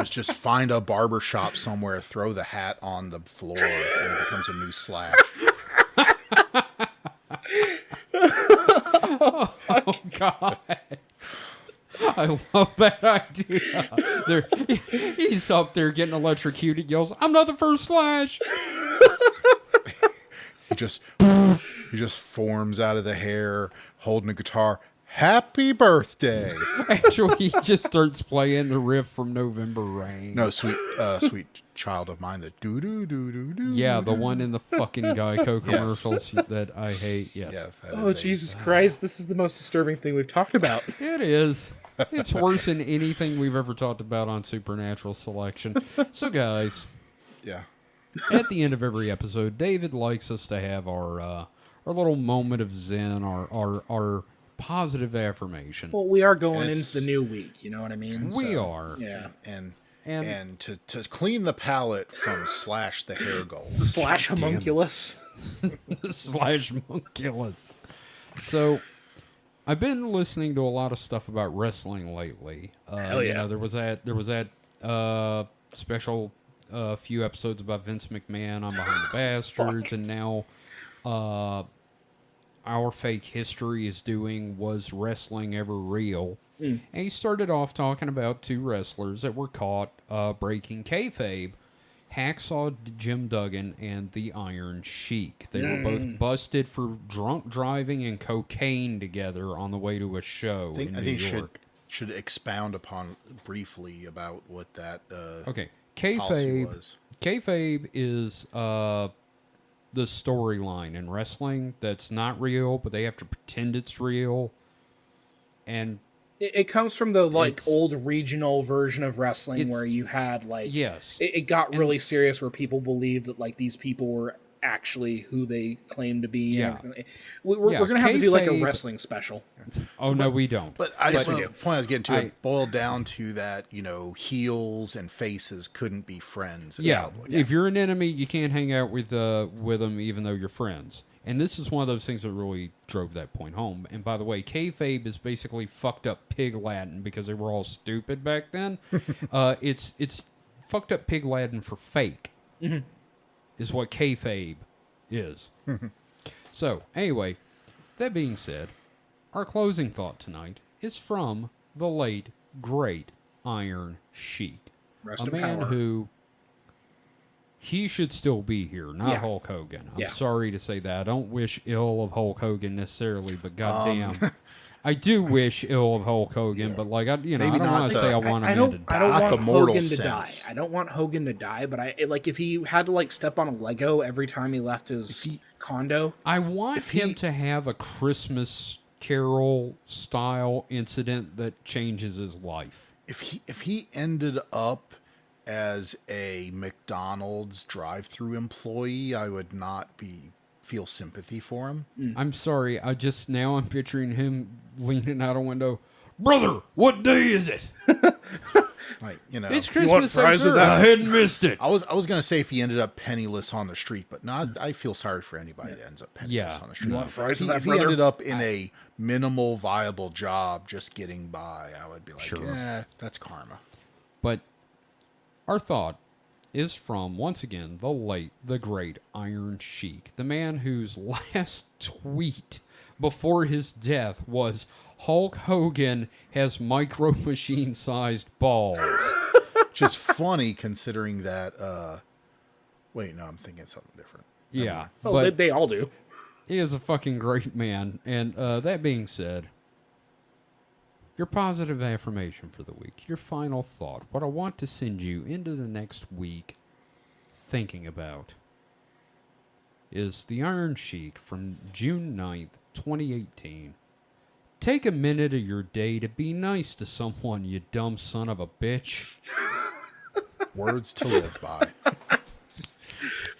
C: Just find a barber shop somewhere, throw the hat on the floor, and it becomes a new Slash.
B: Oh, God. I love that idea. He's up there getting electrocuted, yells, I'm not the first Slash.
C: He just forms out of the hair, holding a guitar. Happy birthday!
B: Actually, he just starts playing the riff from November Rain.
C: No, sweet child of mine. That doo doo doo doo doo.
B: Yeah, the one in the fucking Geico commercials that I hate. Yes,
C: Yeah, that
D: Oh,
C: is
D: Jesus Christ. This is the most disturbing thing we've talked about.
B: it is. It's worse than anything we've ever talked about on Supernatural Selection. So, guys,
C: Yeah.
B: at the end of every episode, David likes us to have our little moment of zen, our positive affirmation.
D: Well, we are going
C: And
D: into
C: it's-
D: the new week, you know what I mean?
B: We
D: So,
B: are.
D: Yeah.
C: And to clean the palate from Slash the hair goal.
D: / homunculus.
B: Slash Homonculus. So, I've been listening to a lot of stuff about wrestling lately.
D: Hell yeah.
B: You know, there was that special few episodes about Vince McMahon on Behind the Bastards, and now Our Fake History is doing Was Wrestling Ever Real? And he started off talking about two wrestlers that were caught breaking kayfabe. Hacksaw Jim Duggan and the Iron Sheik. They were both busted for drunk driving and cocaine together on the way to a show in New York.
C: Should expound upon briefly about what that
B: Okay,
C: policy was.
B: kayfabe is the storyline in wrestling that's not real, but they have to pretend it's real. And
D: It comes from the
B: It's-
D: old regional version of wrestling
B: It's-
D: where you had
B: yes,
D: it got really serious where people believed that these people were actually who they claimed to be.
B: Yeah.
D: And everything. We're
B: Yes,
D: gonna have to do a
B: kayfabe-
D: wrestling special.
B: oh no, we don't.
C: But I guess
D: we
C: the
D: do.
C: point I was getting to,
B: I-
C: it boiled down to that, heels and faces couldn't be friends in
B: Yeah,
C: public.
B: if you're an enemy, you can't hang out with them even though you're friends. And this is one of those things that really drove that point home. And by the way, kayfabe is basically fucked up pig Latin because they were all stupid back then. It's fucked up pig Latin for fake. Is what kayfabe is. So anyway, that being said, our closing thought tonight is from the late great Iron Sheik,
D: Rest
B: a
D: in
B: man
D: power.
B: who. He should still be here, not
D: Yeah.
B: Hulk Hogan. I'm
D: Yeah.
B: sorry to say that. I don't wish ill of Hulk Hogan necessarily, but goddamn, I do wish ill of Hulk Hogan. But I don't
C: Maybe
B: want
C: not
B: to
C: the-
B: say I want him
D: I
B: to
D: don't
B: die.
C: Not
D: want
C: the mortal
D: Hogan
C: sense.
D: to die. I don't want Hogan to die, but if he had to step on a Lego every time he left his condo.
B: I want
C: If he-
B: him to have a Christmas Carol style incident that changes his life.
C: If he ended up as a McDonald's drive-through employee, I would not feel sympathy for him.
B: I'm sorry. I'm picturing him leaning out a window. Brother, what day is it?
C: Like, you know,
B: It's
D: You want
B: Christmas.
D: fries with
B: dessert.
D: that?
B: I hadn't missed it.
C: I was gonna say if he ended up penniless on the street, but no, I feel sorry for anybody that ends up penniless
B: Yeah.
C: on the street.
D: You want fries with
C: If
D: that,
C: he
D: brother?
C: ended up in a minimal viable job, just getting by, I would be like,
B: Sure.
C: yeah, that's karma.
B: But our thought is from, once again, the late, the great Iron Sheik, the man whose last tweet before his death was, Hulk Hogan has micro machine sized balls.
C: Which is funny considering that. Wait, no, I'm thinking something different.
B: Yeah.
D: Oh,
B: But
D: they all do.
B: he is a fucking great man. And that being said, your positive affirmation for the week, your final thought, what I want to send you into the next week thinking about is the Iron Sheik from June 9th, 2018. Take a minute of your day to be nice to someone, you dumb son of a bitch.
C: Words to live by.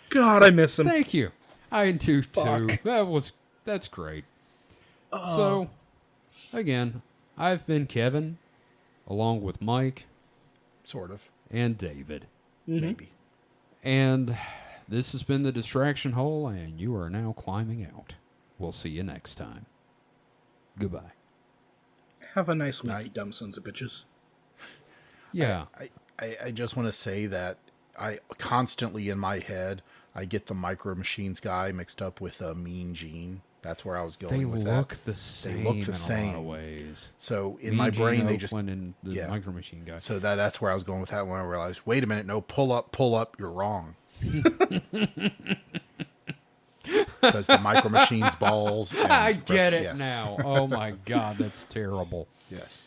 D: God, I miss him.
B: Thank you. I do too.
D: Fuck.
B: That's great. So, again, I've been Kevin, along with Mike
C: Sort of.
B: and David.
C: Maybe.
B: And this has been the Distraction Hole, and you are now climbing out. We'll see you next time. Goodbye.
D: Have a nice week, you dumb sons of bitches.
B: Yeah.
C: I just want to say that I constantly in my head, I get the Micro Machines guy mixed up with a Mean Gene. That's where I was going
B: They
C: with
B: look
C: that.
B: the same.
C: They look the
B: in a lot
C: same.
B: of ways.
C: So in
B: Mean
C: my
B: Gene
C: brain, they just
B: Oakland and the
C: yeah.
B: Micro Machine guy.
C: So that's where I was going with that when I realized, wait a minute, no, pull up, you're wrong. Because the Micro Machines balls. And
B: I get it
C: yeah.
B: now. Oh my God, that's terrible.
C: Yes.